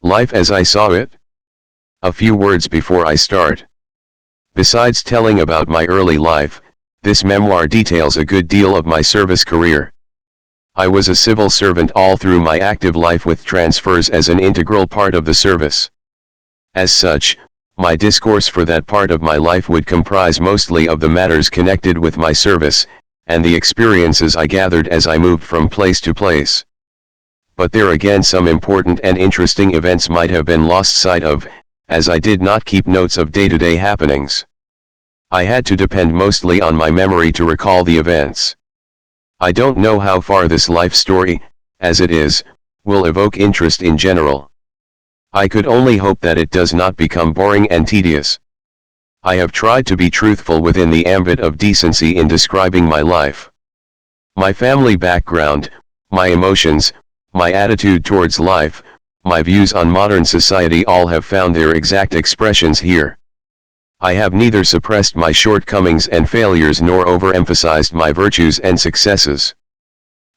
Life as I saw it? A few words before I start. Besides telling about my early life, this memoir details a good deal of my service career. I was a civil servant all through my active life with transfers as an integral part of the service. As such, my discourse for that part of my life would comprise mostly of the matters connected with my service, and the experiences I gathered as I moved from place to place. But there again some important and interesting events might have been lost sight of, as I did not keep notes of day-to-day happenings. I had to depend mostly on my memory to recall the events. I don't know how far this life story, as it is, will evoke interest in general. I could only hope that it does not become boring and tedious. I have tried to be truthful within the ambit of decency in describing my life. My family background, my emotions, my attitude towards life, my views on modern society all have found their exact expressions here. I have neither suppressed my shortcomings and failures nor overemphasized my virtues and successes.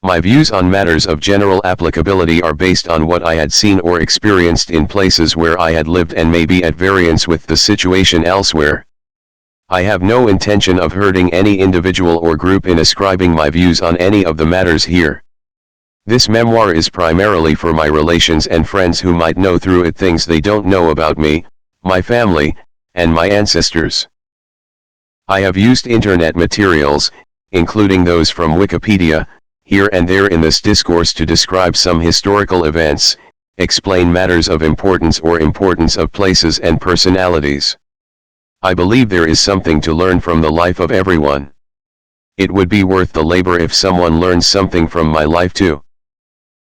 My views on matters of general applicability are based on what I had seen or experienced in places where I had lived and may be at variance with the situation elsewhere. I have no intention of hurting any individual or group in ascribing my views on any of the matters here. This memoir is primarily for my relations and friends who might know through it things they don't know about me, my family, and my ancestors. I have used internet materials, including those from Wikipedia, here and there in this discourse to describe some historical events, explain matters of importance or importance of places and personalities. I believe there is something to learn from the life of everyone. It would be worth the labor if someone learns something from my life too.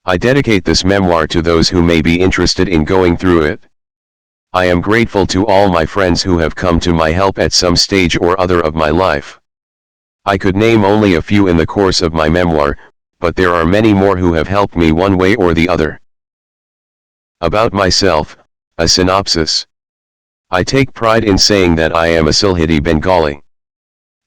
I dedicate this memoir to those who may be interested in going through it. I am grateful to all my friends who have come to my help at some stage or other of my life. I could name only a few in the course of my memoir, but there are many more who have helped me one way or the other. About myself, a synopsis. I take pride in saying that I am a Sylheti Bengali.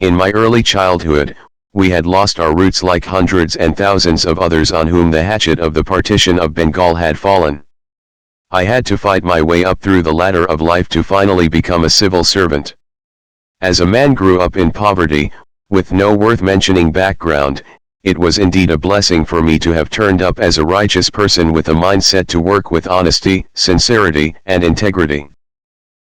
In my early childhood, we had lost our roots like hundreds and thousands of others on whom the hatchet of the partition of Bengal had fallen. I had to fight my way up through the ladder of life to finally become a civil servant. As a man grew up in poverty, with no worth mentioning background, it was indeed a blessing for me to have turned up as a righteous person with a mindset to work with honesty, sincerity, and integrity.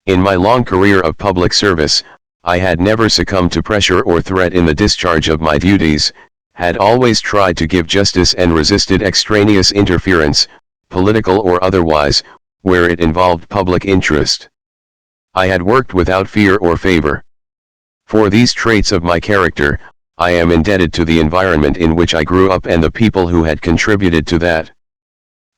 In my long career of public service, I had never succumbed to pressure or threat in the discharge of my duties, had always tried to give justice and resisted extraneous interference, political or otherwise, where it involved public interest. I had worked without fear or favor. For these traits of my character, I am indebted to the environment in which I grew up and the people who had contributed to that.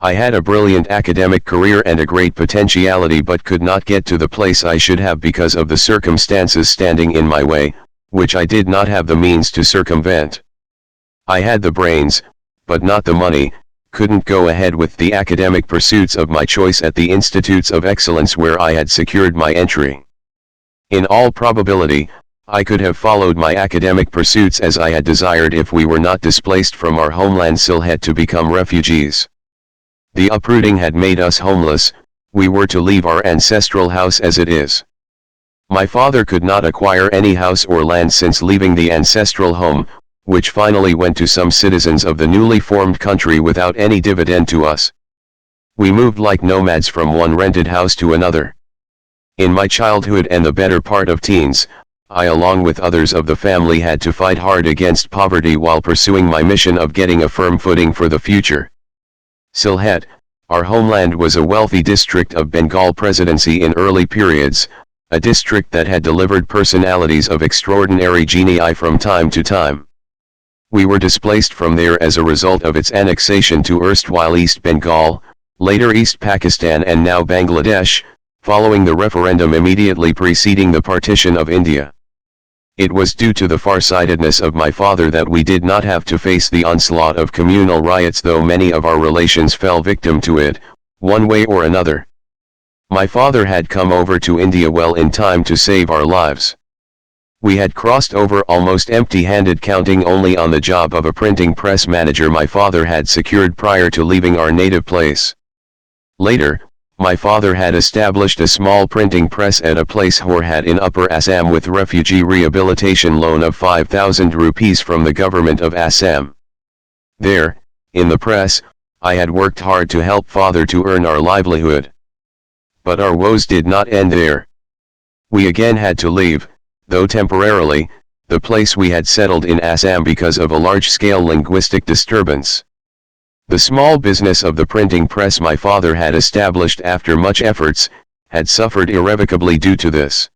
I had a brilliant academic career and a great potentiality but could not get to the place I should have because of the circumstances standing in my way, which I did not have the means to circumvent. I had the brains, but not the money, couldn't go ahead with the academic pursuits of my choice at the institutes of excellence where I had secured my entry. In all probability, I could have followed my academic pursuits as I had desired if we were not displaced from our homeland Sylhet to become refugees. The uprooting had made us homeless, we were to leave our ancestral house as it is. My father could not acquire any house or land since leaving the ancestral home, which finally went to some citizens of the newly formed country without any dividend to us. We moved like nomads from one rented house to another. In my childhood and the better part of teens, I along with others of the family had to fight hard against poverty while pursuing my mission of getting a firm footing for the future. Sylhet, our homeland, was a wealthy district of Bengal Presidency in early periods, a district that had delivered personalities of extraordinary genii from time to time. We were displaced from there as a result of its annexation to erstwhile East Bengal, later East Pakistan and now Bangladesh, following the referendum immediately preceding the partition of India. It was due to the farsightedness of my father that we did not have to face the onslaught of communal riots, though many of our relations fell victim to it, one way or another. My father had come over to India well in time to save our lives. We had crossed over almost empty-handed, counting only on the job of a printing press manager my father had secured prior to leaving our native place. Later, My father had established a small printing press at a place Horhat in Upper Assam with refugee rehabilitation loan of 5,000 rupees from the government of Assam. There, in the press, I had worked hard to help father to earn our livelihood. But our woes did not end there. We again had to leave, though temporarily, the place we had settled in Assam because of a large-scale linguistic disturbance. The small business of the printing press my father had established after much efforts, had suffered irrevocably due to this.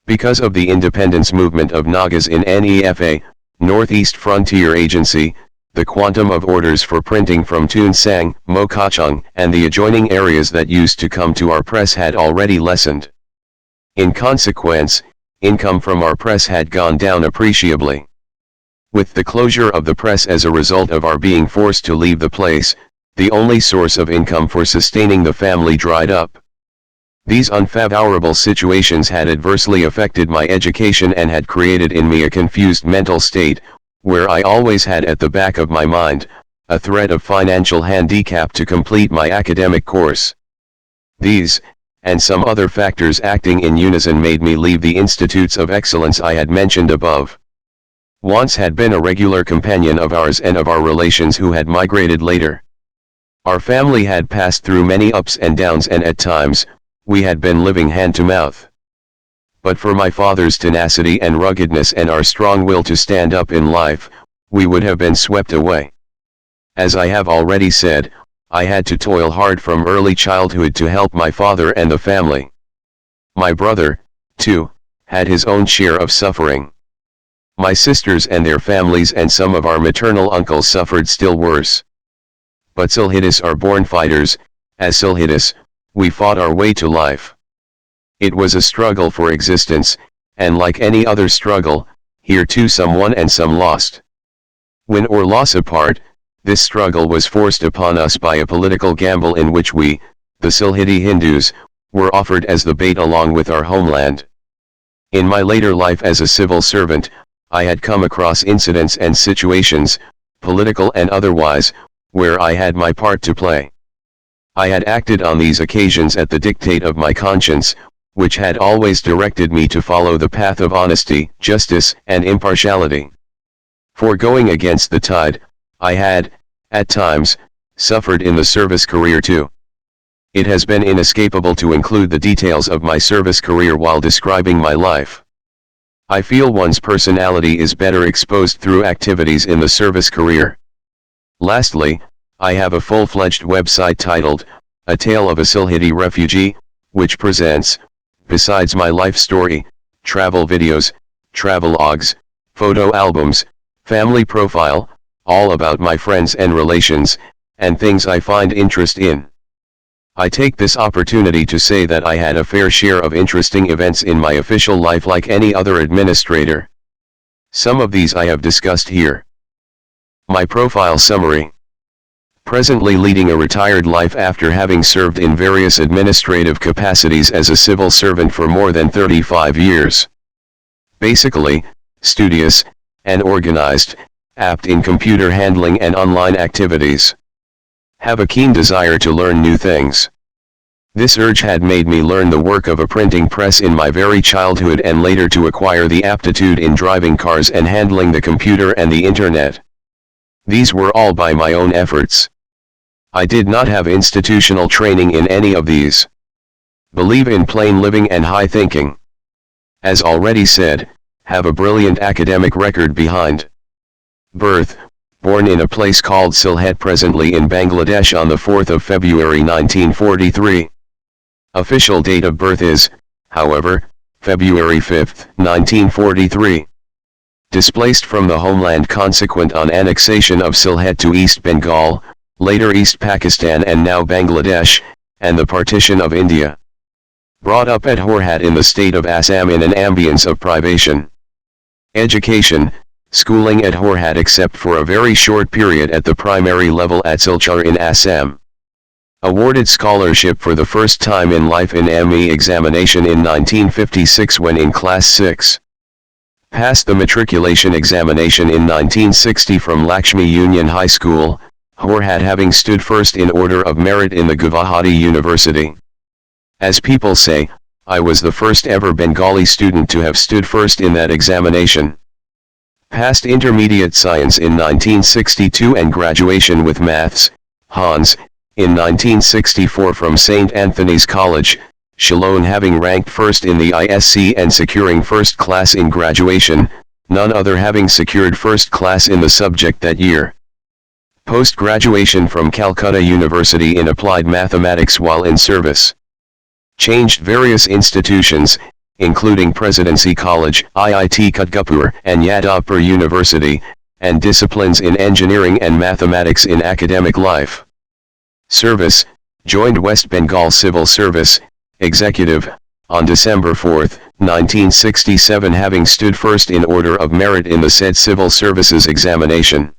Because of the independence movement of Nagas in NEFA, Northeast Frontier Agency, the quantum of orders for printing from Tunsang, Mokachung, and the adjoining areas that used to come to our press had already lessened. In consequence, income from our press had gone down appreciably. With the closure of the press as a result of our being forced to leave the place, the only source of income for sustaining the family dried up. These unfavorable situations had adversely affected my education and had created in me a confused mental state, where I always had at the back of my mind, a threat of financial handicap to complete my academic course. These, and some other factors acting in unison made me leave the institutes of excellence I had mentioned above. Once had been a regular companion of ours and of our relations who had migrated later. Our family had passed through many ups and downs and at times, we had been living hand to mouth. But for my father's tenacity and ruggedness and our strong will to stand up in life, we would have been swept away. As I have already said, I had to toil hard from early childhood to help my father and the family. My brother, too, had his own share of suffering. My sisters and their families and some of our maternal uncles suffered still worse. But Silhidis are born fighters, as Silhidis, we fought our way to life. It was a struggle for existence, and like any other struggle, here too some won and some lost. Win or loss apart, this struggle was forced upon us by a political gamble in which we, the Silhidi Hindus, were offered as the bait along with our homeland. In my later life as a civil servant, I had come across incidents and situations, political and otherwise, where I had my part to play. I had acted on these occasions at the dictate of my conscience, which had always directed me to follow the path of honesty, justice, and impartiality. For going against the tide, I had, at times, suffered in the service career too. It has been inescapable to include the details of my service career while describing my life. I feel one's personality is better exposed through activities in the service career. Lastly, I have a full-fledged website titled, A Tale of a Silhidi Refugee, which presents, besides my life story, travel videos, travelogues, photo albums, family profile, all about my friends and relations, and things I find interest in. I take this opportunity to say that I had a fair share of interesting events in my official life like any other administrator. Some of these I have discussed here. My profile summary. Presently leading a retired life after having served in various administrative capacities as a civil servant for more than 35 years. Basically, studious, and organized, apt in computer handling and online activities. Have a keen desire to learn new things. This urge had made me learn the work of a printing press in my very childhood and later to acquire the aptitude in driving cars and handling the computer and the internet. These were all by my own efforts. I did not have institutional training in any of these. Believe in plain living and high thinking. As already said, have a brilliant academic record behind. Birth. Born in a place called Sylhet presently in Bangladesh on the 4th of February 1943. Official date of birth is, however, February 5, 1943. Displaced from the homeland consequent on annexation of Sylhet to East Bengal, later East Pakistan and now Bangladesh, and the partition of India. Brought up at Horhat in the state of Assam in an ambience of privation. Education. Schooling at Horhat except for a very short period at the primary level at Silchar in Assam. Awarded scholarship for the first time in life in ME examination in 1956 when in class 6. Passed the matriculation examination in 1960 from Lakshmi Union High School, Horhat having stood first in order of merit in the Guwahati University. As people say, I was the first ever Bengali student to have stood first in that examination. Passed intermediate science in 1962 and graduation with maths, Hans, in 1964 from St. Anthony's College, Shillong, having ranked first in the ISC and securing first class in graduation, none other having secured first class in the subject that year. Post-graduation from Calcutta University in Applied Mathematics while in service. Changed various institutions, including Presidency College, IIT Kutgapur, and Yadavpur University, and disciplines in engineering and mathematics in academic life. Service, joined West Bengal Civil Service, Executive, on December 4, 1967, having stood first in order of merit in the said civil services examination.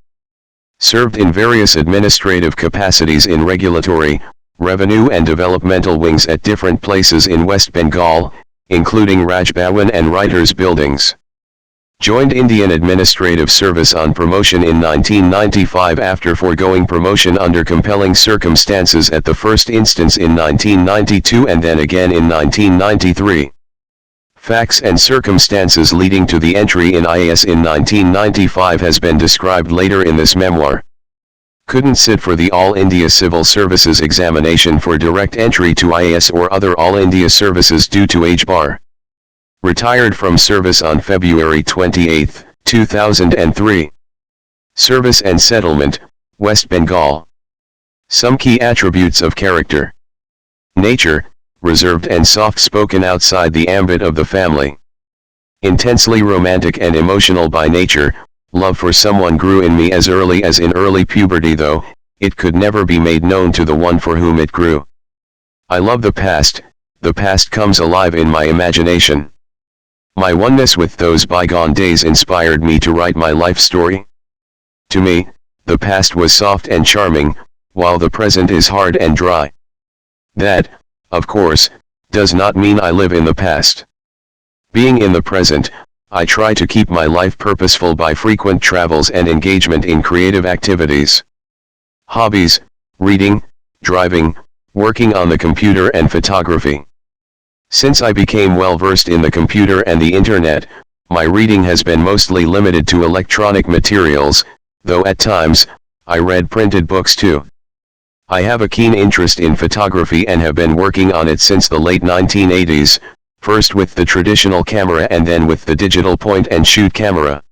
Served in various administrative capacities in regulatory, revenue and developmental wings at different places in West Bengal, including Raj Bhawan and Writers' Buildings. Joined Indian Administrative Service on promotion in 1995 after foregoing promotion under compelling circumstances at the first instance in 1992 and then again in 1993. Facts and circumstances leading to the entry in IAS in 1995 has been described later in this memoir. Couldn't sit for the All India Civil Services examination for direct entry to IAS or other All India services due to age bar. Retired from service on February 28, 2003. Service and settlement, West Bengal. Some key attributes of character. Nature, reserved and soft-spoken outside the ambit of the family. Intensely romantic and emotional by nature, love for someone grew in me as early as in early puberty, though it could never be made known to the one for whom it grew. I love the past comes alive in my imagination. My oneness with those bygone days inspired me to write my life story. To me, the past was soft and charming, while the present is hard and dry. That, of course, does not mean I live in the past. Being in the present, I try to keep my life purposeful by frequent travels and engagement in creative activities. Hobbies, reading, driving, working on the computer and photography. Since I became well versed in the computer and the internet, my reading has been mostly limited to electronic materials, though at times, I read printed books too. I have a keen interest in photography and have been working on it since the late 1980s, first with the traditional camera and then with the digital point-and-shoot camera.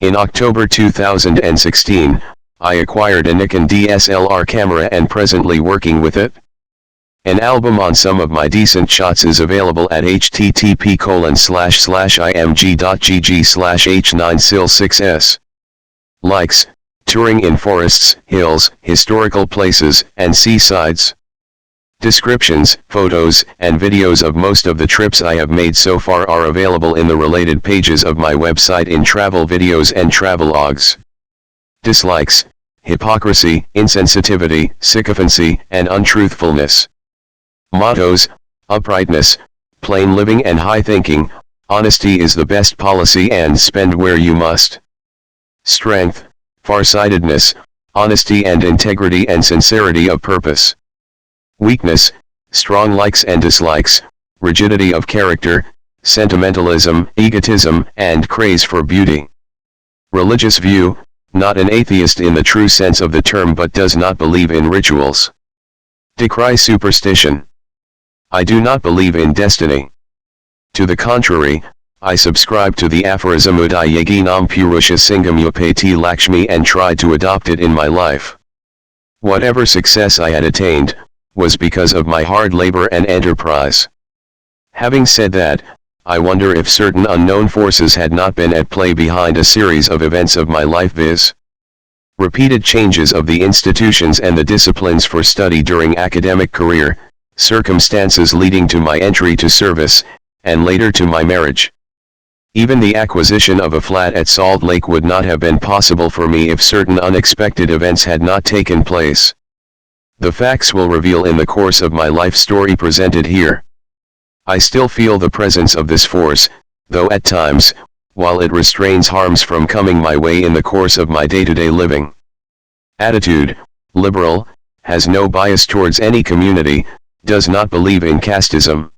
In October 2016, I acquired a Nikon DSLR camera and presently working with it. An album on some of my decent shots is available at http://img.gg/h9sil6s. Likes, touring in forests, hills, historical places, and seasides. Descriptions, photos, and videos of most of the trips I have made so far are available in the related pages of my website in travel videos and travelogues. Dislikes, hypocrisy, insensitivity, sycophancy, and untruthfulness. Mottos, uprightness, plain living and high thinking, honesty is the best policy and spend where you must. Strength, farsightedness, honesty and integrity and sincerity of purpose. Weakness, strong likes and dislikes, rigidity of character, sentimentalism, egotism, and craze for beauty. Religious view, not an atheist in the true sense of the term but does not believe in rituals. Decry superstition. I do not believe in destiny. To the contrary, I subscribe to the aphorism Udayaginam Purusha Singam Upati Lakshmi and tried to adopt it in my life. Whatever success I had attained, was because of my hard labor and enterprise. Having said that, I wonder if certain unknown forces had not been at play behind a series of events of my life, viz. Repeated changes of the institutions and the disciplines for study during academic career, circumstances leading to my entry to service, and later to my marriage. Even the acquisition of a flat at Salt Lake would not have been possible for me if certain unexpected events had not taken place. The facts will reveal in the course of my life story presented here. I still feel the presence of this force, though at times, while it restrains harms from coming my way in the course of my day-to-day living. Attitude, liberal, has no bias towards any community, Does not believe in casteism.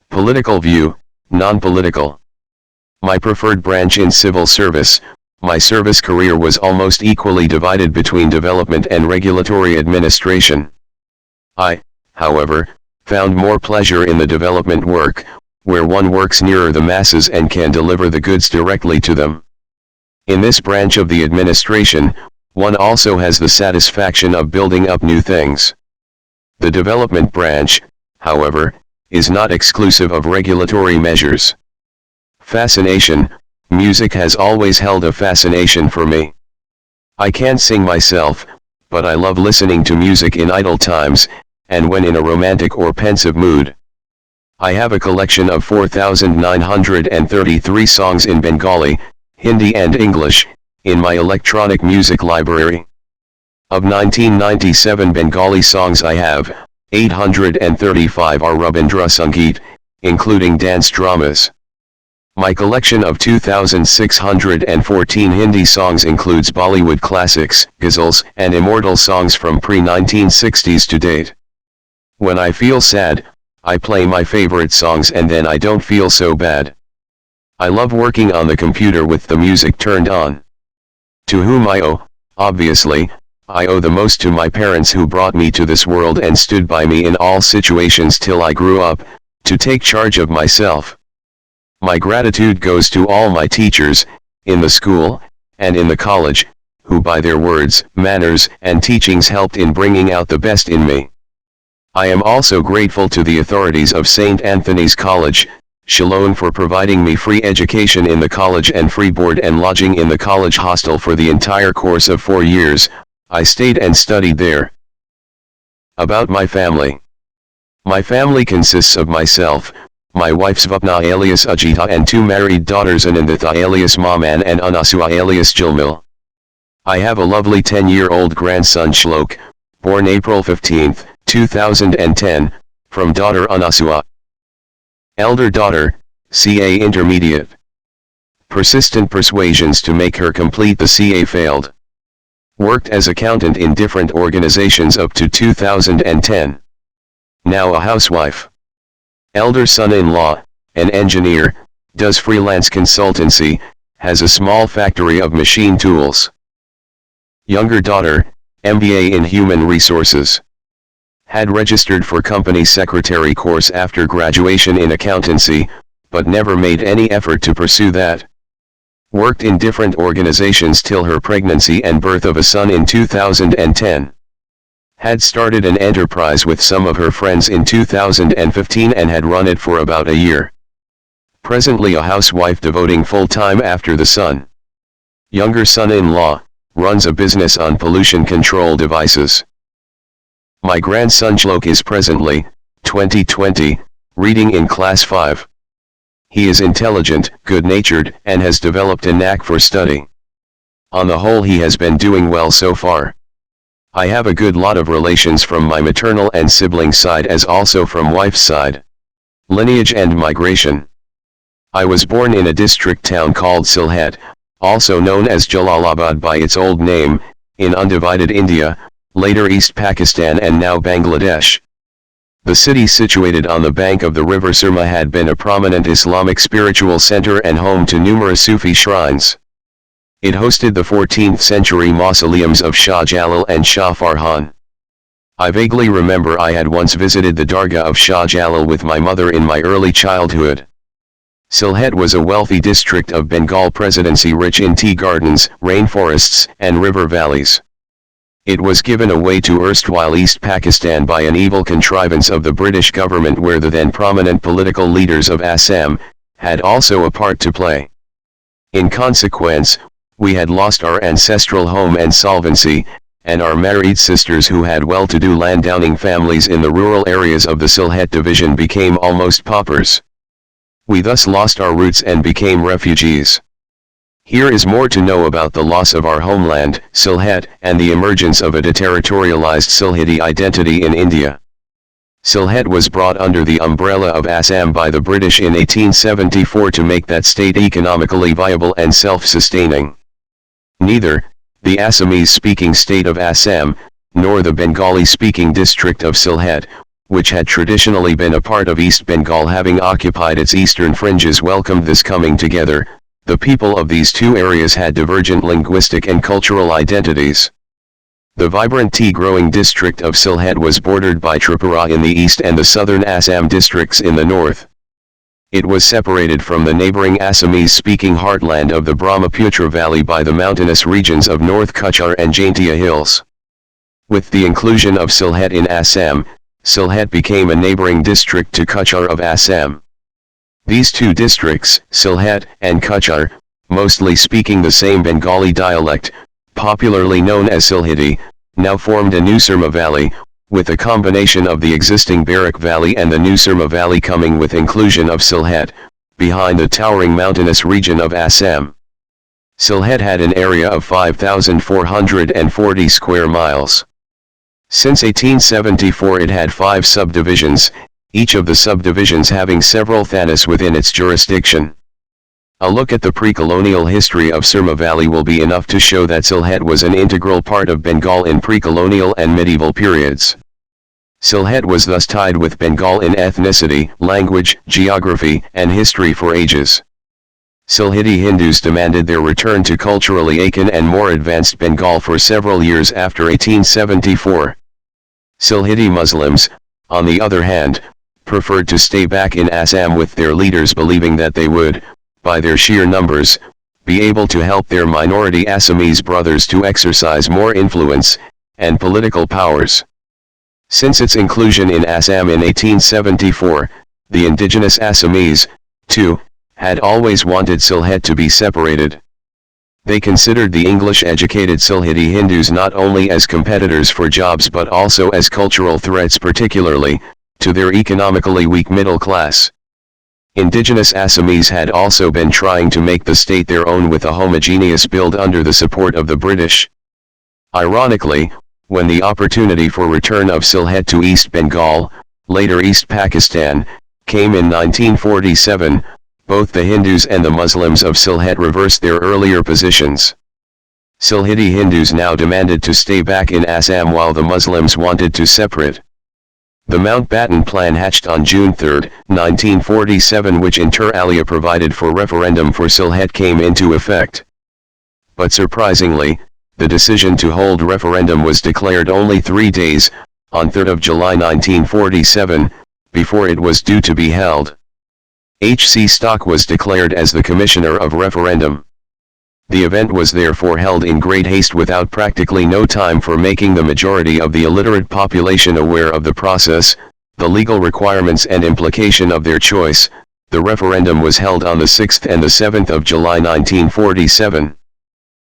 Political view, non-political. My preferred branch in civil service. My service career was almost equally divided between development and regulatory administration. I, however, found more pleasure in the development work, where one works nearer the masses and can deliver the goods directly to them. In this branch of the administration, one also has the satisfaction of building up new things. The development branch, however, is not exclusive of regulatory measures. Fascination. Music has always held a fascination for me. I can't sing myself, but I love listening to music in idle times, and when in a romantic or pensive mood. I have a collection of 4,933 songs in Bengali, Hindi and English, in my electronic music library. Of 1997 Bengali songs I have, 835 are Rabindra Sangeet, including dance dramas. My collection of 2,614 Hindi songs includes Bollywood classics, ghazals, and immortal songs from pre-1960s to date. When I feel sad, I play my favorite songs and then I don't feel so bad. I love working on the computer with the music turned on. To whom I owe, obviously, I owe the most to my parents who brought me to this world and stood by me in all situations till I grew up, to take charge of myself. My gratitude goes to all my teachers, in the school, and in the college, who by their words, manners, and teachings helped in bringing out the best in me. I am also grateful to the authorities of St. Anthony's College, Shillong for providing me free education in the college and free board and lodging in the college hostel for the entire course of 4 years, I stayed and studied there. About my family. My family consists of myself, my wife Svapna alias Ajita and 2 married daughters Anandita alias Maman and Anasua alias Jilmil. I have a lovely 10-year-old grandson Shlok, born April 15, 2010, from daughter Anasua. Elder daughter, CA Intermediate. Persistent persuasions to make her complete the CA failed. Worked as accountant in different organizations up to 2010. Now a housewife. Elder son-in-law, an engineer, does freelance consultancy, has a small factory of machine tools. Younger daughter, MBA in Human Resources. Had registered for company secretary course after graduation in accountancy, but never made any effort to pursue that. Worked in different organizations till her pregnancy and birth of a son in 2010. Had started an enterprise with some of her friends in 2015 and had run it for about a year. Presently a housewife devoting full time after the son. Younger son-in-law, runs a business on pollution control devices. My grandson Shlok is presently, 2020, reading in class 5. He is intelligent, good-natured, and has developed a knack for study. On the whole he has been doing well so far. I have a good lot of relations from my maternal and sibling side as also from wife's side. Lineage and migration. I was born in a district town called Sylhet, also known as Jalalabad by its old name, in undivided India, later East Pakistan and now Bangladesh. The city situated on the bank of the river Surma had been a prominent Islamic spiritual center and home to numerous Sufi shrines. It hosted the 14th century mausoleums of Shah Jalal and Shah Farhan. I vaguely remember I had once visited the Dargah of Shah Jalal with my mother in my early childhood. Sylhet was a wealthy district of Bengal Presidency rich in tea gardens, rainforests, and river valleys. It was given away to erstwhile East Pakistan by an evil contrivance of the British government where the then prominent political leaders of Assam had also a part to play. In consequence, we had lost our ancestral home and solvency, and our married sisters who had well-to-do landowning families in the rural areas of the Sylhet division became almost paupers. We thus lost our roots and became refugees. Here is more to know about the loss of our homeland, Sylhet, and the emergence of a deterritorialized Sylheti identity in India. Sylhet was brought under the umbrella of Assam by the British in 1874 to make that state economically viable and self-sustaining. Neither the Assamese-speaking state of Assam, nor the Bengali-speaking district of Sylhet, which had traditionally been a part of East Bengal having occupied its eastern fringes, welcomed this coming together. The people of these two areas had divergent linguistic and cultural identities. The vibrant tea-growing district of Sylhet was bordered by Tripura in the east and the southern Assam districts in the north. It was separated from the neighboring Assamese-speaking heartland of the Brahmaputra Valley by the mountainous regions of North Kachar and Jaintia Hills. With the inclusion of Sylhet in Assam, Sylhet became a neighboring district to Kachar of Assam. These two districts, Sylhet and Kachar, mostly speaking the same Bengali dialect, popularly known as Sylheti, now formed a new Surma Valley, with a combination of the existing Barak Valley and the new Surma Valley coming with inclusion of Sylhet, behind the towering mountainous region of Assam. Sylhet had an area of 5,440 square miles. Since 1874 it had 5 subdivisions, each of the subdivisions having several thanas within its jurisdiction. A look at the pre-colonial history of Surma Valley will be enough to show that Sylhet was an integral part of Bengal in pre-colonial and medieval periods. Sylhet was thus tied with Bengal in ethnicity, language, geography, and history for ages. Sylheti Hindus demanded their return to culturally akin and more advanced Bengal for several years after 1874. Sylheti Muslims, on the other hand, preferred to stay back in Assam with their leaders, believing that they would, by their sheer numbers, be able to help their minority Assamese brothers to exercise more influence and political powers. Since its inclusion in Assam in 1874, the indigenous Assamese, too, had always wanted Sylhet to be separated. They considered the English-educated Sylheti Hindus not only as competitors for jobs but also as cultural threats, particularly to their economically weak middle class. Indigenous Assamese had also been trying to make the state their own with a homogeneous build under the support of the British. Ironically, when the opportunity for return of Sylhet to East Bengal, later East Pakistan, came in 1947, both the Hindus and the Muslims of Sylhet reversed their earlier positions. Sylheti Hindus now demanded to stay back in Assam while the Muslims wanted to separate. The Mountbatten Plan hatched on June 3, 1947, which inter alia provided for referendum for Sylhet, came into effect. But surprisingly, the decision to hold referendum was declared only 3 days, on 3 July 1947, before it was due to be held. H.C. Stock was declared as the Commissioner of Referendum. The event was therefore held in great haste without practically no time for making the majority of the illiterate population aware of the process, the legal requirements and implication of their choice. The referendum was held on the 6th and the 7th of July 1947.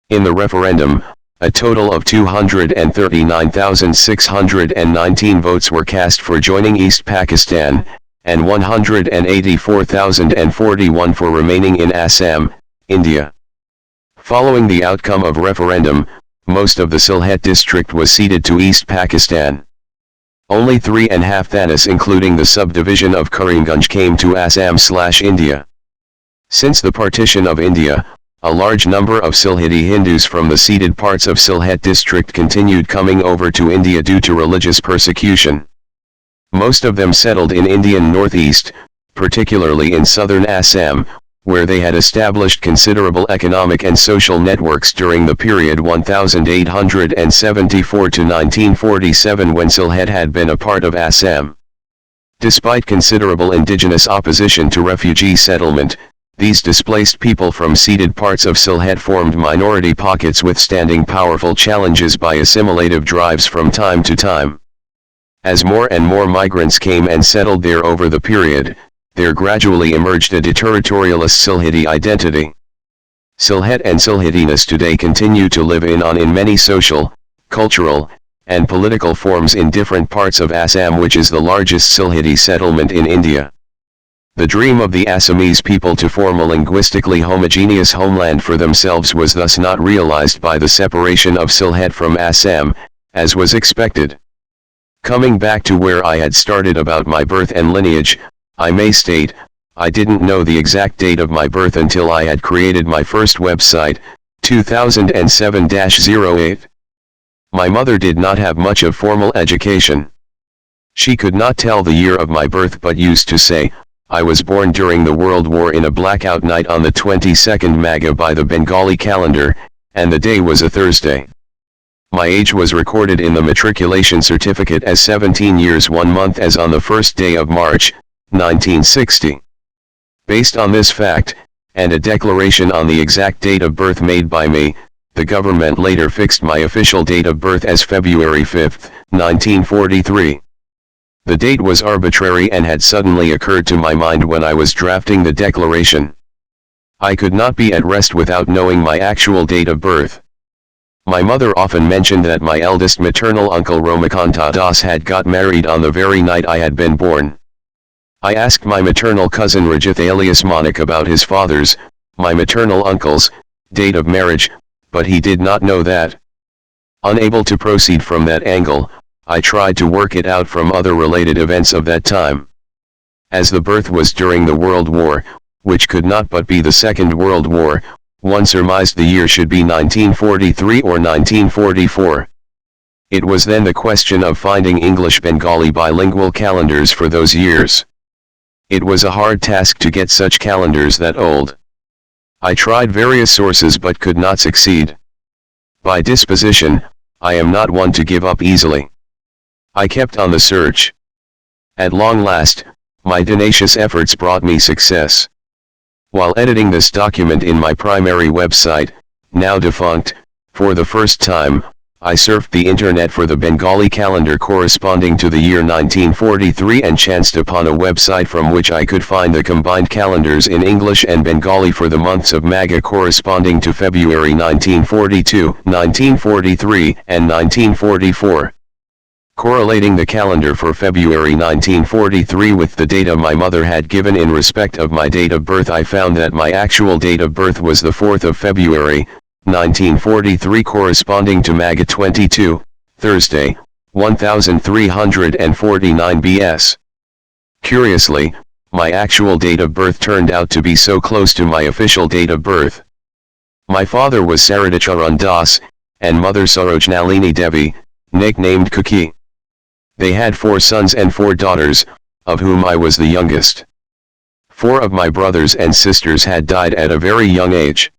In the referendum, a total of 239,619 votes were cast for joining East Pakistan, and 184,041 for remaining in Assam, India. Following the outcome of referendum, most of the Sylhet district was ceded to East Pakistan. Only 3.5 thanas including the subdivision of Karimgunj came to Assam/India. Since the partition of India, a large number of Sylheti Hindus from the ceded parts of Sylhet district continued coming over to India due to religious persecution. Most of them settled in Indian northeast, particularly in southern Assam, where they had established considerable economic and social networks during the period 1874 to 1947, when Sylhet had been a part of Assam. Despite considerable indigenous opposition to refugee settlement, these displaced people from ceded parts of Sylhet formed minority pockets withstanding powerful challenges by assimilative drives from time to time. As more and more migrants came and settled there over the period, there gradually emerged a deterritorialist Sylheti identity. Sylhet and Sylhetiness today continue to live in many social, cultural, and political forms in different parts of Assam, which is the largest Sylheti settlement in India. The dream of the Assamese people to form a linguistically homogeneous homeland for themselves was thus not realized by the separation of Sylhet from Assam, as was expected. Coming back to where I had started about my birth and lineage, I may state, I didn't know the exact date of my birth until I had created my first website, 2007-08. My mother did not have much of formal education. She could not tell the year of my birth but used to say, I was born during the World War in a blackout night on the 22nd Magha by the Bengali calendar, and the day was a Thursday. My age was recorded in the matriculation certificate as 17 years 1 month as on the first day of March, 1960. Based on this fact, and a declaration on the exact date of birth made by me, the government later fixed my official date of birth as February 5, 1943. The date was arbitrary and had suddenly occurred to my mind when I was drafting the declaration. I could not be at rest without knowing my actual date of birth. My mother often mentioned that my eldest maternal uncle Ramakanta Das had got married on the very night I had been born. I asked my maternal cousin Rajith alias Monik about his father's, my maternal uncle's, date of marriage, but he did not know that. Unable to proceed from that angle, I tried to work it out from other related events of that time. As the birth was during the World War, which could not but be the Second World War, one surmised the year should be 1943 or 1944. It was then the question of finding English-Bengali bilingual calendars for those years. It was a hard task to get such calendars that old. I tried various sources but could not succeed. By disposition, I am not one to give up easily. I kept on the search. At long last, my tenacious efforts brought me success. While editing this document in my primary website, now defunct, for the first time, I surfed the internet for the Bengali calendar corresponding to the year 1943 and chanced upon a website from which I could find the combined calendars in English and Bengali for the months of Magha corresponding to February 1942, 1943, and 1944. Correlating the calendar for February 1943 with the data my mother had given in respect of my date of birth, I found that my actual date of birth was the 4th of February, 1943, corresponding to Magha 22, Thursday, 1349 BS. Curiously, my actual date of birth turned out to be so close to my official date of birth. My father was Saradacharan Das, and mother Sarojnalini Devi, nicknamed Kuki. They had 4 sons and 4 daughters, of whom I was the youngest. 4 of my brothers and sisters had died at a very young age.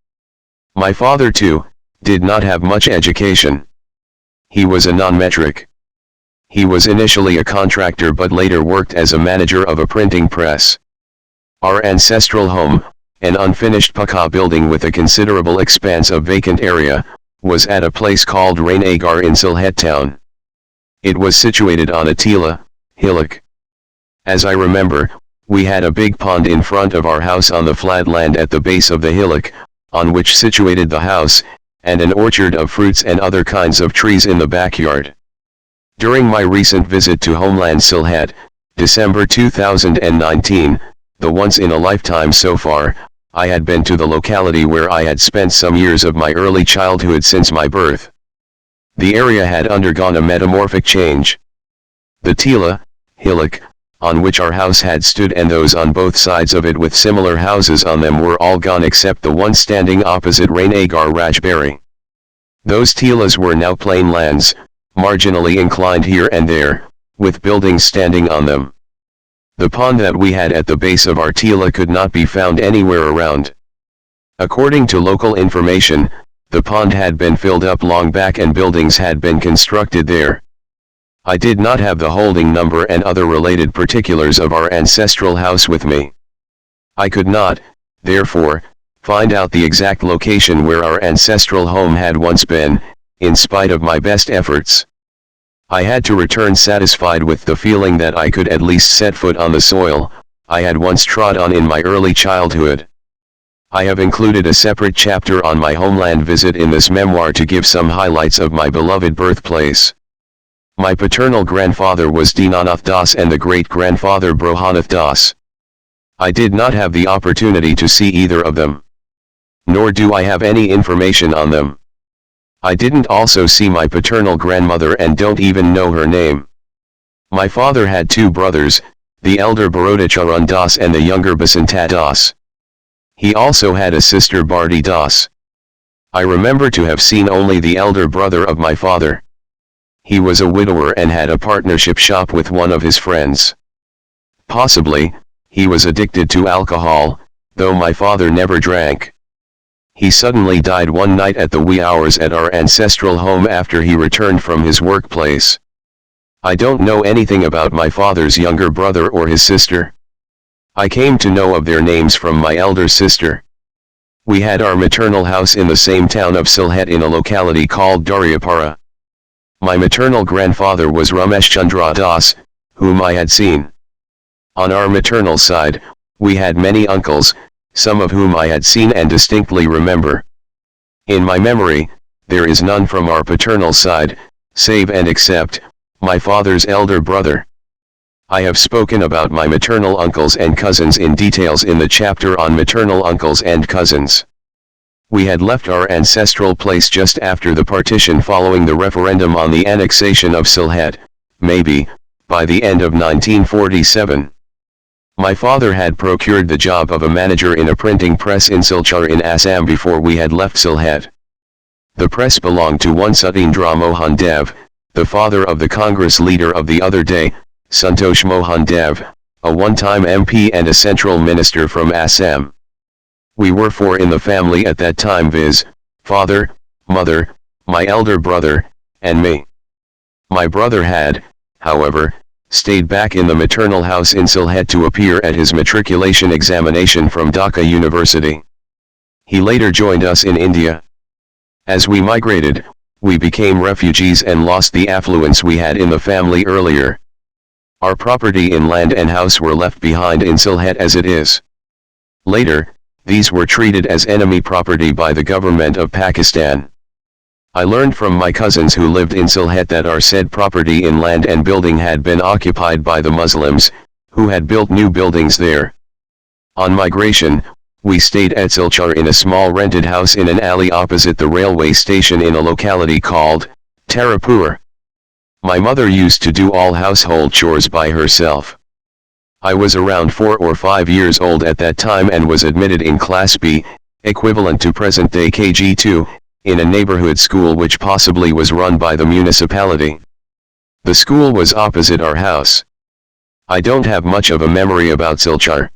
My father, too, did not have much education. He was a non-metric. He was initially a contractor but later worked as a manager of a printing press. Our ancestral home, an unfinished Pakka building with a considerable expanse of vacant area, was at a place called Rainagar in Sylhet town. It was situated on a tila, hillock. As I remember, we had a big pond in front of our house on the flat land at the base of the hillock, on which situated the house, and an orchard of fruits and other kinds of trees in the backyard. During my recent visit to Homeland Sylhet, December 2019, the once in a lifetime so far, I had been to the locality where I had spent some years of my early childhood since my birth. The area had undergone a metamorphic change. The tila, hillock, on which our house had stood and those on both sides of it with similar houses on them were all gone except the one standing opposite Rainagar Rajbari. Those tilas were now plain lands, marginally inclined here and there, with buildings standing on them. The pond that we had at the base of our tila could not be found anywhere around. According to local information, the pond had been filled up long back and buildings had been constructed there. I did not have the holding number and other related particulars of our ancestral house with me. I could not, therefore, find out the exact location where our ancestral home had once been, in spite of my best efforts. I had to return satisfied with the feeling that I could at least set foot on the soil I had once trod on in my early childhood. I have included a separate chapter on my homeland visit in this memoir to give some highlights of my beloved birthplace. My paternal grandfather was Dinanath Das and the great-grandfather Brohanath Das. I did not have the opportunity to see either of them. Nor do I have any information on them. I didn't also see my paternal grandmother and don't even know her name. My father had 2 brothers, the elder Barodacharan Das and the younger Basanta Das. He also had a sister Bharti Das. I remember to have seen only the elder brother of my father. He was a widower and had a partnership shop with one of his friends. Possibly, he was addicted to alcohol, though my father never drank. He suddenly died one night at the wee hours at our ancestral home after he returned from his workplace. I don't know anything about my father's younger brother or his sister. I came to know of their names from my elder sister. We had our maternal house in the same town of Sylhet in a locality called Daryapara. My maternal grandfather was Ramesh Chandra Das, whom I had seen. On our maternal side, we had many uncles, some of whom I had seen and distinctly remember. In my memory, there is none from our paternal side, save and except my father's elder brother. I have spoken about my maternal uncles and cousins in details in the chapter on maternal uncles and cousins. We had left our ancestral place just after the partition following the referendum on the annexation of Sylhet, maybe, by the end of 1947. My father had procured the job of a manager in a printing press in Silchar in Assam before we had left Sylhet. The press belonged to one Satindra Mohan Dev, the father of the Congress leader of the other day, Santosh Mohan Dev, a one-time MP and a central minister from Assam. We were four in the family at that time, viz., father, mother, my elder brother, and me. My brother had, however, stayed back in the maternal house in Sylhet to appear at his matriculation examination from Dhaka University. He later joined us in India. As we migrated, we became refugees and lost the affluence we had in the family earlier. Our property in land and house were left behind in Sylhet as it is. Later, these were treated as enemy property by the government of Pakistan. I learned from my cousins who lived in Sylhet that our said property in land and building had been occupied by the Muslims, who had built new buildings there. On migration, we stayed at Silchar in a small rented house in an alley opposite the railway station in a locality called Tarapur. My mother used to do all household chores by herself. I was around 4 or 5 years old at that time and was admitted in Class B, equivalent to present-day KG2, in a neighborhood school which possibly was run by the municipality. The school was opposite our house. I don't have much of a memory about Silchar.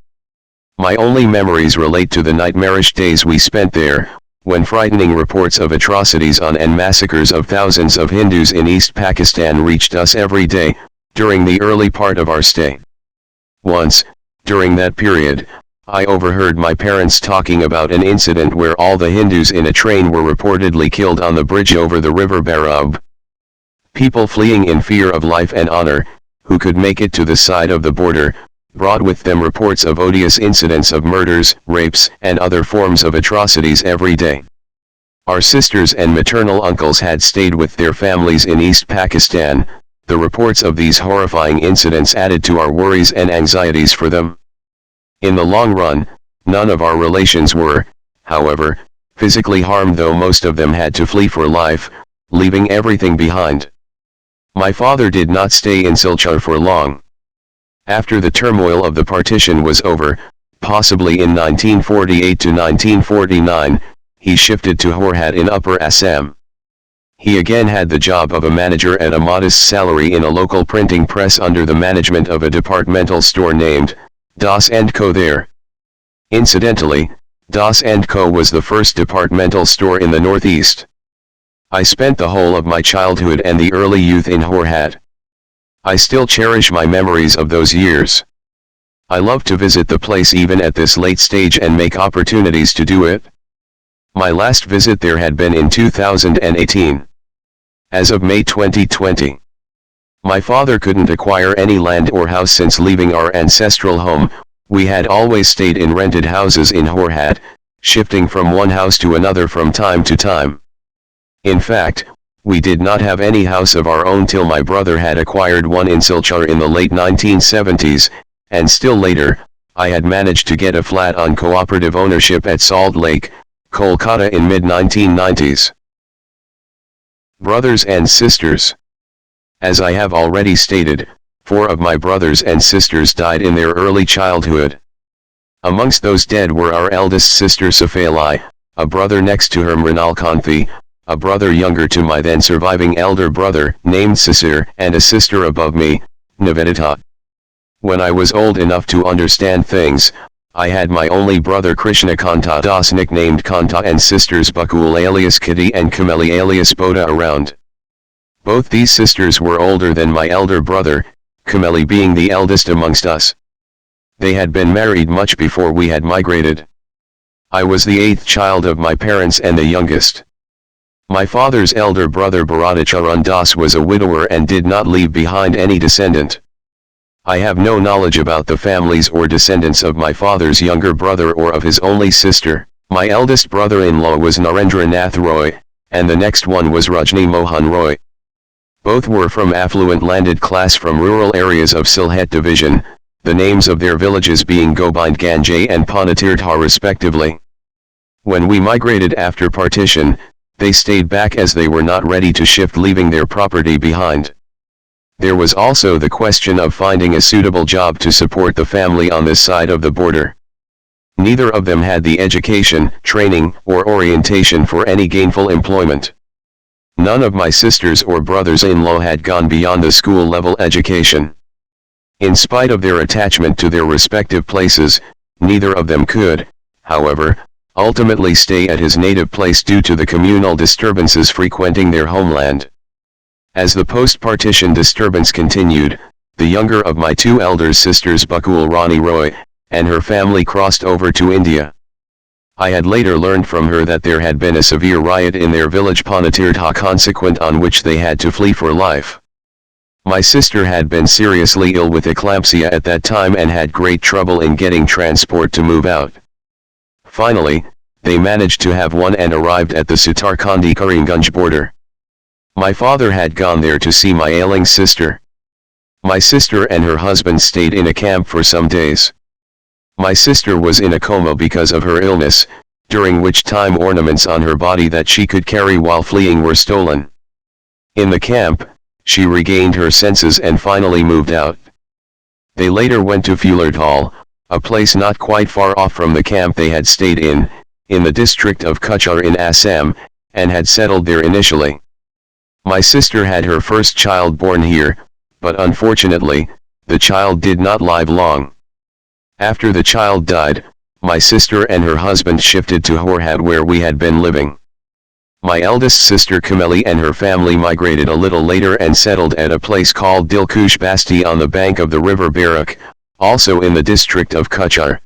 My only memories relate to the nightmarish days we spent there, when frightening reports of atrocities on and massacres of thousands of Hindus in East Pakistan reached us every day, during the early part of our stay. Once, during that period, I overheard my parents talking about an incident where all the Hindus in a train were reportedly killed on the bridge over the river Barab. People fleeing in fear of life and honor, who could make it to the side of the border, brought with them reports of odious incidents of murders, rapes, and other forms of atrocities every day. Our sisters and maternal uncles had stayed with their families in East Pakistan. The reports of these horrifying incidents added to our worries and anxieties for them. In the long run, none of our relations were, however, physically harmed, though most of them had to flee for life, leaving everything behind. My father did not stay in Silchar for long. After the turmoil of the partition was over, possibly in 1948 to 1949, he shifted to Horhat in Upper Assam. He again had the job of a manager at a modest salary in a local printing press under the management of a departmental store named Das & Co. there. Incidentally, Das & Co. was the first departmental store in the Northeast. I spent the whole of my childhood and the early youth in Horhat. I still cherish my memories of those years. I love to visit the place even at this late stage and make opportunities to do it. My last visit there had been in 2018. As of May 2020. My father couldn't acquire any land or house since leaving our ancestral home. We had always stayed in rented houses in Horhat, shifting from one house to another from time to time. In fact, we did not have any house of our own till my brother had acquired one in Silchar in the late 1970s, and still later, I had managed to get a flat on cooperative ownership at Salt Lake, Kolkata in mid-1990s. Brothers and sisters. As I have already stated, 4 of my brothers and sisters died in their early childhood. Amongst those dead were our eldest sister Safalai, a brother next to her Mrinal Kanthi, a brother younger to my then surviving elder brother, named Sisir, and a sister above me, Nivedita. When I was old enough to understand things, I had my only brother Krishnakanta Das nicknamed Kanta and sisters Bakul alias Kitty and Kameli alias Boda around. Both these sisters were older than my elder brother, Kameli being the eldest amongst us. They had been married much before we had migrated. I was the 8th child of my parents and the youngest. My father's elder brother Bharatacharan Das was a widower and did not leave behind any descendant. I have no knowledge about the families or descendants of my father's younger brother or of his only sister. My eldest brother-in-law was Narendra Nath Roy, and the next one was Rajni Mohan Roy. Both were from affluent landed class from rural areas of Sylhet division, the names of their villages being Gobind Ganj and Panatirtha respectively. When we migrated after partition, they stayed back as they were not ready to shift, leaving their property behind. There was also the question of finding a suitable job to support the family on this side of the border. Neither of them had the education, training, or orientation for any gainful employment. None of my sisters or brothers-in-law had gone beyond the school-level education. In spite of their attachment to their respective places, neither of them could, however, ultimately stay at his native place due to the communal disturbances frequenting their homeland. As the post-partition disturbance continued, the younger of my 2 elder sisters Bakul Rani Roy, and her family crossed over to India. I had later learned from her that there had been a severe riot in their village Panatirtha, consequent on which they had to flee for life. My sister had been seriously ill with eclampsia at that time and had great trouble in getting transport to move out. Finally, they managed to have one and arrived at the Sutarkandi-Karimgunj border. My father had gone there to see my ailing sister. My sister and her husband stayed in a camp for some days. My sister was in a coma because of her illness, during which time ornaments on her body that she could carry while fleeing were stolen. In the camp, she regained her senses and finally moved out. They later went to Fulardhal, a place not quite far off from the camp they had stayed in the district of Kuchar in Assam, and had settled there initially. My sister had her first child born here, but unfortunately, the child did not live long. After the child died, my sister and her husband shifted to Horhat where we had been living. My eldest sister Kameli and her family migrated a little later and settled at a place called Dilkush Basti on the bank of the river Barak, also in the district of Kuchar.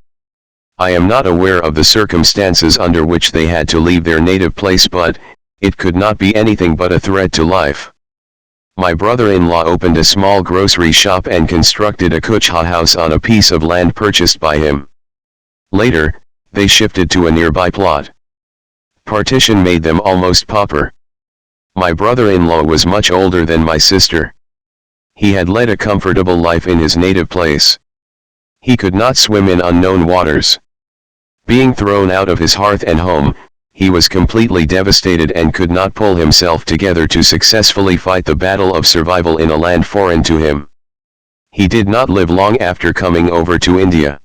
I am not aware of the circumstances under which they had to leave their native place, but it could not be anything but a threat to life. My brother-in-law opened a small grocery shop and constructed a kuchha house on a piece of land purchased by him. Later, they shifted to a nearby plot. Partition made them almost pauper. My brother-in-law was much older than my sister. He had led a comfortable life in his native place. He could not swim in unknown waters. Being thrown out of his hearth and home, he was completely devastated and could not pull himself together to successfully fight the battle of survival in a land foreign to him. He did not live long after coming over to India.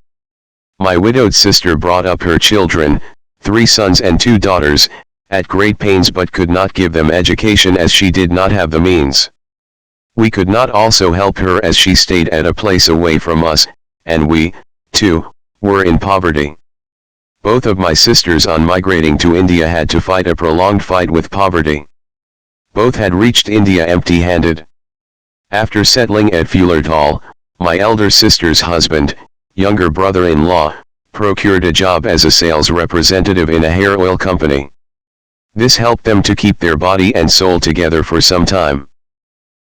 My widowed sister brought up her children, 3 sons and 2 daughters, at great pains but could not give them education as she did not have the means. We could not also help her as she stayed at a place away from us, and we, too, were in poverty. Both of my sisters on migrating to India had to fight a prolonged fight with poverty. Both had reached India empty-handed. After settling at Fulardhal, my elder sister's husband, younger brother-in-law, procured a job as a sales representative in a hair oil company. This helped them to keep their body and soul together for some time.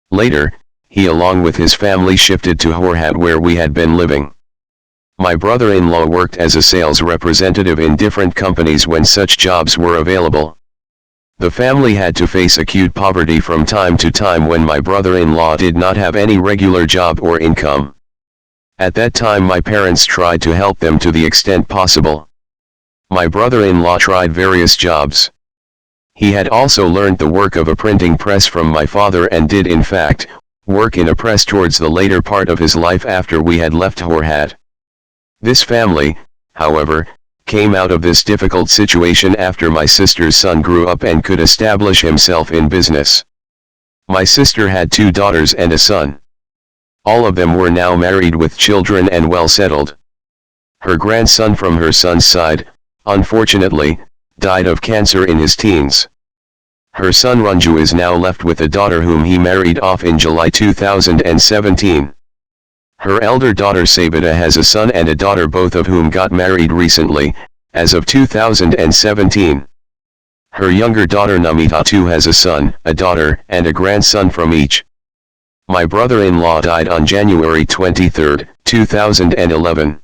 Later, he along with his family shifted to Horhat where we had been living. My brother-in-law worked as a sales representative in different companies when such jobs were available. The family had to face acute poverty from time to time when my brother-in-law did not have any regular job or income. At that time my parents tried to help them to the extent possible. My brother-in-law tried various jobs. He had also learned the work of a printing press from my father and did in fact, work in a press towards the later part of his life after we had left Horhat. This family, however, came out of this difficult situation after my sister's son grew up and could establish himself in business. My sister had 2 daughters and a son. All of them were now married with children and well settled. Her grandson from her son's side, unfortunately, died of cancer in his teens. Her son Ranju is now left with a daughter whom he married off in July 2017. Her elder daughter Sabita has a son and a daughter, both of whom got married recently, as of 2017. Her younger daughter Namita too has a son, a daughter, and a grandson from each. My brother-in-law died on January 23, 2011.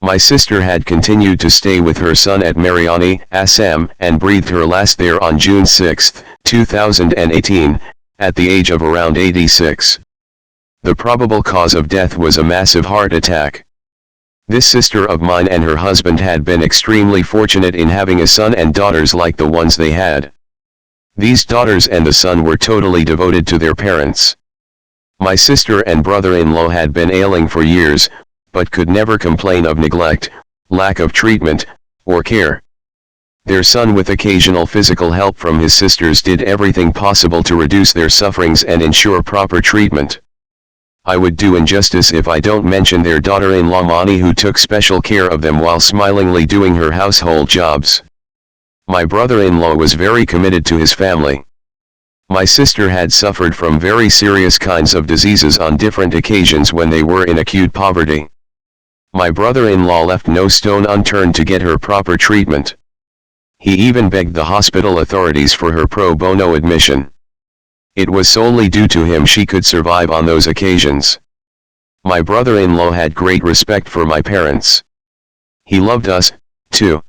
My sister had continued to stay with her son at Mariani, Assam, and breathed her last there on June 6, 2018, at the age of around 86. The probable cause of death was a massive heart attack. This sister of mine and her husband had been extremely fortunate in having a son and daughters like the ones they had. These daughters and the son were totally devoted to their parents. My sister and brother-in-law had been ailing for years, but could never complain of neglect, lack of treatment, or care. Their son, with occasional physical help from his sisters, did everything possible to reduce their sufferings and ensure proper treatment. I would do injustice if I don't mention their daughter-in-law Mani, who took special care of them while smilingly doing her household jobs. My brother-in-law was very committed to his family. My sister had suffered from very serious kinds of diseases on different occasions when they were in acute poverty. My brother-in-law left no stone unturned to get her proper treatment. He even begged the hospital authorities for her pro bono admission. It was solely due to him she could survive on those occasions. My brother-in-law had great respect for my parents. He loved us, too.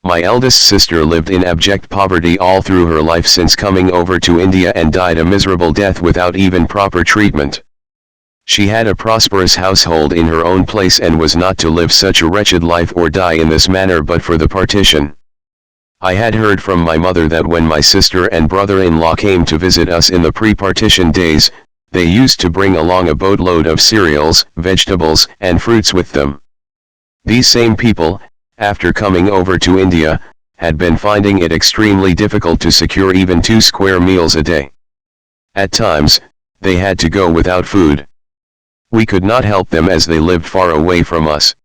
My eldest sister lived in abject poverty all through her life since coming over to India and died a miserable death without even proper treatment. She had a prosperous household in her own place and was not to live such a wretched life or die in this manner but for the partition. I had heard from my mother that when my sister and brother-in-law came to visit us in the pre-partition days, they used to bring along a boatload of cereals, vegetables, and fruits with them. These same people, after coming over to India, had been finding it extremely difficult to secure even 2 square meals a day. At times, they had to go without food. We could not help them as they lived far away from us.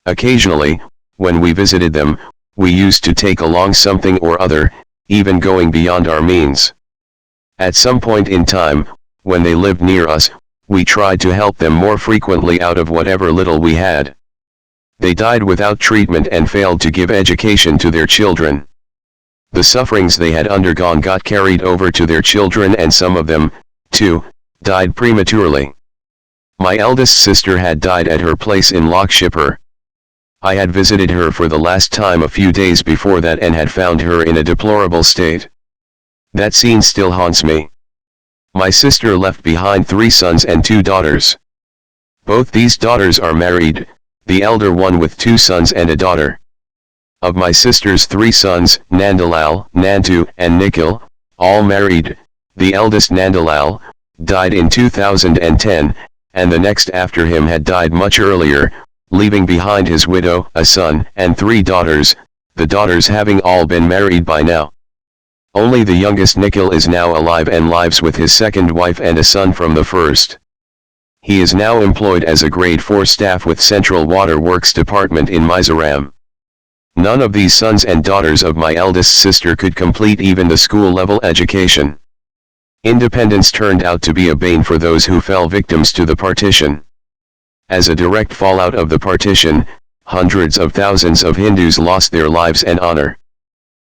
Occasionally, when we visited them, we used to take along something or other, even going beyond our means. At some point in time, when they lived near us, we tried to help them more frequently out of whatever little we had. They died without treatment and failed to give education to their children. The sufferings they had undergone got carried over to their children, and some of them, too, died prematurely. My eldest sister had died at her place in Lakshipur. I had visited her for the last time a few days before that and had found her in a deplorable state. That scene still haunts me. My sister left behind 3 sons and 2 daughters. Both these daughters are married, the elder one with 2 sons and a daughter. Of my sister's 3 sons, Nandalal, Nantu, and Nikhil, all married, the eldest Nandalal, died in 2010, and the next after him had died much earlier, leaving behind his widow, a son, and 3 daughters, the daughters having all been married by now. Only the youngest Nikhil is now alive and lives with his second wife and a son from the first. He is now employed as a grade 4 staff with Central Water Works Department in Mizoram. None of these sons and daughters of my eldest sister could complete even the school-level education. Independence turned out to be a bane for those who fell victims to the partition. As a direct fallout of the partition, hundreds of thousands of Hindus lost their lives and honor.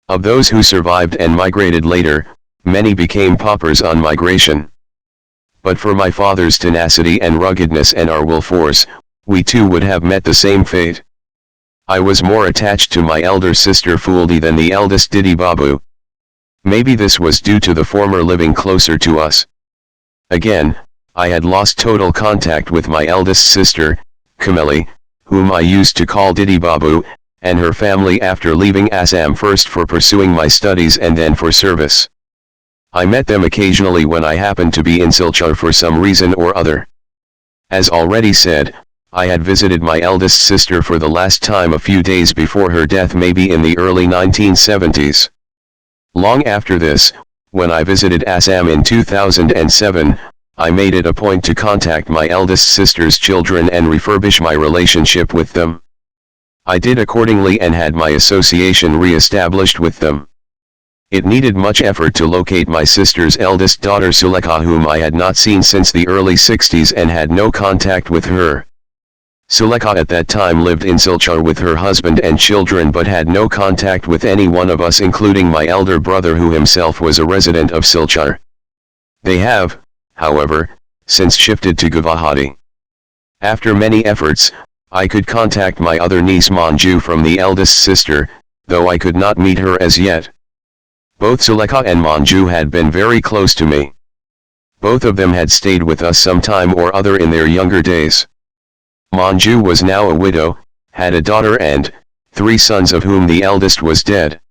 Of those who survived and migrated later, many became paupers on migration. But for my father's tenacity and ruggedness and our will force, we too would have met the same fate. I was more attached to my elder sister Fuldi than the eldest Didi Babu. Maybe this was due to the former living closer to us. Again, I had lost total contact with my eldest sister, Kameli, whom I used to call Didi Babu, and her family after leaving Assam, first for pursuing my studies and then for service. I met them occasionally when I happened to be in Silchar for some reason or other. As already said, I had visited my eldest sister for the last time a few days before her death, maybe in the early 1970s. Long after this, when I visited Assam in 2007, I made it a point to contact my eldest sister's children and refurbish my relationship with them. I did accordingly and had my association re-established with them. It needed much effort to locate my sister's eldest daughter Sulekha, whom I had not seen since the early 60s and had no contact with her. Sulekha at that time lived in Silchar with her husband and children, but had no contact with any one of us, including my elder brother, who himself was a resident of Silchar. They have, however, since shifted to Guwahati. After many efforts, I could contact my other niece Manju from the eldest sister, though I could not meet her as yet. Both Sulekha and Manju had been very close to me. Both of them had stayed with us some time or other in their younger days. Manju was now a widow, had a daughter and 3 sons, of whom the eldest was dead.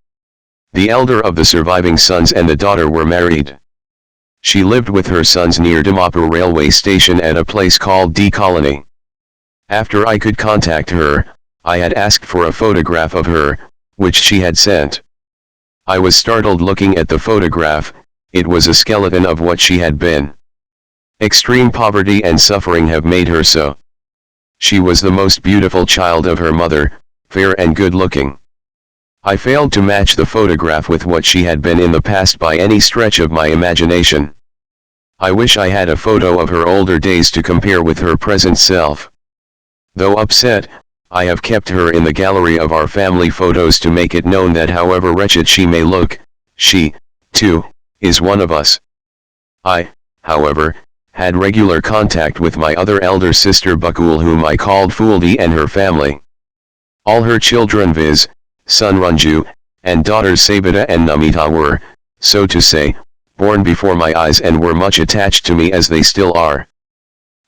The elder of the surviving sons and the daughter were married. She lived with her sons near Dimapur railway station at a place called D Colony. After I could contact her, I had asked for a photograph of her, which she had sent. I was startled looking at the photograph. It was a skeleton of what she had been. Extreme poverty and suffering have made her so. She was the most beautiful child of her mother, fair and good-looking. I failed to match the photograph with what she had been in the past by any stretch of my imagination. I wish I had a photo of her older days to compare with her present self. Though upset, I have kept her in the gallery of our family photos to make it known that however wretched she may look, she, too, is one of us. I, however, had regular contact with my other elder sister Bakul, whom I called Fuldi, and her family. All her children, viz., son Ranju, and daughters Sabita and Namita, were, so to say, born before my eyes and were much attached to me, as they still are.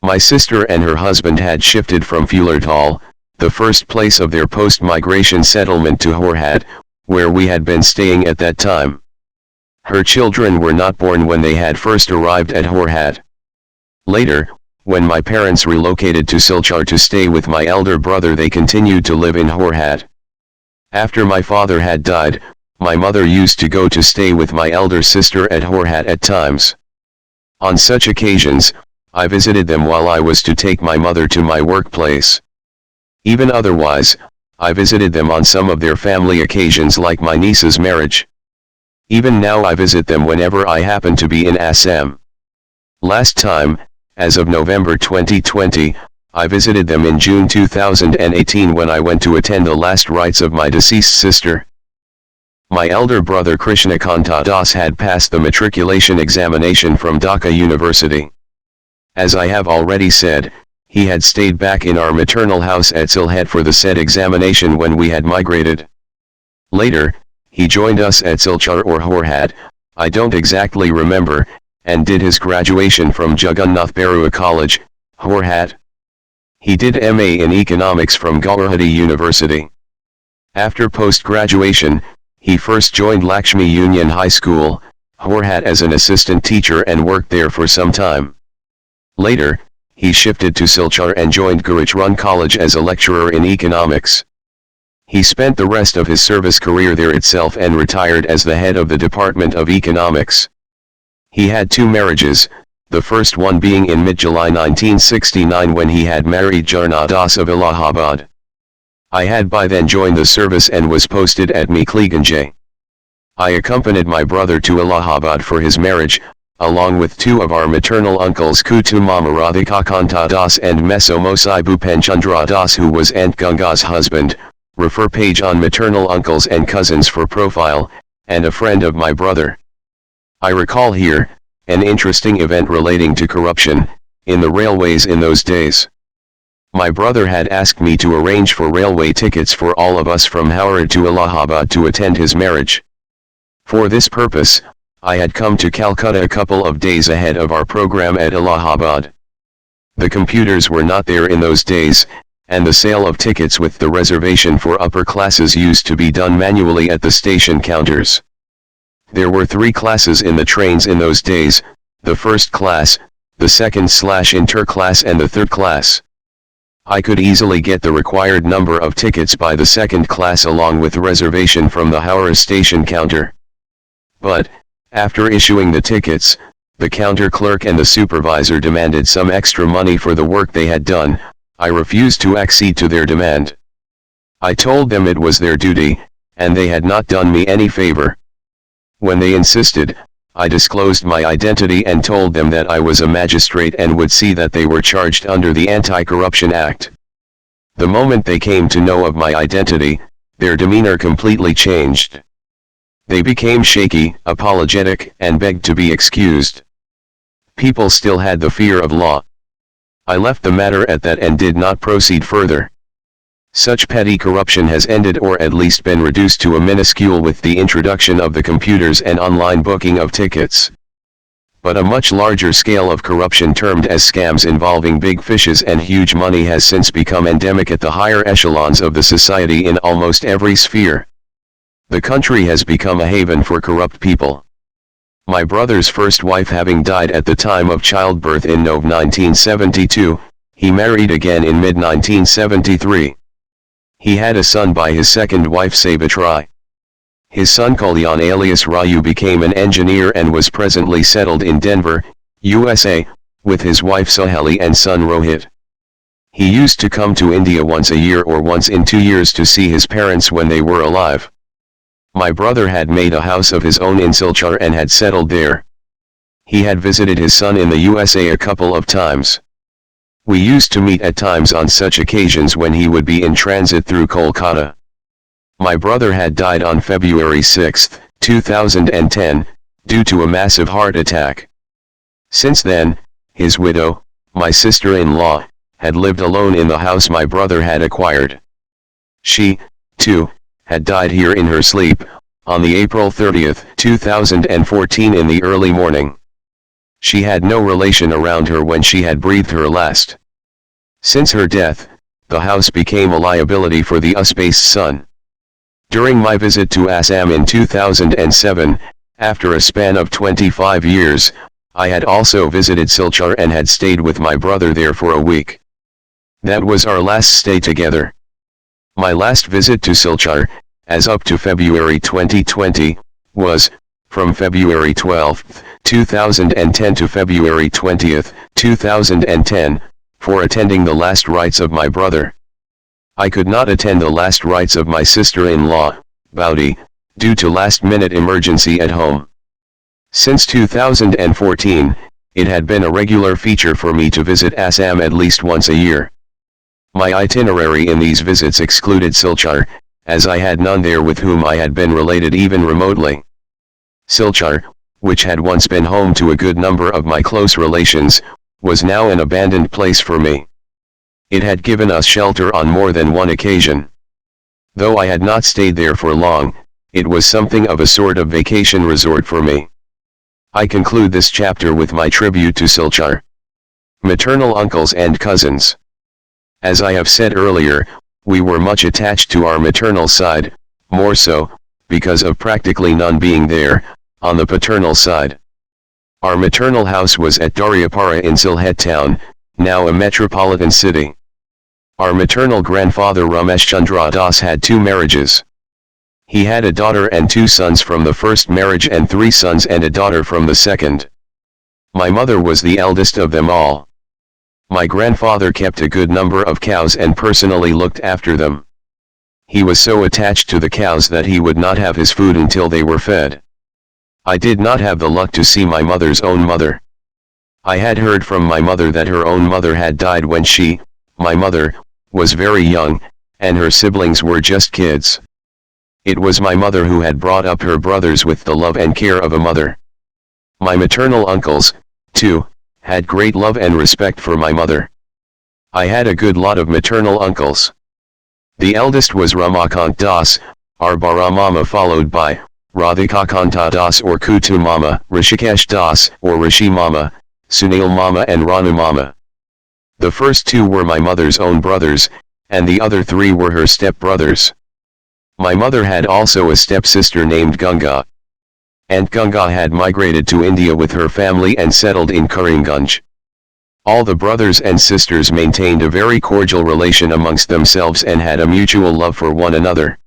My sister and her husband had shifted from Fulertal, the first place of their post-migration settlement, to Horhat, where we had been staying at that time. Her children were not born when they had first arrived at Horhat. Later, when my parents relocated to Silchar to stay with my elder brother, they continued to live in Horhat. After my father had died, my mother used to go to stay with my elder sister at Horhat at times. On such occasions, I visited them while I was to take my mother to my workplace. Even otherwise, I visited them on some of their family occasions, like my niece's marriage. Even now I visit them whenever I happen to be in Assam. Last time, as of November 2020, I visited them in June 2018 when I went to attend the last rites of my deceased sister. My elder brother Krishnakanta Das had passed the matriculation examination from Dhaka University. As I have already said, he had stayed back in our maternal house at Sylhet for the said examination when we had migrated. Later, he joined us at Silchar or Horhat, I don't exactly remember, and did his graduation from Jagannath Barua College, Horhat. He did MA in Economics from Guwahati University. After post-graduation, he first joined Lakshmi Union High School, Horhat, as an assistant teacher and worked there for some time. Later, he shifted to Silchar and joined Gurichrun College as a lecturer in economics. He spent the rest of his service career there itself and retired as the head of the Department of Economics. He had 2 marriages, the first one being in mid-July 1969 when he had married Jarna Das of Allahabad. I had by then joined the service and was posted at Meekliganj. I accompanied my brother to Allahabad for his marriage, along with 2 of our maternal uncles, Kutu Mama Radhika Kanta Das and Meso Mosai Bhupenchandra Das, who was Aunt Ganga's husband, refer page on maternal uncles and cousins for profile, and a friend of my brother. I recall here, an interesting event relating to corruption, in the railways in those days. My brother had asked me to arrange for railway tickets for all of us from Howrah to Allahabad to attend his marriage. For this purpose, I had come to Calcutta a couple of days ahead of our program at Allahabad. The computers were not there in those days, and the sale of tickets with the reservation for upper classes used to be done manually at the station counters. There were 3 classes in the trains in those days, the first class, the second/inter class and the third class. I could easily get the required number of tickets by the second class along with reservation from the Howrah station counter. But, after issuing the tickets, the counter clerk and the supervisor demanded some extra money for the work they had done. I refused to accede to their demand. I told them it was their duty, and they had not done me any favor. When they insisted, I disclosed my identity and told them that I was a magistrate and would see that they were charged under the Anti-Corruption Act. The moment they came to know of my identity, their demeanor completely changed. They became shaky, apologetic, and begged to be excused. People still had the fear of law. I left the matter at that and did not proceed further. Such petty corruption has ended or at least been reduced to a minuscule with the introduction of the computers and online booking of tickets. But a much larger scale of corruption termed as scams involving big fishes and huge money has since become endemic at the higher echelons of the society in almost every sphere. The country has become a haven for corrupt people. My brother's first wife having died at the time of childbirth in November 1972, he married again in mid-1973. He had a son by his second wife Savitri. His son Kalyan alias Raju became an engineer and was presently settled in Denver, USA, with his wife Soheli and son Rohit. He used to come to India once a year or once in 2 years to see his parents when they were alive. My brother had made a house of his own in Silchar and had settled there. He had visited his son in the USA a couple of times. We used to meet at times on such occasions when he would be in transit through Kolkata. My brother had died on February 6, 2010, due to a massive heart attack. Since then, his widow, my sister-in-law, had lived alone in the house my brother had acquired. She, too, had died here in her sleep, on the April 30, 2014 in the early morning. She had no relation around her when she had breathed her last. Since her death, the house became a liability for the US-based son. During my visit to Assam in 2007, after a span of 25 years, I had also visited Silchar and had stayed with my brother there for a week. That was our last stay together. My last visit to Silchar, as up to February 2020, was, from February 12, 2010 to February 20, 2010, for attending the last rites of my brother. I could not attend the last rites of my sister-in-law, Baudi, due to last-minute emergency at home. Since 2014, it had been a regular feature for me to visit Assam at least once a year. My itinerary in these visits excluded Silchar, as I had none there with whom I had been related even remotely. Silchar, which had once been home to a good number of my close relations, was now an abandoned place for me. It had given us shelter on more than one occasion. Though I had not stayed there for long, it was something of a sort of vacation resort for me. I conclude this chapter with my tribute to Silchar. Maternal uncles and cousins. As I have said earlier, we were much attached to our maternal side, more so, because of practically none being there, on the paternal side. Our maternal house was at Daryapara in Sylhet town, now a metropolitan city. Our maternal grandfather Ramesh Chandra Das had 2 marriages. He had a daughter and 2 sons from the first marriage and 3 sons and a daughter from the second. My mother was the eldest of them all. My grandfather kept a good number of cows and personally looked after them. He was so attached to the cows that he would not have his food until they were fed. I did not have the luck to see my mother's own mother. I had heard from my mother that her own mother had died when she, my mother, was very young, and her siblings were just kids. It was my mother who had brought up her brothers with the love and care of a mother. My maternal uncles, too, had great love and respect for my mother. I had a good lot of maternal uncles. The eldest was Ramakant Das, our Bara Mama, followed by Radhikakanta Das or Kutu Mama, Rishikesh Das or Rishi Mama, Sunil Mama and Ranu Mama. The first 2 were my mother's own brothers, and the other 3 were her step-brothers. My mother had also a step-sister named Ganga. Aunt Ganga had migrated to India with her family and settled in Karimgunj. All the brothers and sisters maintained a very cordial relation amongst themselves and had a mutual love for one another.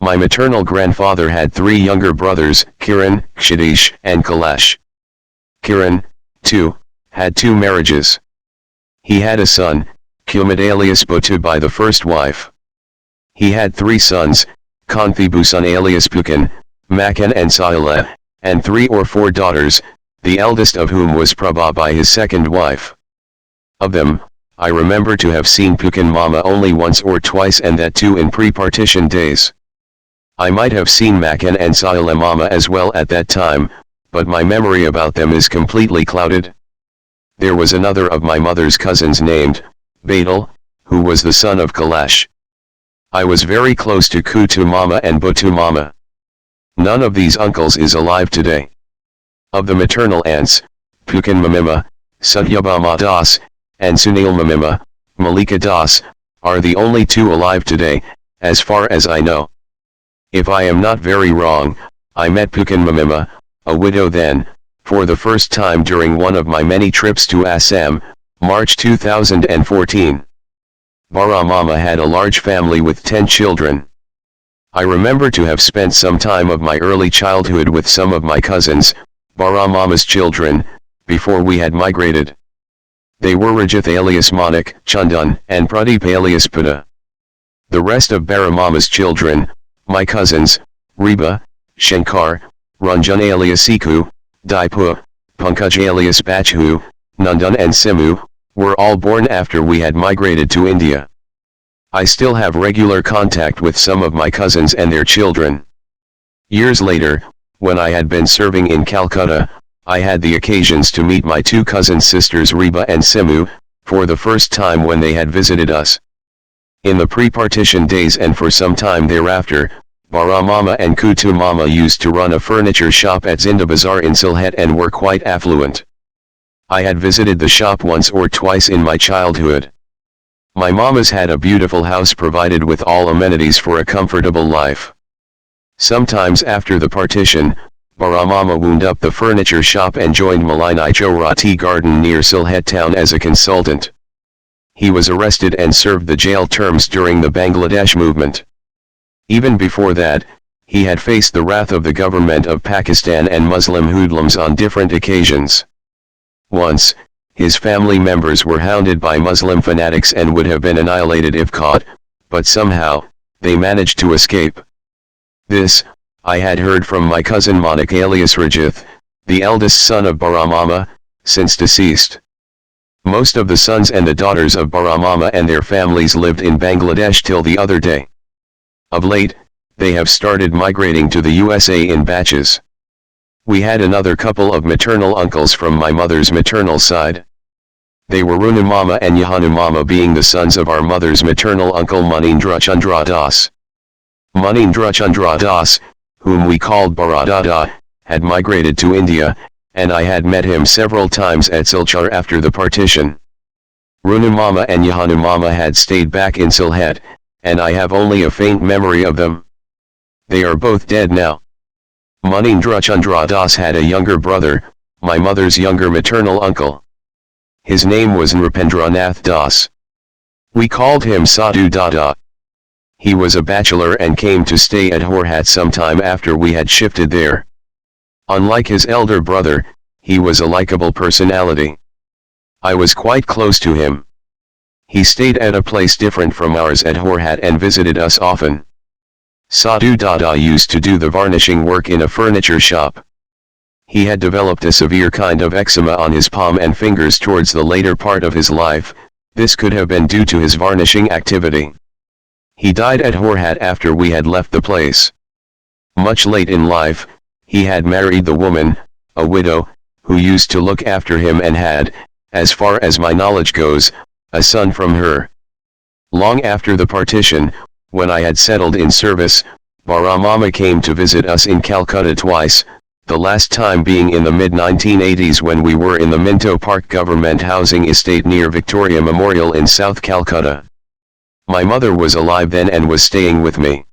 My maternal grandfather had 3 younger brothers, Kiran, Kshidish, and Kailash. Kiran, too, had 2 marriages. He had a son, Kumud alias Botu by the first wife. He had 3 sons, Kanthibhusan alias Pukan, Makan and Saila, and 3 or 4 daughters, the eldest of whom was Prabha by his second wife. Of them, I remember to have seen Pukan Mama only once or twice, and that too in pre-partition days. I might have seen Makan and Saila Mama as well at that time, but my memory about them is completely clouded. There was another of my mother's cousins named Badal, who was the son of Kailash. I was very close to Kutu Mama and Botu Mama. None of these uncles is alive today. Of the maternal aunts, Pukan Mamima, Satyabhama Das, and Sunil Mamima, Malika Das, are the only 2 alive today, as far as I know. If I am not very wrong, I met Pukan Mamima, a widow then, for the first time during one of my many trips to Assam, March 2014. Bara Mama had a large family with 10 children. I remember to have spent some time of my early childhood with some of my cousins, Bara Mama's children, before we had migrated. They were Rajith alias Manik, Chandan, and Pradeep alias Pada. The rest of Bara Mama's children, my cousins, Reba, Shankar, Ranjan alias Siku, Daipu, Pankaj alias Bachu, Nandan and Simu, were all born after we had migrated to India. I still have regular contact with some of my cousins and their children. Years later, when I had been serving in Calcutta, I had the occasions to meet my 2 cousin sisters Reba and Simu, for the first time when they had visited us. In the pre-partition days and for some time thereafter, Bara Mama and Kutu Mama used to run a furniture shop at Zinda Bazaar in Sylhet and were quite affluent. I had visited the shop once or twice in my childhood. My mamas had a beautiful house provided with all amenities for a comfortable life. Sometimes after the partition, Bara Mama wound up the furniture shop and joined Malini Chowra Tea Garden near Sylhet town as a consultant. He was arrested and served the jail terms during the Bangladesh movement. Even before that, he had faced the wrath of the government of Pakistan and Muslim hoodlums on different occasions. Once, his family members were hounded by Muslim fanatics and would have been annihilated if caught, but somehow, they managed to escape. This, I had heard from my cousin Manik alias Rajith, the eldest son of Bara Mama, since deceased. Most of the sons and the daughters of Bara Mama and their families lived in Bangladesh till the other day. Of late, they have started migrating to the USA in batches. We had another couple of maternal uncles from my mother's maternal side. They were Runu Mama and Yahanu Mama, being the sons of our mother's maternal uncle Manindra Chandra Das. Manindra Chandra Das, whom we called Baradada, had migrated to India, and I had met him several times at Silchar after the partition. Runu Mama and Yahanu Mama had stayed back in Sylhet, and I have only a faint memory of them. They are both dead now. Manindra Chandra Das had a younger brother, my mother's younger maternal uncle. His name was Nripendranath Das. We called him Sadhu Dada. He was a bachelor and came to stay at Horhat some time after we had shifted there. Unlike his elder brother, he was a likable personality. I was quite close to him. He stayed at a place different from ours at Horhat and visited us often. Sadhu Dada used to do the varnishing work in a furniture shop. He had developed a severe kind of eczema on his palm and fingers towards the later part of his life. This could have been due to his varnishing activity. He died at Horhat after we had left the place. Much late in life, he had married the woman, a widow, who used to look after him and had, as far as my knowledge goes, a son from her. Long after the partition, when I had settled in service, Bara Mama came to visit us in Calcutta twice, the last time being in the mid-1980s when we were in the Minto Park government housing estate near Victoria Memorial in South Calcutta. My mother was alive then and was staying with me.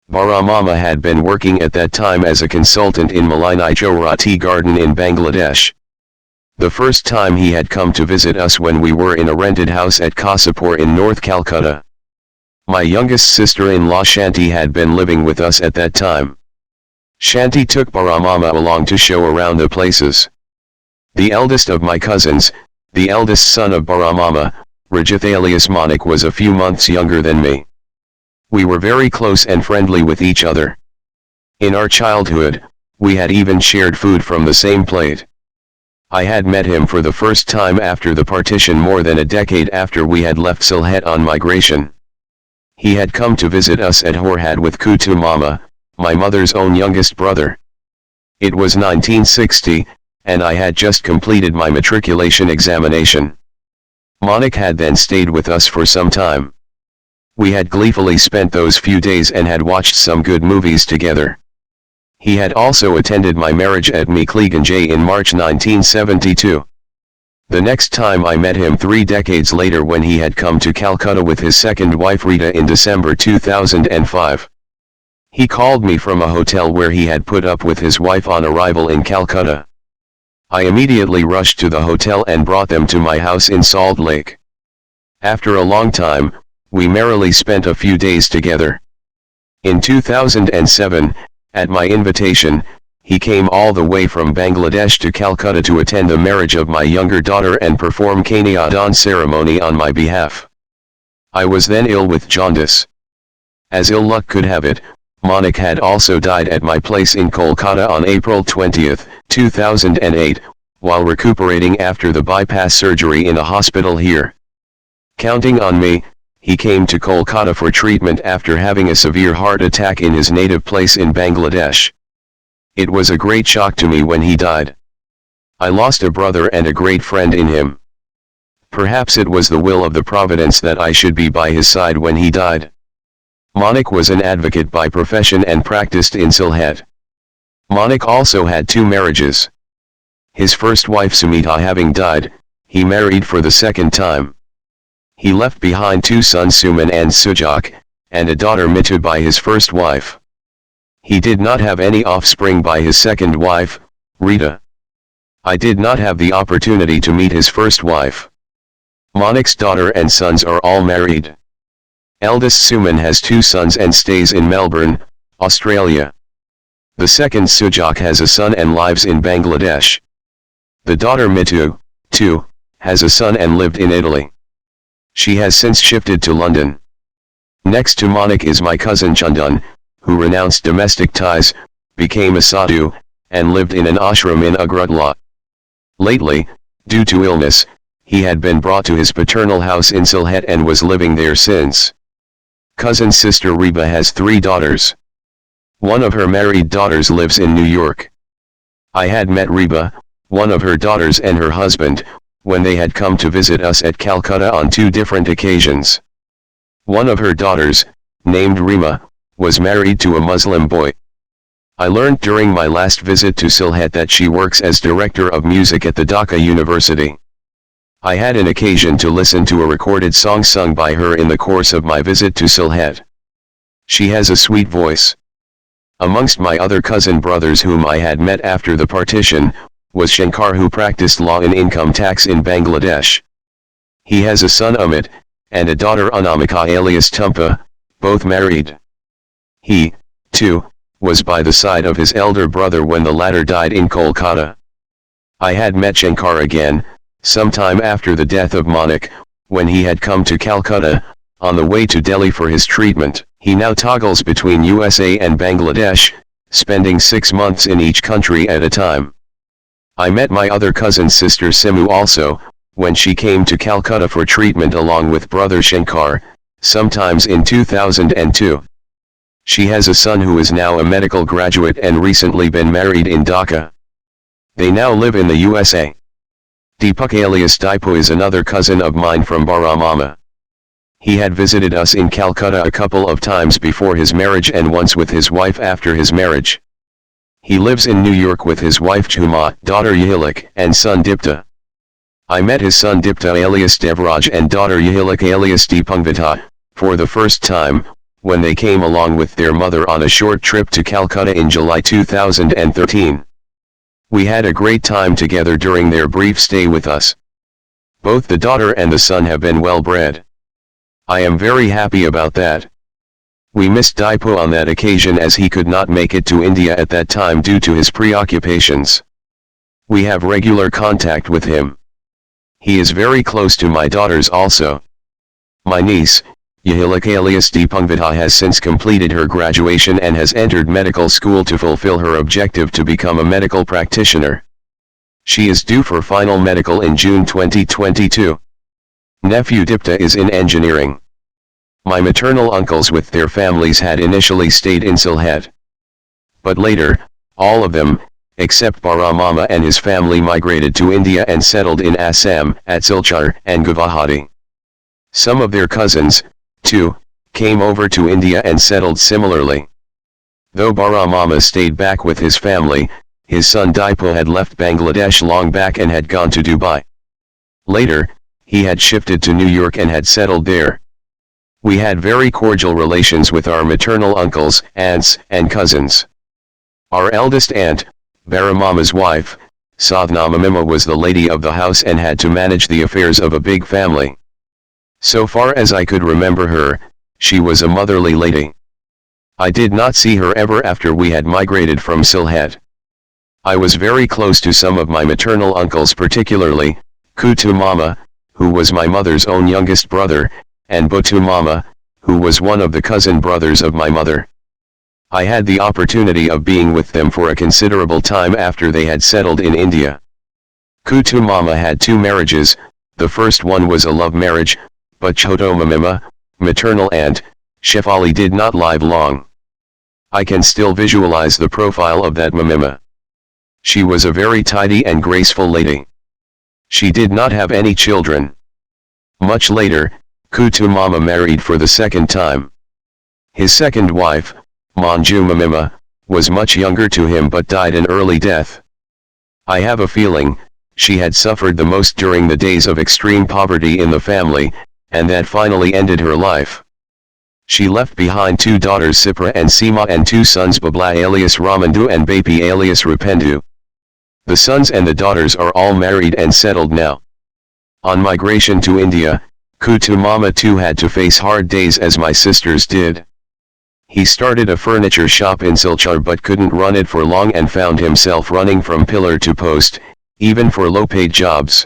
Bara Mama had been working at that time as a consultant in Malini Chowra Tea Garden in Bangladesh. The first time he had come to visit us when we were in a rented house at Kasipur in North Calcutta. My youngest sister-in-law Shanti had been living with us at that time. Shanti took Baramama along to show around the places. The eldest of my cousins, the eldest son of Baramama, Rajith alias Manik, was a few months younger than me. We were very close and friendly with each other. In our childhood, we had even shared food from the same plate. I had met him for the first time after the partition more than a decade after we had left Sylhet on migration. He had come to visit us at Horhad with Kutu Mama, my mother's own youngest brother. It was 1960, and I had just completed my matriculation examination. Manik had then stayed with us for some time. We had gleefully spent those few days and had watched some good movies together. He had also attended my marriage at Meekleganj in March 1972. The next time I met him 3 decades later when he had come to Calcutta with his second wife Rita in December 2005. He called me from a hotel where he had put up with his wife on arrival in Calcutta. I immediately rushed to the hotel and brought them to my house in Salt Lake. After a long time, we merrily spent a few days together. In 2007, at my invitation, he came all the way from Bangladesh to Calcutta to attend the marriage of my younger daughter and perform Kanyadan ceremony on my behalf. I was then ill with jaundice. As ill luck could have it, Manik had also died at my place in Kolkata on April 20, 2008, while recuperating after the bypass surgery in a hospital here. Counting on me, he came to Kolkata for treatment after having a severe heart attack in his native place in Bangladesh. It was a great shock to me when he died. I lost a brother and a great friend in him. Perhaps it was the will of the providence that I should be by his side when he died. Manik was an advocate by profession and practiced in Sylhet. Manik also had 2 marriages. His first wife Sumita having died, he married for the second time. He left behind 2 sons Suman and Sujak, and a daughter Mitu by his first wife. He did not have any offspring by his second wife, Rita. I did not have the opportunity to meet his first wife. Manik's daughter and sons are all married. Eldest Suman has 2 sons and stays in Melbourne, Australia. The second Sujak has a son and lives in Bangladesh. The daughter Mitu, too, has a son and lived in Italy. She has since shifted to London. Next to Manik is my cousin Chandan, who renounced domestic ties, became a sadhu, and lived in an ashram in Agartala. Lately, due to illness, he had been brought to his paternal house in Sylhet and was living there since. Cousin sister Reba has 3 daughters. One of her married daughters lives in New York. I had met Reba, one of her daughters and her husband, when they had come to visit us at Calcutta on 2 different occasions. One of her daughters, named Rima, was married to a Muslim boy. I learned during my last visit to Sylhet that she works as director of music at the Dhaka University. I had an occasion to listen to a recorded song sung by her in the course of my visit to Sylhet. She has a sweet voice. Amongst my other cousin brothers whom I had met after the partition, was Shankar, who practiced law and income tax in Bangladesh. He has a son Amit, and a daughter Anamika alias Tumpa, both married. He, too, was by the side of his elder brother when the latter died in Kolkata. I had met Shankar again, sometime after the death of Manik, when he had come to Calcutta, on the way to Delhi for his treatment. He now toggles between USA and Bangladesh, spending 6 months in each country at a time. I met my other cousin's sister Simu also, when she came to Calcutta for treatment along with brother Shankar, sometimes in 2002. She has a son who is now a medical graduate and recently been married in Dhaka. They now live in the USA. Deepak alias Dipu is another cousin of mine from Baramama. He had visited us in Calcutta a couple of times before his marriage and once with his wife after his marriage. He lives in New York with his wife Chuma, daughter Yahilak, and son Dipta. I met his son Dipta alias Devraj and daughter Yahilak alias Deepangvita, for the first time, when they came along with their mother on a short trip to Calcutta in July 2013. We had a great time together during their brief stay with us. Both the daughter and the son have been well bred. I am very happy about that. We missed Daipo on that occasion as he could not make it to India at that time due to his preoccupations. We have regular contact with him. He is very close to my daughters also. My niece, Yahilika alias Deepangvita, has since completed her graduation and has entered medical school to fulfill her objective to become a medical practitioner. She is due for final medical in June 2022. Nephew Dipta is in engineering. My maternal uncles with their families had initially stayed in Sylhet. But later, all of them, except Baramama and his family, migrated to India and settled in Assam, at Silchar and Guwahati. Some of their cousins, too, came over to India and settled similarly. Though Baramama stayed back with his family, his son Daipo had left Bangladesh long back and had gone to Dubai. Later, he had shifted to New York and had settled there. We had very cordial relations with our maternal uncles, aunts, and cousins. Our eldest aunt, Baramama's wife, Sadhna Mamima, was the lady of the house and had to manage the affairs of a big family. So far as I could remember her, she was a motherly lady. I did not see her ever after we had migrated from Sylhet. I was very close to some of my maternal uncles, particularly Kutu Mama, who was my mother's own youngest brother, and Botu Mama, who was one of the cousin brothers of my mother. I had the opportunity of being with them for a considerable time after they had settled in India. Kutu Mama had 2 marriages. The first one was a love marriage, but Choto Mamima, maternal aunt, Shefali, did not live long. I can still visualize the profile of that Mamima. She was a very tidy and graceful lady. She did not have any children. Much later, Kutu Mama married for the second time. His second wife, Manju Mamima, was much younger to him but died an early death. I have a feeling, she had suffered the most during the days of extreme poverty in the family, and that finally ended her life. She left behind 2 daughters, Sipra and Seema, and 2 sons, Babla alias Ramandu and Bapi alias Rupendu. The sons and the daughters are all married and settled now. On migration to India, Kutu Mama too had to face hard days as my sisters did. He started a furniture shop in Silchar but couldn't run it for long and found himself running from pillar to post, even for low-paid jobs.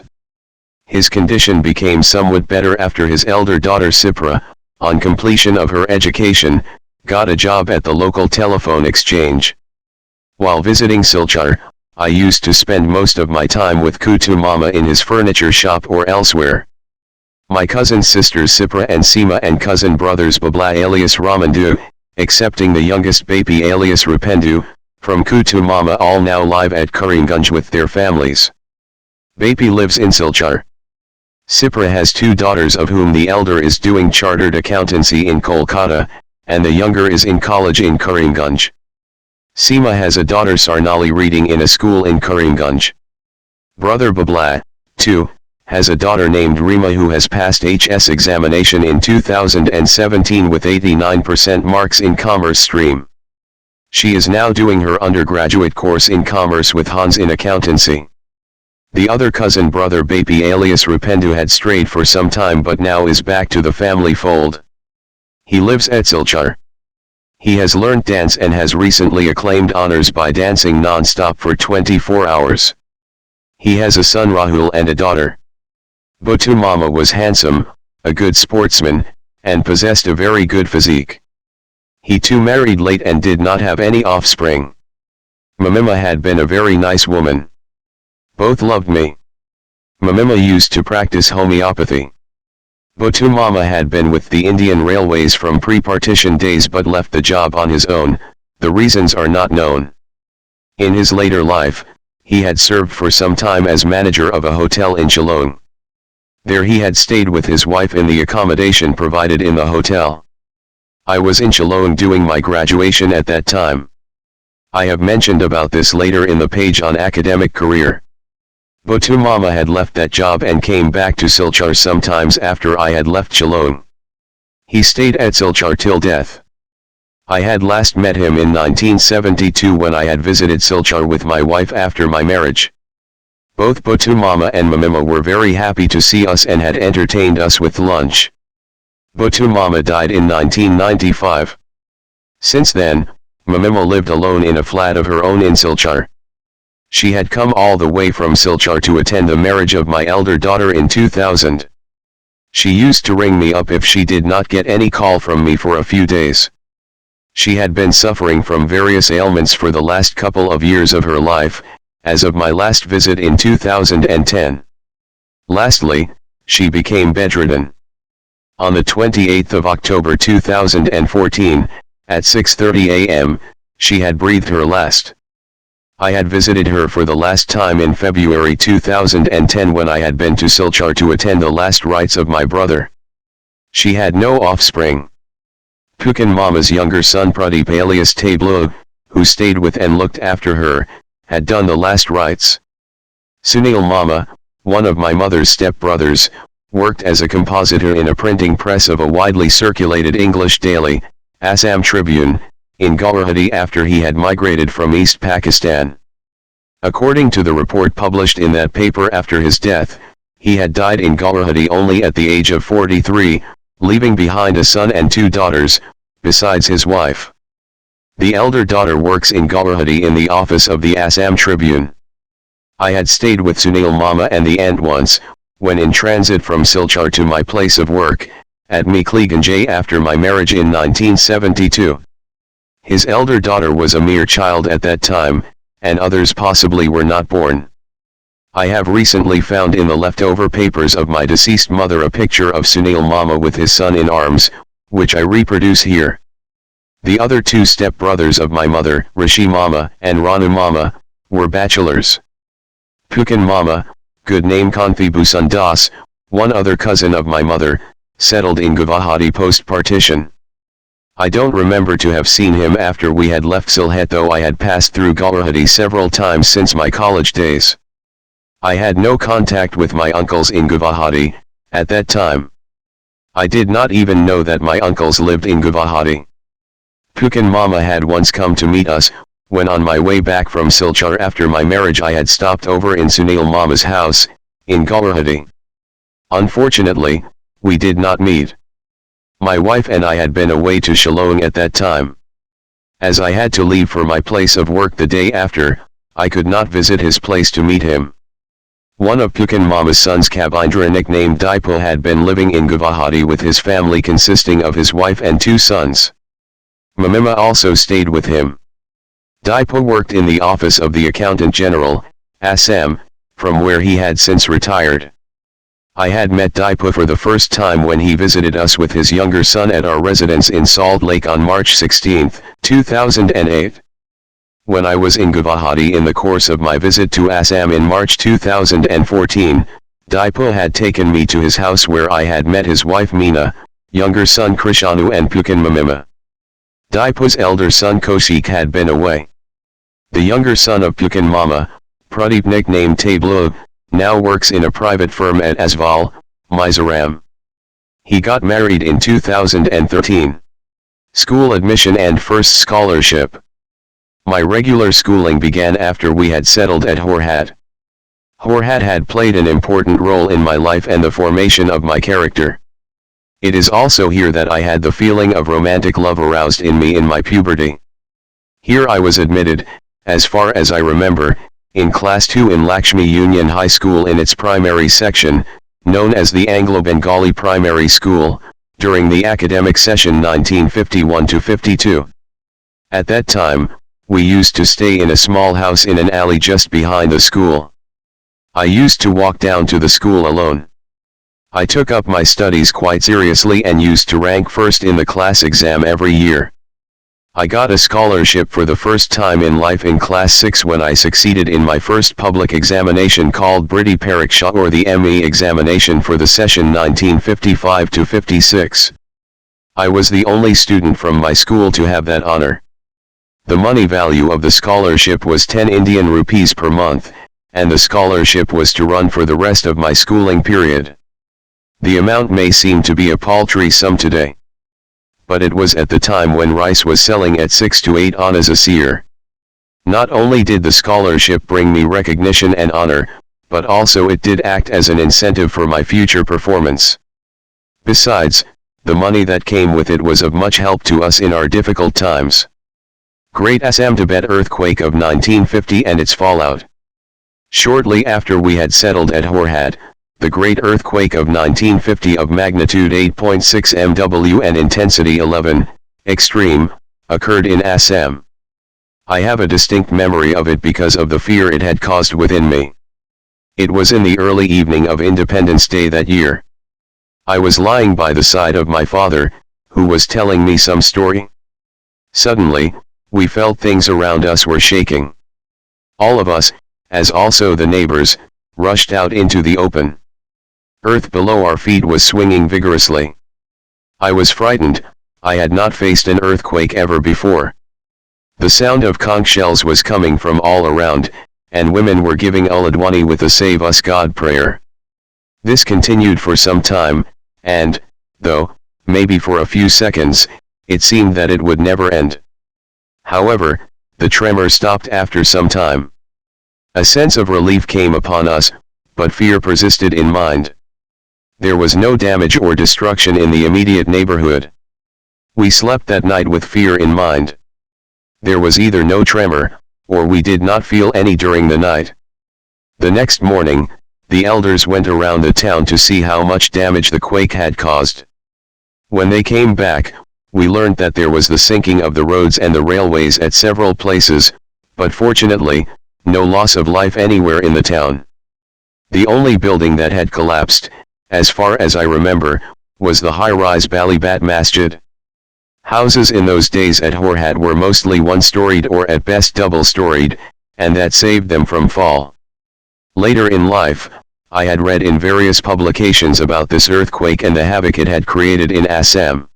His condition became somewhat better after his elder daughter Sipra, on completion of her education, got a job at the local telephone exchange. While visiting Silchar, I used to spend most of my time with Kutu Mama in his furniture shop or elsewhere. My cousin sisters Sipra and Seema and cousin brothers Babla alias Ramandu, excepting the youngest Bapi alias Rupendu, from Kutu Mama, all now live at Karimgunj with their families. Bapi lives in Silchar. Sipra has 2 daughters, of whom the elder is doing chartered accountancy in Kolkata, and the younger is in college in Karimgunj. Seema has a daughter Sarnali reading in a school in Karimgunj. Brother Babla, too, has a daughter named Rima who has passed HS examination in 2017 with 89% marks in commerce stream. She is now doing her undergraduate course in commerce with Hans in accountancy. The other cousin brother Bapi alias Rupendu had strayed for some time but now is back to the family fold. He lives at Silchar. He has learned dance and has recently acclaimed honors by dancing non-stop for 24 hours. He has a son Rahul and a daughter. Botu Mama was handsome, a good sportsman, and possessed a very good physique. He too married late and did not have any offspring. Mamima had been a very nice woman. Both loved me. Mamima used to practice homeopathy. Botu Mama had been with the Indian Railways from pre-partition days but left the job on his own, the reasons are not known. In his later life, he had served for some time as manager of a hotel in Shillong. There he had stayed with his wife in the accommodation provided in the hotel. I was in Shillong doing my graduation at that time. I have mentioned about this later in the page on academic career. Botu Mama had left that job and came back to Silchar sometimes after I had left Shillong. He stayed at Silchar till death. I had last met him in 1972 when I had visited Silchar with my wife after my marriage. Both Batu Mama and Mamima were very happy to see us and had entertained us with lunch. Batu Mama died in 1995. Since then, Mamima lived alone in a flat of her own in Silchar. She had come all the way from Silchar to attend the marriage of my elder daughter in 2000. She used to ring me up if she did not get any call from me for a few days. She had been suffering from various ailments for the last couple of years of her life, as of my last visit in 2010. Lastly, she became bedridden. On the 28th of October 2014, at 6:30 a.m., she had breathed her last. I had visited her for the last time in February 2010 when I had been to Silchar to attend the last rites of my brother. She had no offspring. Pukan Mama's younger son Pradeep alias Tablu, who stayed with and looked after her, had done the last rites. Sunil Mama, one of my mother's stepbrothers, worked as a compositor in a printing press of a widely circulated English daily, Assam Tribune, in Guwahati after he had migrated from East Pakistan. According to the report published in that paper after his death, he had died in Guwahati only at the age of 43, leaving behind a son and 2 daughters, besides his wife. The elder daughter works in Guwahati in the office of the Assam Tribune. I had stayed with Sunil Mama and the aunt once, when in transit from Silchar to my place of work, at Meekleganj after my marriage in 1972. His elder daughter was a mere child at that time, and others possibly were not born. I have recently found in the leftover papers of my deceased mother a picture of Sunil Mama with his son in arms, which I reproduce here. The other 2 stepbrothers of my mother, Rishi Mama and Ranu Mama, were bachelors. Pukan Mama, good name Kanthi Bhusan Das, one other cousin of my mother, settled in Guwahati post-partition. I don't remember to have seen him after we had left Sylhet, though I had passed through Guwahati several times since my college days. I had no contact with my uncles in Guwahati, at that time. I did not even know that my uncles lived in Guwahati. Pukan Mama had once come to meet us, when on my way back from Silchar after my marriage I had stopped over in Sunil Mama's house, in Guwahati. Unfortunately, we did not meet. My wife and I had been away to Shillong at that time. As I had to leave for my place of work the day after, I could not visit his place to meet him. One of Pukan Mama's sons, Kabindra nicknamed Dipo, had been living in Guwahati with his family consisting of his wife and 2 sons. Mamima also stayed with him. Dipo worked in the office of the Accountant General, Assam, from where he had since retired. I had met Dipo for the first time when he visited us with his younger son at our residence in Salt Lake on March 16, 2008. When I was in Guwahati in the course of my visit to Assam in March 2014, Dipo had taken me to his house where I had met his wife Meena, younger son Krishanu and Pukan Mamima. Dipo's elder son Kaushik had been away. The younger son of Pukan Mama, Pradeep nicknamed Tablu, now works in a private firm at Asval, Mizoram. He got married in 2013. School admission and first scholarship. My regular schooling began after we had settled at Horhat. Horhat had played an important role in my life and the formation of my character. It is also here that I had the feeling of romantic love aroused in me in my puberty. Here I was admitted, as far as I remember, in Class 2 in Lakshmi Union High School in its primary section, known as the Anglo-Bengali Primary School, during the academic session 1951-52. At that time, we used to stay in a small house in an alley just behind the school. I used to walk down to the school alone. I took up my studies quite seriously and used to rank first in the class exam every year. I got a scholarship for the first time in life in Class 6 when I succeeded in my first public examination called Britti Pariksha, or the ME examination for the session 1955-56. I was the only student from my school to have that honor. The money value of the scholarship was 10 Indian rupees per month, and the scholarship was to run for the rest of my schooling period. The amount may seem to be a paltry sum today. but it was at the time when rice was selling at 6 to 8 annas a seer. Not only did the scholarship bring me recognition and honor, but also it did act as an incentive for my future performance. Besides, the money that came with it was of much help to us in our difficult times. Great Assam Tibet earthquake of 1950 and its fallout. Shortly after we had settled at Horhat, the great earthquake of 1950 of magnitude 8.6 MW and intensity 11, extreme, occurred in Assam. I have a distinct memory of it because of the fear it had caused within me. It was in the early evening of Independence Day that year. I was lying by the side of my father, who was telling me some story. Suddenly, we felt things around us were shaking. All of us, as also the neighbors, rushed out into the open. Earth below our feet was swinging vigorously. I was frightened. I had not faced an earthquake ever before. The sound of conch shells was coming from all around, and women were giving Uladwani with the Save Us God prayer. This continued for some time, and, though, maybe for a few seconds, it seemed that it would never end. However, the tremor stopped after some time. A sense of relief came upon us, but fear persisted in mind. There was no damage or destruction in the immediate neighborhood. We slept that night with fear in mind. There was either no tremor, or we did not feel any during the night. The next morning, the elders went around the town to see how much damage the quake had caused. When they came back, we learned that there was the sinking of the roads and the railways at several places, but fortunately, no loss of life anywhere in the town. The only building that had collapsed, as far as I remember, was the high-rise Balibat Masjid. Houses in those days at Horhat were mostly one-storied or at best double-storied, and that saved them from fall. Later in life, I had read in various publications about this earthquake and the havoc it had created in Assam.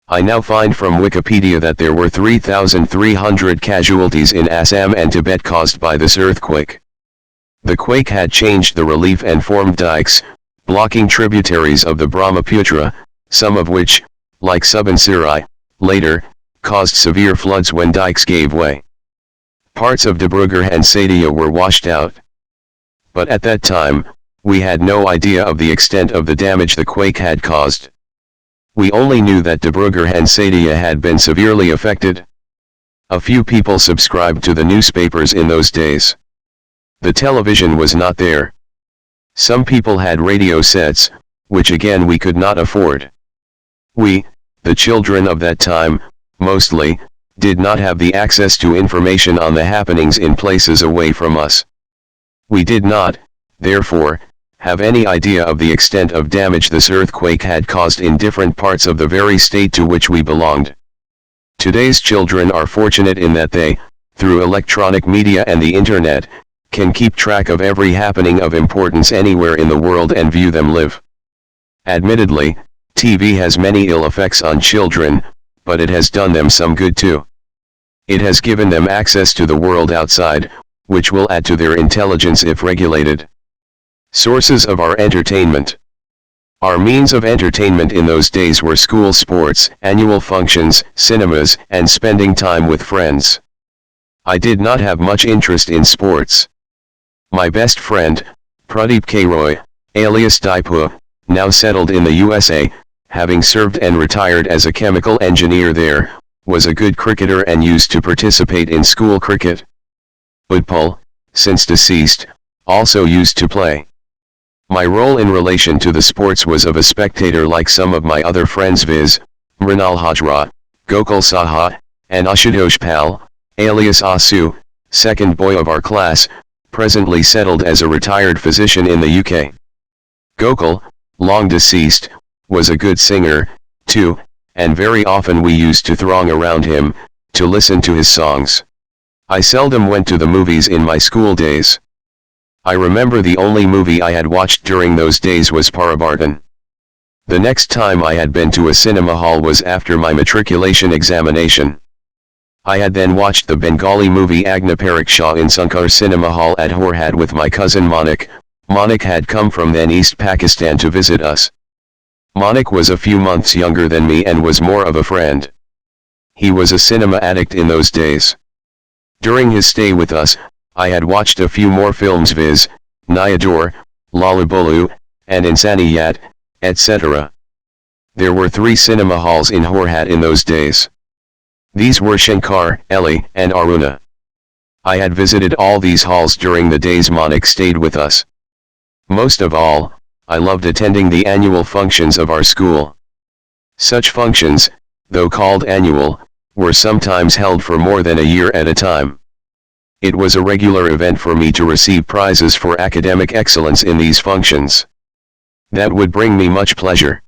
I now find from Wikipedia that there were 3,300 casualties in Assam and Tibet caused by this earthquake. The quake had changed the relief and formed dikes, blocking tributaries of the Brahmaputra, some of which, like Subansiri, later, caused severe floods when dikes gave way. Parts of Dibrugarh and Sadia were washed out. But at that time, we had no idea of the extent of the damage the quake had caused. We only knew that Dibrugarh and Sadia had been severely affected. A few people subscribed to the newspapers in those days. The television was not there. Some people had radio sets, which again we could not afford. We, the children of that time, mostly, did not have the access to information on the happenings in places away from us. We did not, therefore, have any idea of the extent of damage this earthquake had caused in different parts of the very state to which we belonged. Today's children are fortunate in that they, through electronic media and the internet, can keep track of every happening of importance anywhere in the world and view them live. Admittedly, TV has many ill effects on children, but it has done them some good too. It has given them access to the world outside, which will add to their intelligence if regulated. Sources of our entertainment. Our means of entertainment in those days were school sports, annual functions, cinemas, and spending time with friends. I did not have much interest in sports. My best friend, Pradeep K. Roy, alias Daipu, now settled in the USA, having served and retired as a chemical engineer there, was a good cricketer and used to participate in school cricket. Udpal, since deceased, also used to play. My role in relation to the sports was of a spectator like some of my other friends viz. Mrinal Hajra, Gokul Saha, and Ashutosh Pal, alias Asu, second boy of our class, presently settled as a retired physician in the UK. Gokul, long deceased, was a good singer, too, and very often we used to throng around him, to listen to his songs. I seldom went to the movies in my school days. I remember the only movie I had watched during those days was Parabartan. The next time I had been to a cinema hall was after my matriculation examination. I had then watched the Bengali movie Agna Pariksha in Sankar Cinema Hall at Horhat with my cousin Monik. Monik had come from then East Pakistan to visit us. Monik was a few months younger than me and was more of a friend. He was a cinema addict in those days. During his stay with us, I had watched a few more films, viz., Nyador, Lalabolu, and Insaniyat, etc. There were 3 cinema halls in Horhat in those days. These were Shankar, Eli, and Aruna. I had visited all these halls during the days Monik stayed with us. Most of all, I loved attending the annual functions of our school. Such functions, though called annual, were sometimes held for more than a year at a time. It was a regular event for me to receive prizes for academic excellence in these functions. That would bring me much pleasure.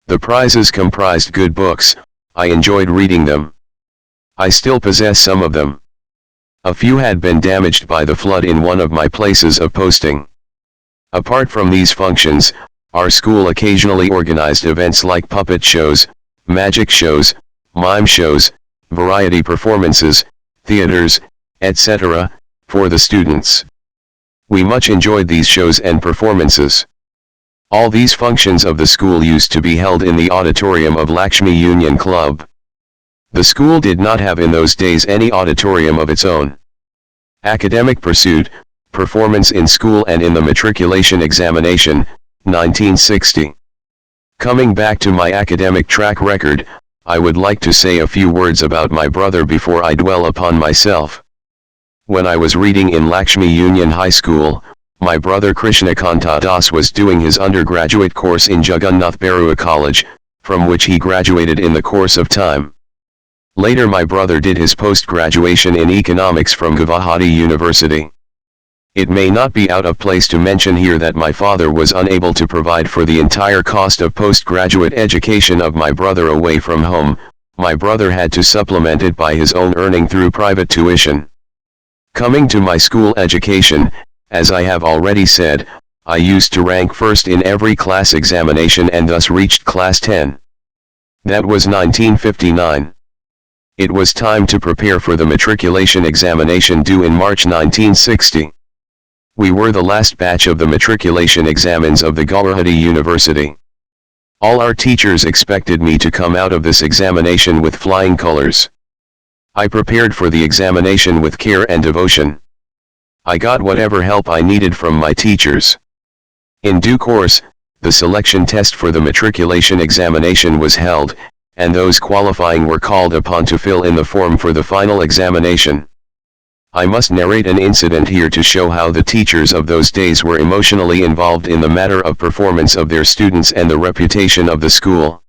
The prizes comprised good books. I enjoyed reading them. I still possess some of them. A few had been damaged by the flood in one of my places of posting. Apart from these functions, our school occasionally organized events like puppet shows, magic shows, mime shows, variety performances, theaters, etc., for the students. We much enjoyed these shows and performances. All these functions of the school used to be held in the auditorium of Lakshmi Union Club. The school did not have in those days any auditorium of its own. Academic pursuit, performance in school and in the matriculation examination, 1960. Coming back to my academic track record, I would like to say a few words about my brother before I dwell upon myself. When I was reading in Lakshmi Union High School, my brother Krishnakanta Das was doing his undergraduate course in Jagannath Barua College, from which he graduated in the course of time. Later my brother did his post-graduation in economics from Guwahati University. It may not be out of place to mention here that my father was unable to provide for the entire cost of postgraduate education of my brother away from home. My brother had to supplement it by his own earning through private tuition. Coming to my school education, as I have already said, I used to rank first in every class examination and thus reached class 10. That was 1959. It was time to prepare for the matriculation examination due in March 1960. We were the last batch of the matriculation examens of the Guwahati University. All our teachers expected me to come out of this examination with flying colors. I prepared for the examination with care and devotion. I got whatever help I needed from my teachers. In due course, the selection test for the matriculation examination was held, and those qualifying were called upon to fill in the form for the final examination. I must narrate an incident here to show how the teachers of those days were emotionally involved in the matter of performance of their students and the reputation of the school.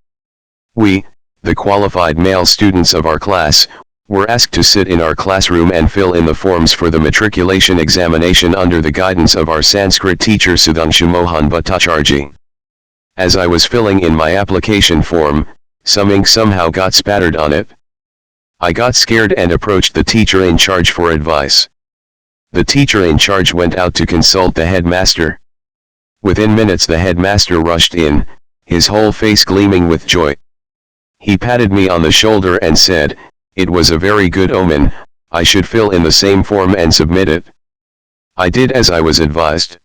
We, the qualified male students of our class, were asked to sit in our classroom and fill in the forms for the matriculation examination under the guidance of our Sanskrit teacher Sudhanshu Mohan Bhattacharjee. As I was filling in my application form, some ink somehow got spattered on it. I got scared and approached the teacher in charge for advice. The teacher in charge went out to consult the headmaster. Within minutes the headmaster rushed in, his whole face gleaming with joy. He patted me on the shoulder and said, "It was a very good omen, I should fill in the same form and submit it." I did as I was advised.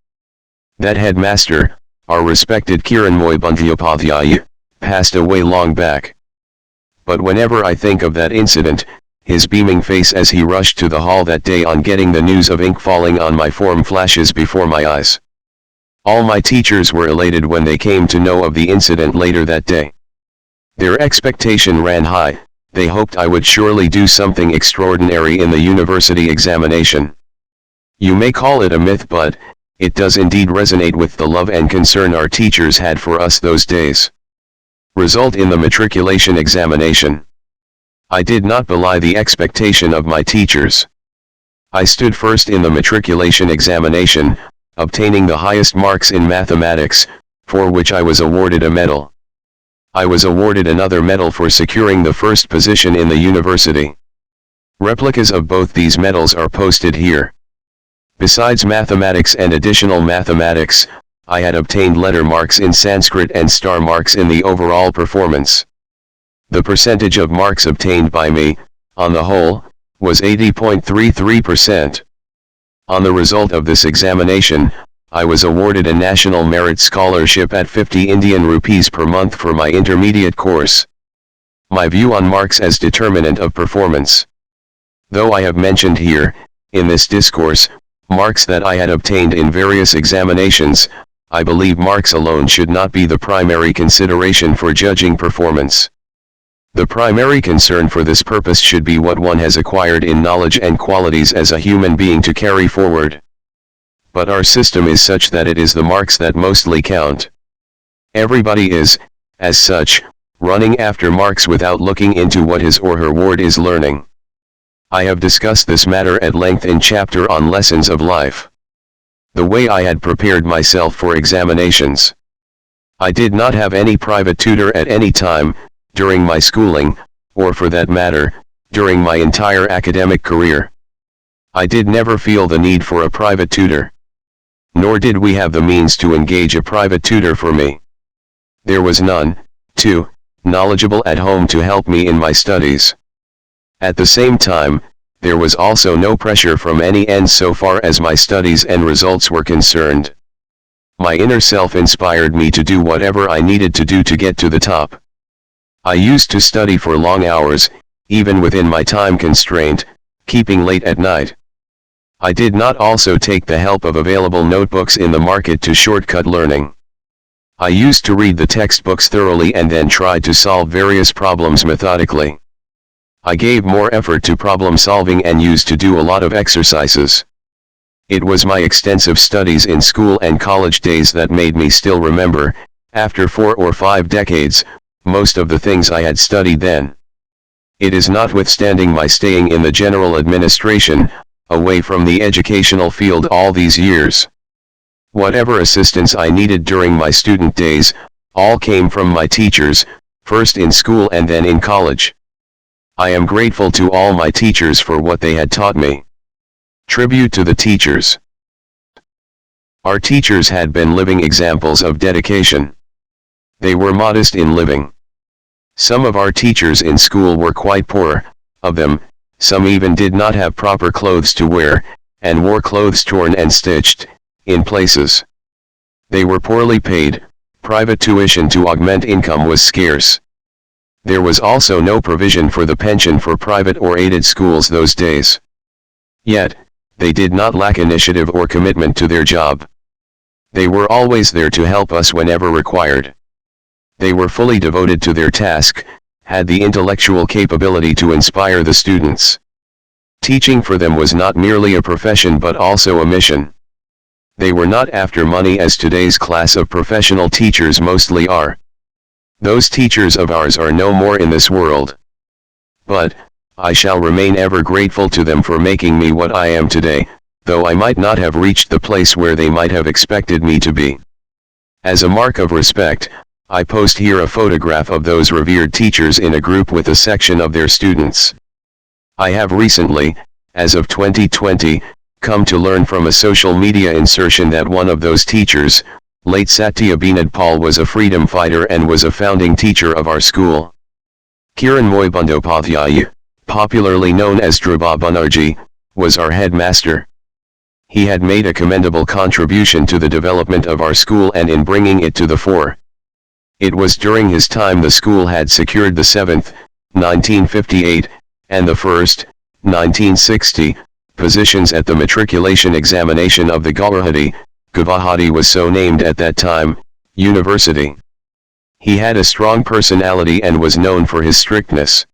That headmaster, our respected Kiranmoy Bandyopadhyaya, passed away long back. But whenever I think of that incident, his beaming face as he rushed to the hall that day on getting the news of ink falling on my form flashes before my eyes. All my teachers were elated when they came to know of the incident later that day. Their expectation ran high, they hoped I would surely do something extraordinary in the university examination. You may call it a myth, but it does indeed resonate with the love and concern our teachers had for us those days. Result in the matriculation examination. I did not belie the expectation of my teachers. I stood first in the matriculation examination, obtaining the highest marks in mathematics, for which I was awarded a medal. I was awarded another medal for securing the first position in the university. Replicas of both these medals are posted here. Besides mathematics and additional mathematics, I had obtained letter marks in Sanskrit and star marks in the overall performance. The percentage of marks obtained by me, on the whole, was 80.33%. On the result of this examination, I was awarded a National Merit Scholarship at 50 Indian rupees per month for my intermediate course. My view on marks as determinant of performance. Though I have mentioned here, in this discourse, marks that I had obtained in various examinations, I believe marks alone should not be the primary consideration for judging performance. The primary concern for this purpose should be what one has acquired in knowledge and qualities as a human being to carry forward. But our system is such that it is the marks that mostly count. Everybody is, as such, running after marks without looking into what his or her ward is learning. I have discussed this matter at length in chapter on lessons of life. The way I had prepared myself for examinations. I did not have any private tutor at any time, during my schooling, or for that matter, during my entire academic career. I did never feel the need for a private tutor. Nor did we have the means to engage a private tutor for me. There was none, too, knowledgeable at home to help me in my studies. At the same time, there was also no pressure from any end so far as my studies and results were concerned. My inner self inspired me to do whatever I needed to do to get to the top. I used to study for long hours, even within my time constraint, keeping late at night. I did not also take the help of available notebooks in the market to shortcut learning. I used to read the textbooks thoroughly and then tried to solve various problems methodically. I gave more effort to problem solving and used to do a lot of exercises. It was my extensive studies in school and college days that made me still remember, after 4 or 5 decades, most of the things I had studied then. It is notwithstanding my staying in the general administration, away from the educational field all these years. Whatever assistance I needed during my student days, all came from my teachers, first in school and then in college. I am grateful to all my teachers for what they had taught me. Tribute to the teachers. Our teachers had been living examples of dedication. They were modest in living. Some of our teachers in school were quite poor, of them, some even did not have proper clothes to wear, and wore clothes torn and stitched, in places. They were poorly paid, private tuition to augment income was scarce. There was also no provision for the pension for private or aided schools those days. Yet, they did not lack initiative or commitment to their job. They were always there to help us whenever required. They were fully devoted to their task, had the intellectual capability to inspire the students. Teaching for them was not merely a profession but also a mission. They were not after money as today's class of professional teachers mostly are. Those teachers of ours are no more in this world. But, I shall remain ever grateful to them for making me what I am today, though I might not have reached the place where they might have expected me to be. As a mark of respect, I post here a photograph of those revered teachers in a group with a section of their students. I have recently, as of 2020, come to learn from a social media insertion that one of those teachers, late Satya Binod Paul, was a freedom fighter and was a founding teacher of our school. Kiranmoy Bandyopadhyay, popularly known as Draba Banerjee, was our headmaster. He had made a commendable contribution to the development of our school and in bringing it to the fore. It was during his time the school had secured the 7th, 1958, and the 1st, 1960, positions at the matriculation examination of the Guwahati was so named at that time, university. He had a strong personality and was known for his strictness.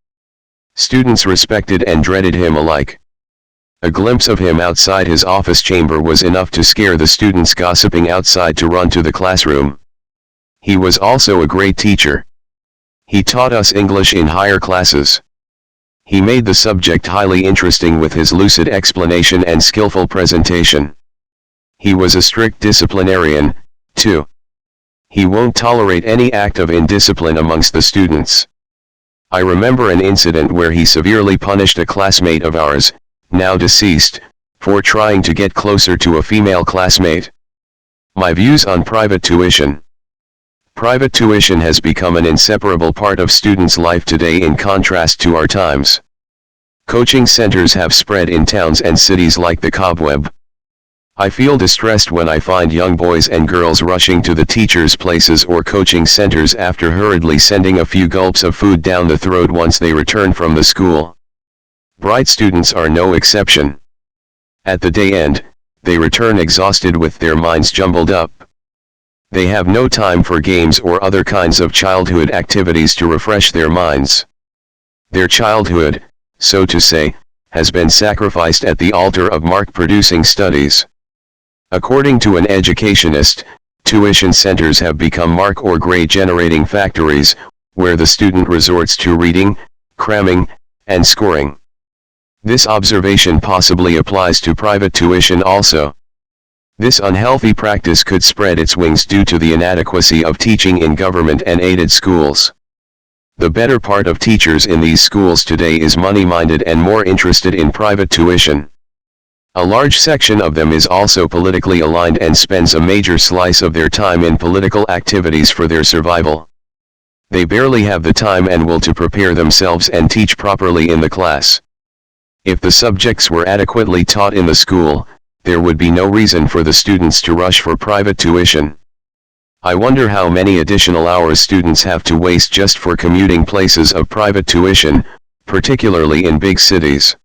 Students respected and dreaded him alike. A glimpse of him outside his office chamber was enough to scare the students gossiping outside to run to the classroom. He was also a great teacher. He taught us English in higher classes. He made the subject highly interesting with his lucid explanation and skillful presentation. He was a strict disciplinarian, too. He won't tolerate any act of indiscipline amongst the students. I remember an incident where he severely punished a classmate of ours, now deceased, for trying to get closer to a female classmate. My views on private tuition. Private tuition has become an inseparable part of students' life today in contrast to our times. Coaching centers have spread in towns and cities like the cobweb. I feel distressed when I find young boys and girls rushing to the teachers' places or coaching centers after hurriedly sending a few gulps of food down the throat once they return from the school. Bright students are no exception. At the day end, they return exhausted with their minds jumbled up. They have no time for games or other kinds of childhood activities to refresh their minds. Their childhood, so to say, has been sacrificed at the altar of mark-producing studies. According to an educationist, tuition centers have become mark or grade-generating factories, where the student resorts to reading, cramming, and scoring. This observation possibly applies to private tuition also. This unhealthy practice could spread its wings due to the inadequacy of teaching in government and aided schools. The better part of teachers in these schools today is money-minded and more interested in private tuition. A large section of them is also politically aligned and spends a major slice of their time in political activities for their survival. They barely have the time and will to prepare themselves and teach properly in the class. If the subjects were adequately taught in the school, there would be no reason for the students to rush for private tuition. I wonder how many additional hours students have to waste just for commuting places of private tuition, particularly in big cities.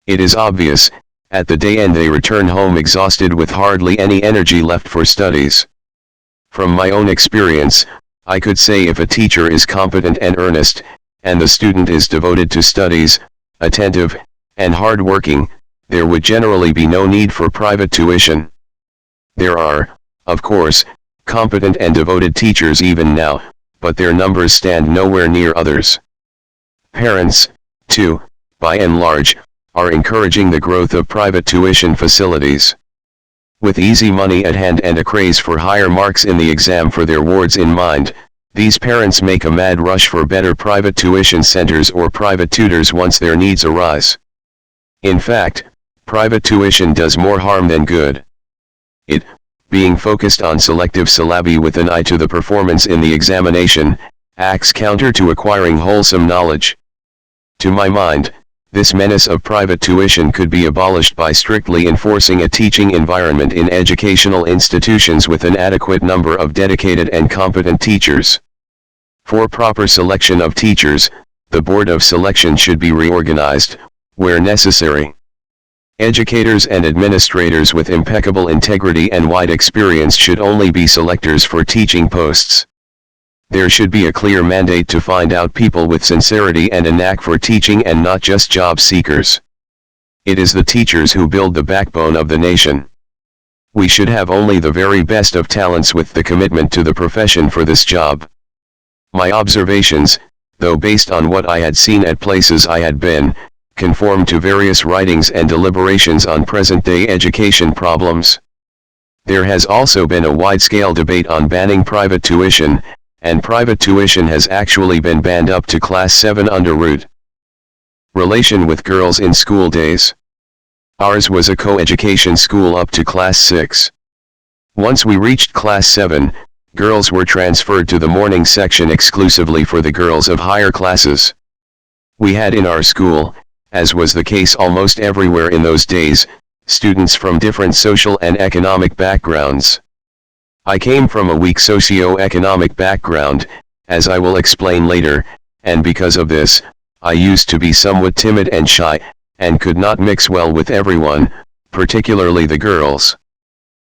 It is obvious, at the day end they return home exhausted with hardly any energy left for studies. From my own experience, I could say if a teacher is competent and earnest, and the student is devoted to studies, attentive, and hard-working, there would generally be no need for private tuition. There are, of course, competent and devoted teachers even now, but their numbers stand nowhere near others. Parents, too, by and large, are encouraging the growth of private tuition facilities. With easy money at hand and a craze for higher marks in the exam for their wards in mind, these parents make a mad rush for better private tuition centers or private tutors once their needs arise. In fact, private tuition does more harm than good. It, being focused on selective syllabi with an eye to the performance in the examination, acts counter to acquiring wholesome knowledge. To my mind, this menace of private tuition could be abolished by strictly enforcing a teaching environment in educational institutions with an adequate number of dedicated and competent teachers. For proper selection of teachers, the board of selection should be reorganized, where necessary. Educators and administrators with impeccable integrity and wide experience should only be selectors for teaching posts. There should be a clear mandate to find out people with sincerity and a knack for teaching and not just job seekers. It is the teachers who build the backbone of the nation. We should have only the very best of talents with the commitment to the profession for this job. My observations, though based on what I had seen at places I had been, conform to various writings and deliberations on present-day education problems. There has also been a wide-scale debate on banning private tuition, and private tuition has actually been banned up to Class 7 under root. Relation with girls in school days. Ours was a co-education school up to Class 6. Once we reached Class 7, girls were transferred to the morning section exclusively for the girls of higher classes. We had in our school, as was the case almost everywhere in those days, students from different social and economic backgrounds. I came from a weak socio-economic background, as I will explain later, and because of this, I used to be somewhat timid and shy, and could not mix well with everyone, particularly the girls.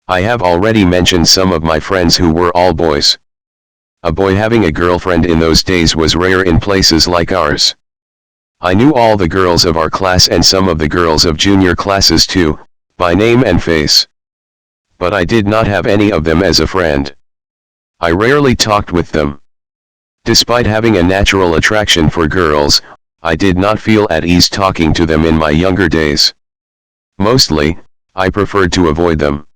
I have already mentioned some of my friends who were all boys. A boy having a girlfriend in those days was rare in places like ours. I knew all the girls of our class and some of the girls of junior classes too, by name and face. But I did not have any of them as a friend. I rarely talked with them. Despite having a natural attraction for girls, I did not feel at ease talking to them in my younger days. Mostly, I preferred to avoid them.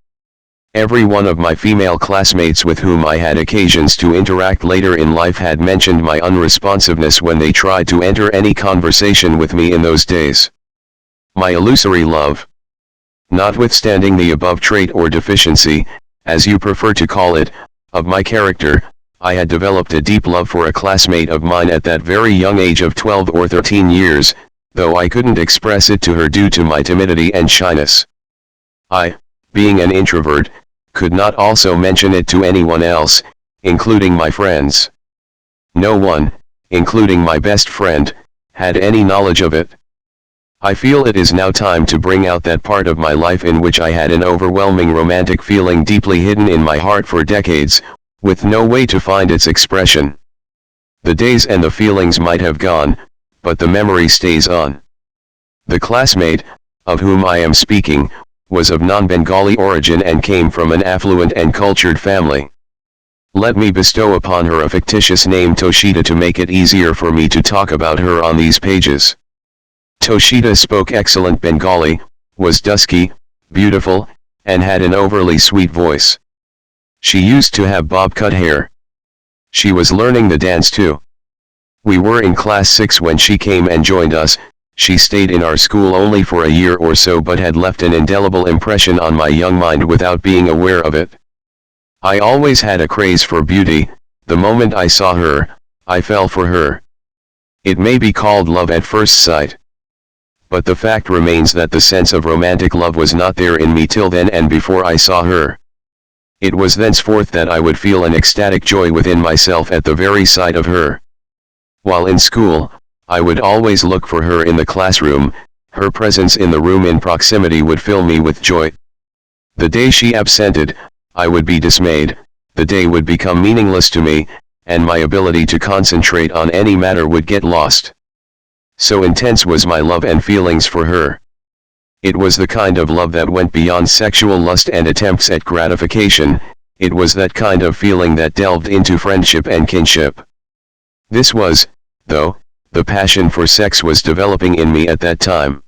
Every one of my female classmates with whom I had occasions to interact later in life had mentioned my unresponsiveness when they tried to enter any conversation with me in those days. My illusory love. Notwithstanding the above trait or deficiency, as you prefer to call it, of my character, I had developed a deep love for a classmate of mine at that very young age of 12 or 13 years, though I couldn't express it to her due to my timidity and shyness. I, being an introvert, could not also mention it to anyone else, including my friends. No one, including my best friend, had any knowledge of it. I feel it is now time to bring out that part of my life in which I had an overwhelming romantic feeling deeply hidden in my heart for decades, with no way to find its expression. The days and the feelings might have gone, but the memory stays on. The classmate, of whom I am speaking, was of non-Bengali origin and came from an affluent and cultured family. Let me bestow upon her a fictitious name, Toshita, to make it easier for me to talk about her on these pages. Toshita spoke excellent Bengali, was dusky, beautiful, and had an overly sweet voice. She used to have bob-cut hair. She was learning the dance too. We were in class 6 when she came and joined us. She stayed in our school only for a year or so but had left an indelible impression on my young mind without being aware of it. I always had a craze for beauty. The moment I saw her, I fell for her. It may be called love at first sight. But the fact remains that the sense of romantic love was not there in me till then and before I saw her. It was thenceforth that I would feel an ecstatic joy within myself at the very sight of her. While in school, I would always look for her in the classroom. Her presence in the room in proximity would fill me with joy. The day she absented, I would be dismayed. The day would become meaningless to me, and my ability to concentrate on any matter would get lost. So intense was my love and feelings for her. It was the kind of love that went beyond sexual lust and attempts at gratification. It was that kind of feeling that delved into friendship and kinship. This was, though, the passion for sex was developing in me at that time.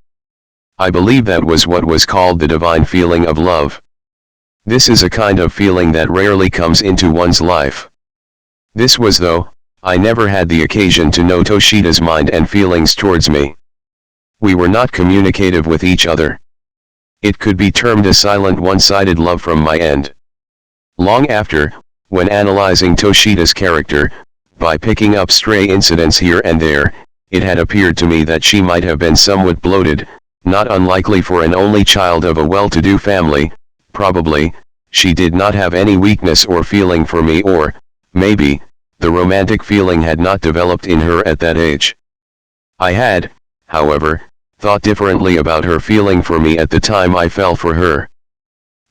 I believe that was what was called the divine feeling of love. This is a kind of feeling that rarely comes into one's life. This was, though, I never had the occasion to know Toshita's mind and feelings towards me. We were not communicative with each other. It could be termed a silent one-sided love from my end. Long after, when analyzing Toshita's character, by picking up stray incidents here and there, it had appeared to me that she might have been somewhat bloated, not unlikely for an only child of a well-to-do family. Probably, she did not have any weakness or feeling for me, or, maybe, the romantic feeling had not developed in her at that age. I had, however, thought differently about her feeling for me at the time I fell for her.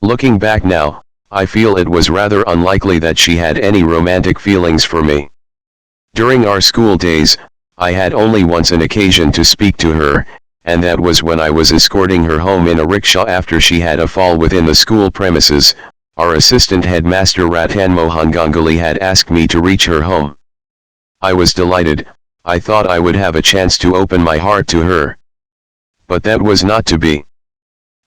Looking back now, I feel it was rather unlikely that she had any romantic feelings for me. During our school days, I had only once an occasion to speak to her, and that was when I was escorting her home in a rickshaw after she had a fall within the school premises. Our assistant headmaster Ratan Mohan Ganguly had asked me to reach her home. I was delighted. I thought I would have a chance to open my heart to her. But that was not to be.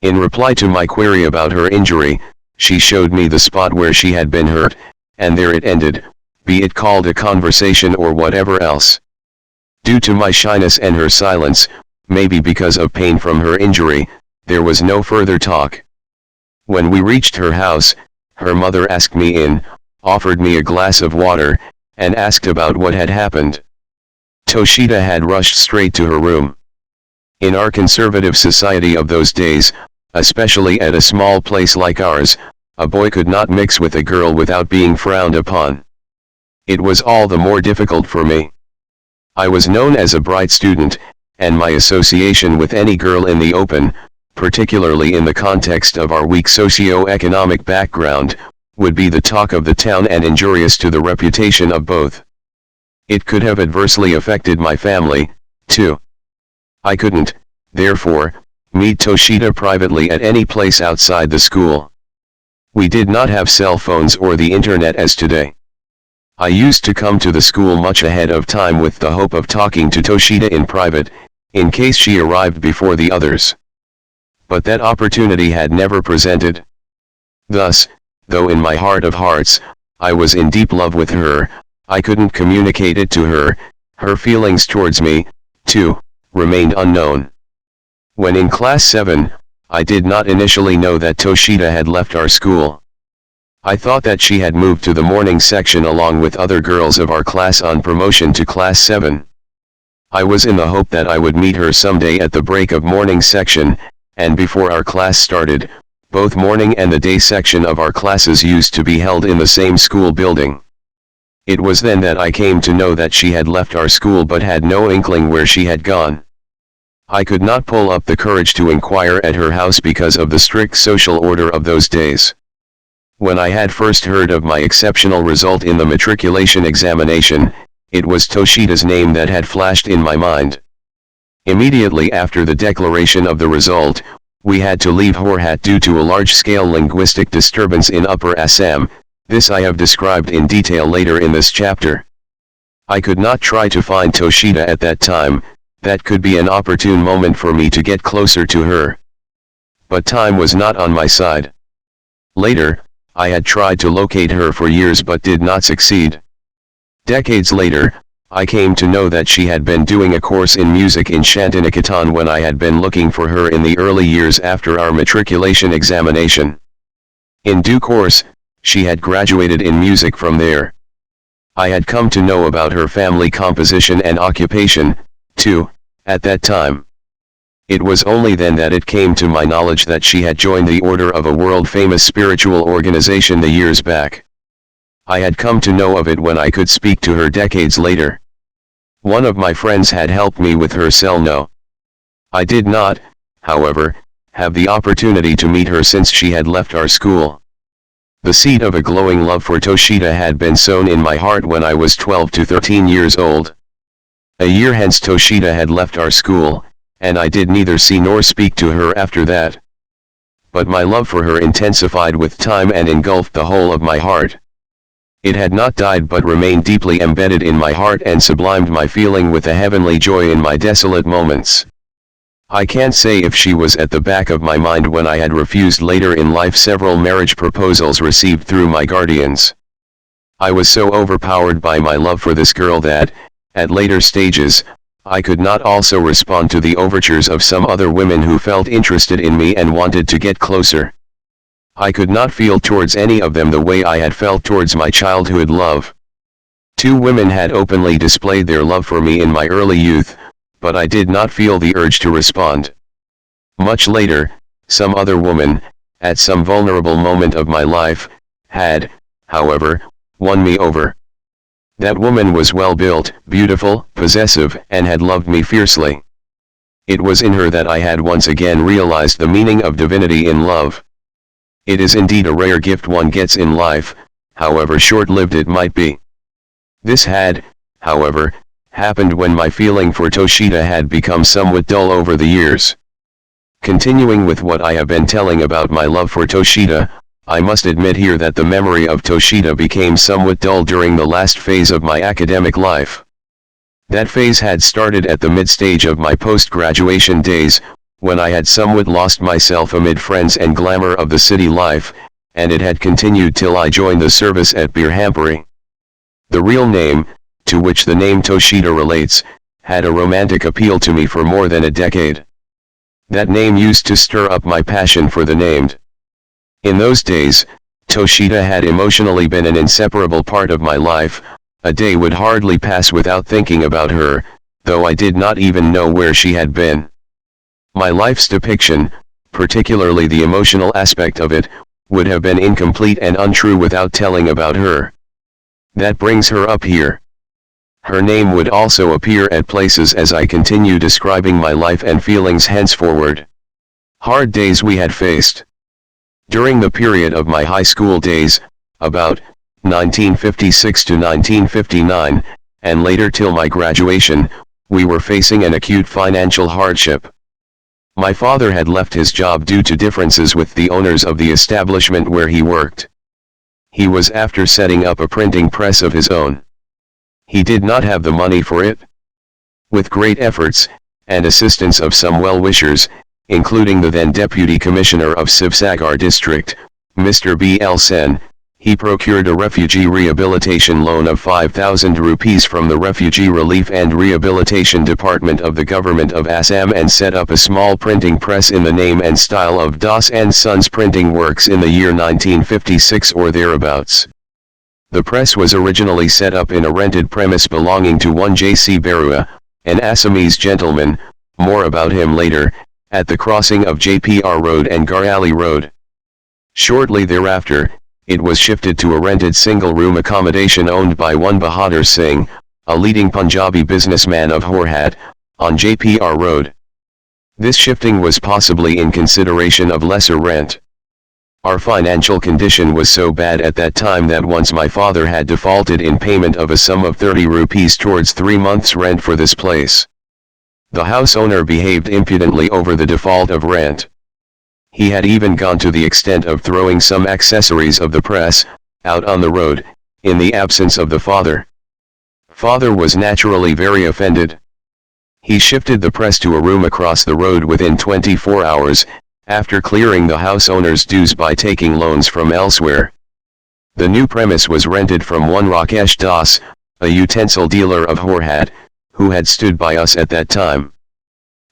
In reply to my query about her injury, she showed me the spot where she had been hurt, and there it ended, be it called a conversation or whatever else. Due to my shyness and her silence, maybe because of pain from her injury, there was no further talk. When we reached her house, her mother asked me in, offered me a glass of water, and asked about what had happened. Toshita had rushed straight to her room. In our conservative society of those days, especially at a small place like ours, a boy could not mix with a girl without being frowned upon. It was all the more difficult for me. I was known as a bright student, and my association with any girl in the open, particularly in the context of our weak socio-economic background, would be the talk of the town and injurious to the reputation of both. It could have adversely affected my family, too. I couldn't, therefore, meet Toshita privately at any place outside the school. We did not have cell phones or the internet as today. I used to come to the school much ahead of time with the hope of talking to Toshita in private, in case she arrived before the others. But that opportunity had never presented. Thus, though in my heart of hearts, I was in deep love with her, I couldn't communicate it to her. Her feelings towards me, too, remained unknown. When in class 7, I did not initially know that Toshita had left our school. I thought that she had moved to the morning section along with other girls of our class on promotion to class 7. I was in the hope that I would meet her someday at the break of morning section, and before our class started, Both morning and the day section of our classes used to be held in the same school building. It was then that I came to know that she had left our school but had no inkling where she had gone. I could not pull up the courage to inquire at her house because of the strict social order of those days. When I had first heard of my exceptional result in the matriculation examination, it was Toshida's name that had flashed in my mind. Immediately after the declaration of the result, we had to leave Horhat due to a large-scale linguistic disturbance in Upper Assam. This I have described in detail later in this chapter. I could not try to find Toshida at that time. That could be an opportune moment for me to get closer to her. But time was not on my side. Later, I had tried to locate her for years but did not succeed. Decades later, I came to know that she had been doing a course in music in Shantiniketan when I had been looking for her in the early years after our matriculation examination. In due course, she had graduated in music from there. I had come to know about her family composition and occupation, too, at that time. It was only then that it came to my knowledge that she had joined the order of a world-famous spiritual organization the years back. I had come to know of it when I could speak to her decades later. One of my friends had helped me with her cell no. I did not, however, have the opportunity to meet her since she had left our school. The seed of a glowing love for Toshida had been sown in my heart when I was 12 to 13 years old. A year hence Toshida had left our school, and I did neither see nor speak to her after that. But my love for her intensified with time and engulfed the whole of my heart. It had not died but remained deeply embedded in my heart and sublimed my feeling with a heavenly joy in my desolate moments. I can't say if she was at the back of my mind when I had refused later in life several marriage proposals received through my guardians. I was so overpowered by my love for this girl that, at later stages, I could not also respond to the overtures of some other women who felt interested in me and wanted to get closer. I could not feel towards any of them the way I had felt towards my childhood love. 2 women had openly displayed their love for me in my early youth, but I did not feel the urge to respond. Much later, some other woman, at some vulnerable moment of my life, had, however, won me over. That woman was well-built, beautiful, possessive, and had loved me fiercely. It was in her that I had once again realized the meaning of divinity in love. It is indeed a rare gift one gets in life, however short-lived it might be. This had, however, happened when my feeling for Toshida had become somewhat dull over the years. Continuing with what I have been telling about my love for Toshida, I must admit here that the memory of Toshida became somewhat dull during the last phase of my academic life. That phase had started at the mid-stage of my post-graduation days, when I had somewhat lost myself amid friends and glamour of the city life, and it had continued till I joined the service at Birhampuri. The real name, to which the name Toshida relates, had a romantic appeal to me for more than a decade. That name used to stir up my passion for the named. In those days, Toshida had emotionally been an inseparable part of my life. A day would hardly pass without thinking about her, though I did not even know where she had been. My life's depiction, particularly the emotional aspect of it, would have been incomplete and untrue without telling about her. That brings her up here. Her name would also appear at places as I continue describing my life and feelings henceforward. Hard days we had faced. During the period of my high school days, about 1956 to 1959, and later till my graduation, we were facing an acute financial hardship. My father had left his job due to differences with the owners of the establishment where he worked. He was after setting up a printing press of his own. He did not have the money for it. With great efforts, and assistance of some well-wishers, including the then Deputy Commissioner of Sivsagar District, Mr. B. L. Sen, he procured a refugee rehabilitation loan of 5,000 rupees from the Refugee Relief and Rehabilitation Department of the Government of Assam and set up a small printing press in the name and style of Das and Sons Printing Works in the year 1956 or thereabouts. The press was originally set up in a rented premise belonging to one J.C. Barua, an Assamese gentleman, more about him later, at the crossing of JPR Road and Garali Road. Shortly thereafter, it was shifted to a rented single-room accommodation owned by one Bahadur Singh, a leading Punjabi businessman of Horhat, on JPR Road. This shifting was possibly in consideration of lesser rent. Our financial condition was so bad at that time that once my father had defaulted in payment of a sum of 30 rupees towards 3 months' rent for this place. The house owner behaved impudently over the default of rent. He had even gone to the extent of throwing some accessories of the press out on the road, in the absence of the father. Father was naturally very offended. He shifted the press to a room across the road within 24 hours, after clearing the house owner's dues by taking loans from elsewhere. The new premise was rented from one Rakesh Das, a utensil dealer of Horhat, who had stood by us at that time.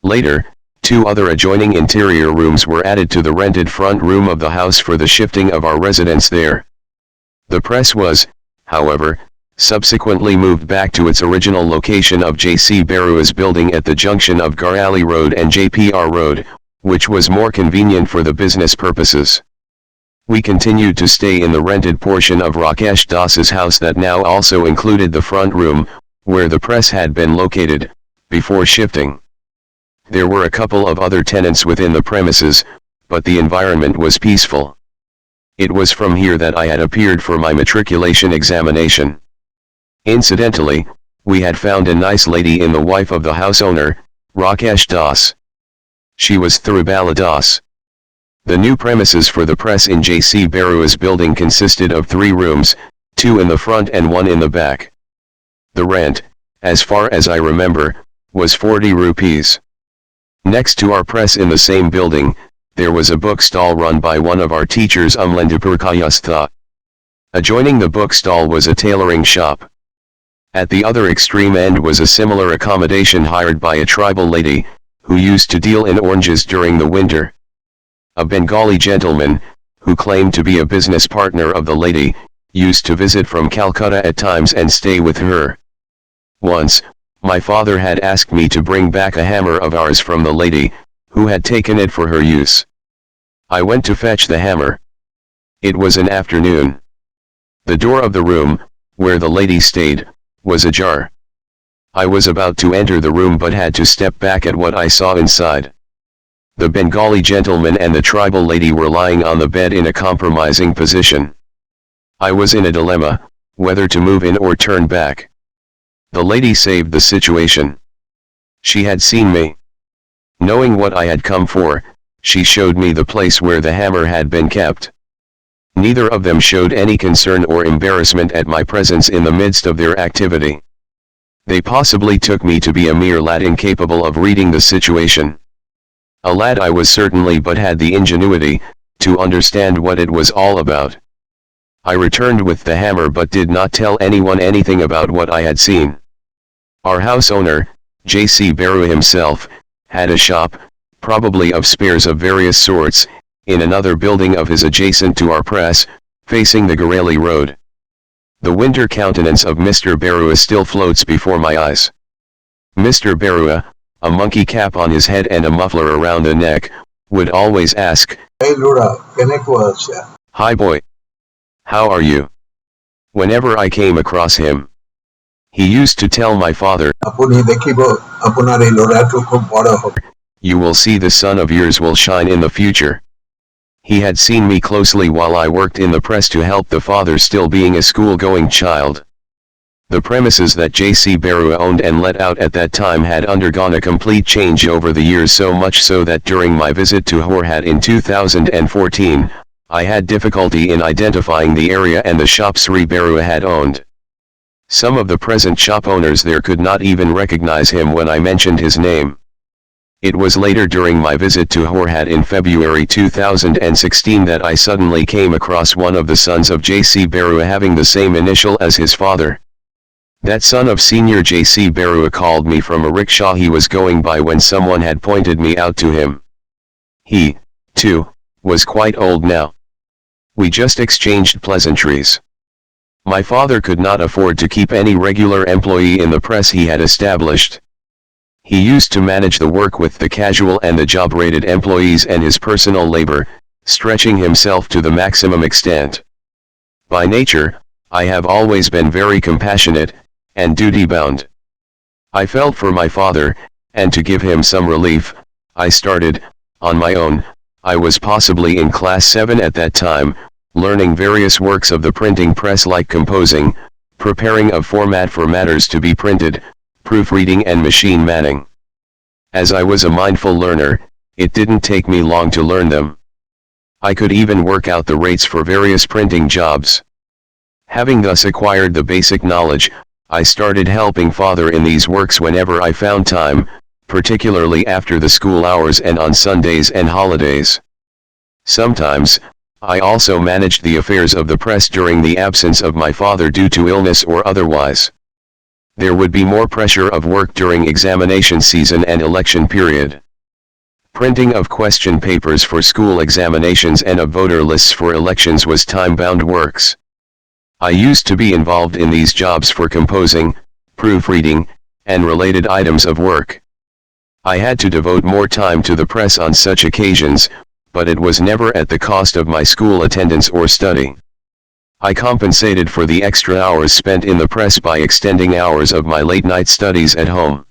Later, 2 other adjoining interior rooms were added to the rented front room of the house for the shifting of our residence there. The press was, however, subsequently moved back to its original location of J.C. Barua's building at the junction of Garali Road and JPR Road, which was more convenient for the business purposes. We continued to stay in the rented portion of Rakesh Das's house that now also included the front room, where the press had been located, before shifting. There were a couple of other tenants within the premises, but the environment was peaceful. It was from here that I had appeared for my matriculation examination. Incidentally, we had found a nice lady in the wife of the house owner, Rakesh Das. She was Thrubala Das. The new premises for the press in J.C. Barua's building consisted of 3 rooms, 2 in the front and 1 in the back. The rent, as far as I remember, was 40 rupees. Next to our press in the same building, there was a book stall run by one of our teachers Umlandapurkayastha. Adjoining the book stall was a tailoring shop. At the other extreme end was a similar accommodation hired by a tribal lady, who used to deal in oranges during the winter. A Bengali gentleman, who claimed to be a business partner of the lady, used to visit from Calcutta at times and stay with her. Once, my father had asked me to bring back a hammer of ours from the lady, who had taken it for her use. I went to fetch the hammer. It was an afternoon. The door of the room, where the lady stayed, was ajar. I was about to enter the room but had to step back at what I saw inside. The Bengali gentleman and the tribal lady were lying on the bed in a compromising position. I was in a dilemma, whether to move in or turn back. The lady saved the situation. She had seen me. Knowing what I had come for, she showed me the place where the hammer had been kept. Neither of them showed any concern or embarrassment at my presence in the midst of their activity. They possibly took me to be a mere lad incapable of reading the situation. A lad I was certainly, but had the ingenuity to understand what it was all about. I returned with the hammer but did not tell anyone anything about what I had seen. Our house owner, J.C. Barua himself, had a shop, probably of spares of various sorts, in another building of his adjacent to our press, facing the Gareli Road. The winter countenance of Mr. Barua still floats before my eyes. Mr. Barua, a monkey cap on his head and a muffler around the neck, would always ask, "Hey Lura, hi boy. How are you?" Whenever I came across him. He used to tell my father, "You will see the son of yours will shine in the future." He had seen me closely while I worked in the press to help the father, still being a school-going child. The premises that J.C. Barua owned and let out at that time had undergone a complete change over the years, so much so that during my visit to Horhat in 2014, I had difficulty in identifying the area and the shop Sri Barua had owned. Some of the present shop owners there could not even recognize him when I mentioned his name. It was later during my visit to Horhat in February 2016 that I suddenly came across one of the sons of J.C. Barua having the same initial as his father. That son of Senior J.C. Barua called me from a rickshaw he was going by when someone had pointed me out to him. He, too, was quite old now. We just exchanged pleasantries. My father could not afford to keep any regular employee in the press he had established. He used to manage the work with the casual and the job-rated employees and his personal labor, stretching himself to the maximum extent. By nature, I have always been very compassionate, and duty-bound. I felt for my father, and to give him some relief, I started, on my own. I was possibly in class 7 at that time, learning various works of the printing press like composing, preparing of format for matters to be printed, proofreading and machine manning. As I was a mindful learner, it didn't take me long to learn them. I could even work out the rates for various printing jobs. Having thus acquired the basic knowledge, I started helping father in these works whenever I found time, particularly after the school hours and on Sundays and holidays. Sometimes, I also managed the affairs of the press during the absence of my father due to illness or otherwise. There would be more pressure of work during examination season and election period. Printing of question papers for school examinations and of voter lists for elections was time-bound works. I used to be involved in these jobs for composing, proofreading, and related items of work. I had to devote more time to the press on such occasions, but it was never at the cost of my school attendance or study. I compensated for the extra hours spent in the press by extending hours of my late-night studies at home.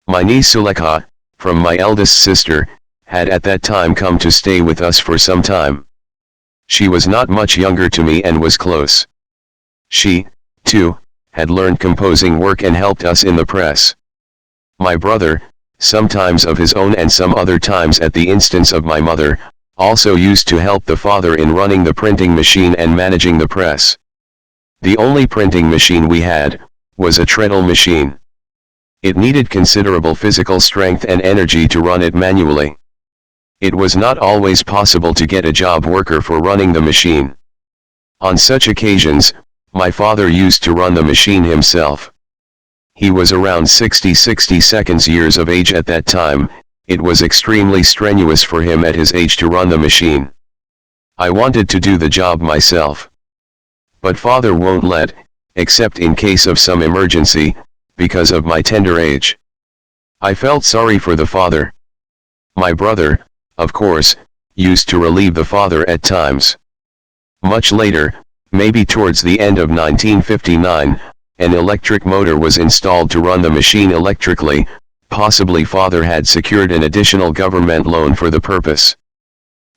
My niece Sulekha, from my eldest sister, had at that time come to stay with us for some time. She was not much younger to me and was close. She, too, had learned composing work and helped us in the press. My brother, sometimes of his own and some other times at the instance of my mother, also used to help the father in running the printing machine and managing the press. The only printing machine we had was a treadle machine. It needed considerable physical strength and energy to run it manually. It was not always possible to get a job worker for running the machine. On such occasions, my father used to run the machine himself. He was around 60 years of age at that time. It was extremely strenuous for him at his age to run the machine. I wanted to do the job myself. But father won't let, except in case of some emergency, because of my tender age. I felt sorry for the father. My brother, of course, used to relieve the father at times. Much later, maybe towards the end of 1959, an electric motor was installed to run the machine electrically. Possibly father had secured an additional government loan for the purpose.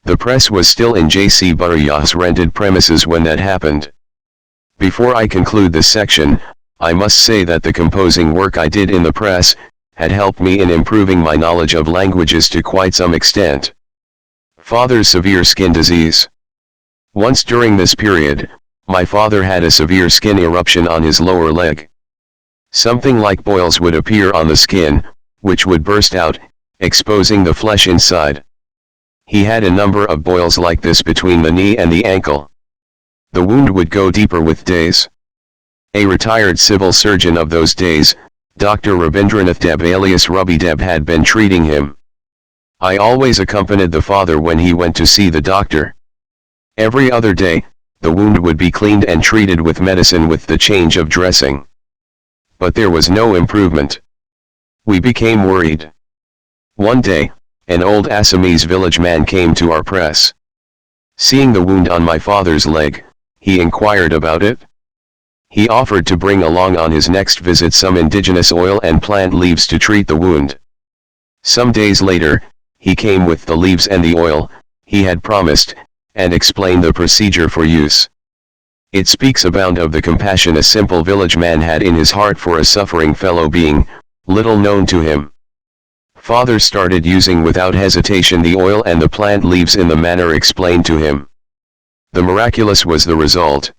The press was still in J.C. Burayah's rented premises when that happened. Before I conclude this section, I must say that the composing work I did in the press had helped me in improving my knowledge of languages to quite some extent. Father's severe skin disease. Once during this period, my father had a severe skin eruption on his lower leg. Something like boils would appear on the skin, which would burst out, exposing the flesh inside. He had a number of boils like this between the knee and the ankle. The wound would go deeper with days. A retired civil surgeon of those days, Dr. Rabindranath Deb alias Ruby Deb, had been treating him. I always accompanied the father when he went to see the doctor. Every other day, the wound would be cleaned and treated with medicine with the change of dressing. But there was no improvement. We became worried. One day, an old Assamese village man came to our press. Seeing the wound on my father's leg, he inquired about it. He offered to bring along on his next visit some indigenous oil and plant leaves to treat the wound. Some days later, he came with the leaves and the oil he had promised, and explained the procedure for use. It speaks abound of the compassion a simple village man had in his heart for a suffering fellow being, little known to him. Father started using without hesitation the oil and the plant leaves in the manner explained to him. The miraculous was the result.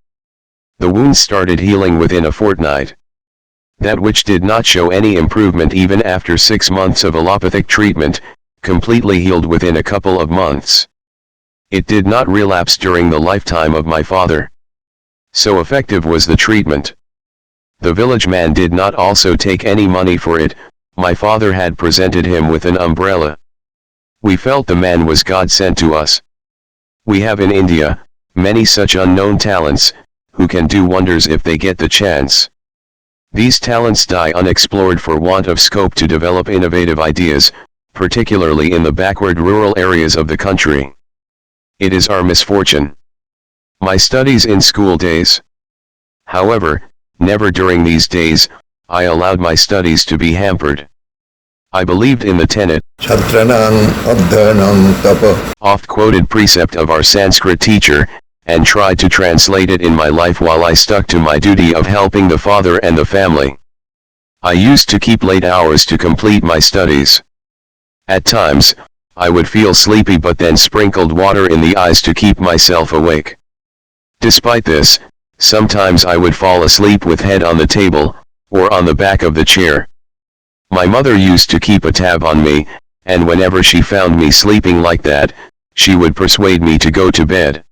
The wounds started healing within a fortnight. That which did not show any improvement even after 6 months of allopathic treatment, completely healed within a couple of months. It did not relapse during the lifetime of my father. So effective was the treatment. The village man did not also take any money for it. My father had presented him with an umbrella. We felt the man was God sent to us. We have in India many such unknown talents, who can do wonders if they get the chance. These talents die unexplored for want of scope to develop innovative ideas, particularly in the backward rural areas of the country. It is our misfortune. My studies in school days. However, never during these days, I allowed my studies to be hampered. I believed in the tenet, oft-quoted precept of our Sanskrit teacher, and tried to translate it in my life while I stuck to my duty of helping the father and the family. I used to keep late hours to complete my studies. At times, I would feel sleepy but then sprinkled water in the eyes to keep myself awake. Despite this, sometimes I would fall asleep with head on the table, or on the back of the chair. My mother used to keep a tab on me, and whenever she found me sleeping like that, she would persuade me to go to bed.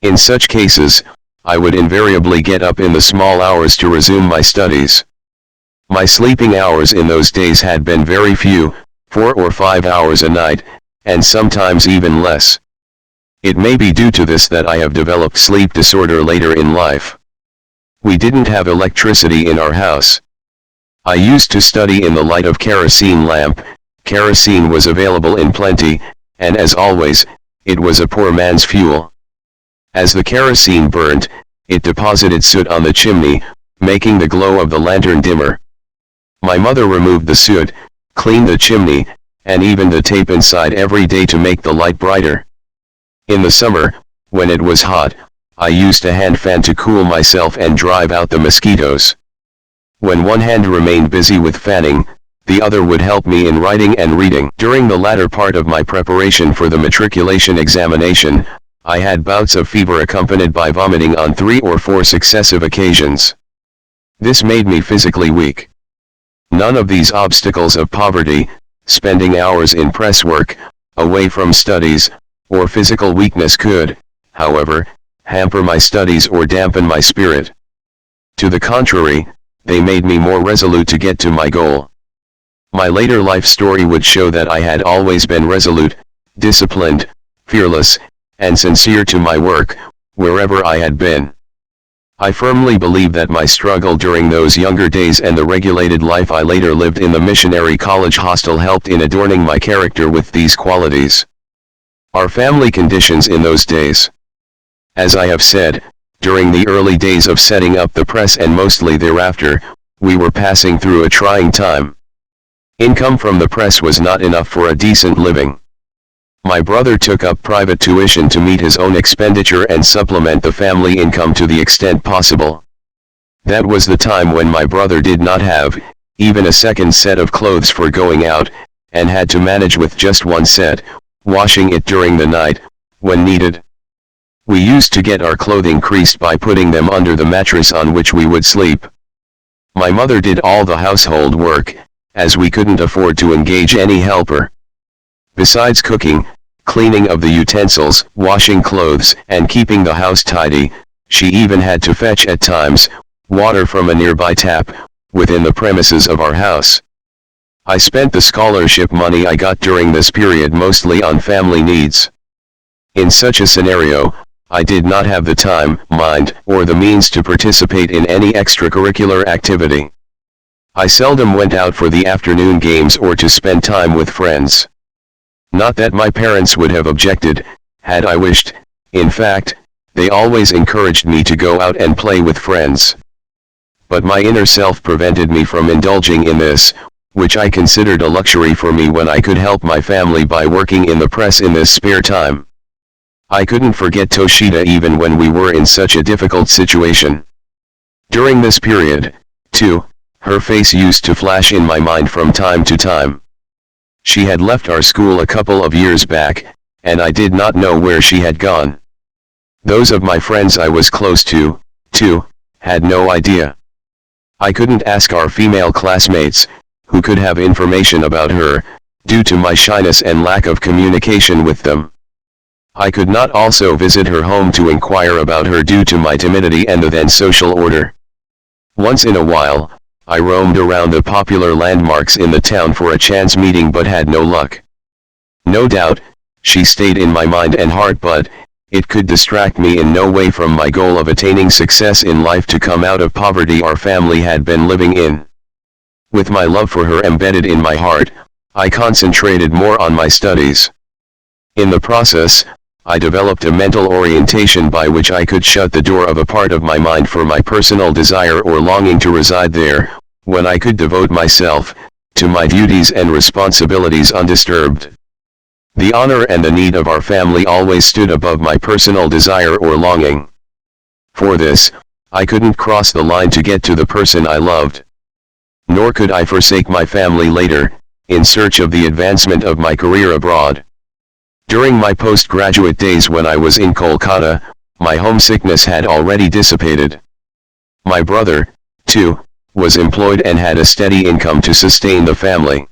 In such cases, I would invariably get up in the small hours to resume my studies. My sleeping hours in those days had been very few, 4 or 5 hours a night, and sometimes even less. It may be due to this that I have developed sleep disorder later in life. We didn't have electricity in our house. I used to study in the light of kerosene lamp. Kerosene was available in plenty, and as always, it was a poor man's fuel. As the kerosene burnt, it deposited soot on the chimney, making the glow of the lantern dimmer. My mother removed the soot, cleaned the chimney, and even the tape inside every day to make the light brighter. In the summer, when it was hot, I used a hand fan to cool myself and drive out the mosquitoes. When one hand remained busy with fanning, the other would help me in writing and reading. During the latter part of my preparation for the matriculation examination, I had bouts of fever accompanied by vomiting on 3 or 4 successive occasions. This made me physically weak. None of these obstacles of poverty, spending hours in press work, away from studies, or physical weakness could, however, hamper my studies or dampen my spirit. To the contrary, they made me more resolute to get to my goal. My later life story would show that I had always been resolute, disciplined, fearless, and sincere to my work, wherever I had been. I firmly believe that my struggle during those younger days and the regulated life I later lived in the missionary college hostel helped in adorning my character with these qualities. Our family conditions in those days. As I have said, during the early days of setting up the press and mostly thereafter, we were passing through a trying time. Income from the press was not enough for a decent living. My brother took up private tuition to meet his own expenditure and supplement the family income to the extent possible. That was the time when my brother did not have, even a second set of clothes for going out, and had to manage with just one set, washing it during the night, when needed. We used to get our clothing creased by putting them under the mattress on which we would sleep. My mother did all the household work, as we couldn't afford to engage any helper. Besides cooking, cleaning of the utensils, washing clothes, and keeping the house tidy, she even had to fetch at times, water from a nearby tap, within the premises of our house. I spent the scholarship money I got during this period mostly on family needs. In such a scenario, I did not have the time, mind, or the means to participate in any extracurricular activity. I seldom went out for the afternoon games or to spend time with friends. Not that my parents would have objected, had I wished. In fact, they always encouraged me to go out and play with friends. But my inner self prevented me from indulging in this, which I considered a luxury for me when I could help my family by working in the press in this spare time. I couldn't forget Toshida even when we were in such a difficult situation. During this period, too, her face used to flash in my mind from time to time. She had left our school a couple of years back, and I did not know where she had gone. Those of my friends I was close to, too, had no idea. I couldn't ask our female classmates, who could have information about her, due to my shyness and lack of communication with them. I could not also visit her home to inquire about her due to my timidity and the then social order. Once in a while, I roamed around the popular landmarks in the town for a chance meeting but had no luck. No doubt, she stayed in my mind and heart, but it could distract me in no way from my goal of attaining success in life to come out of poverty our family had been living in. With my love for her embedded in my heart, I concentrated more on my studies. In the process, I developed a mental orientation by which I could shut the door of a part of my mind for my personal desire or longing to reside there, when I could devote myself to my duties and responsibilities undisturbed. The honor and the need of our family always stood above my personal desire or longing. For this, I couldn't cross the line to get to the person I loved. Nor could I forsake my family later, in search of the advancement of my career abroad. During my postgraduate days when I was in Kolkata, my homesickness had already dissipated. My brother, too, was employed and had a steady income to sustain the family.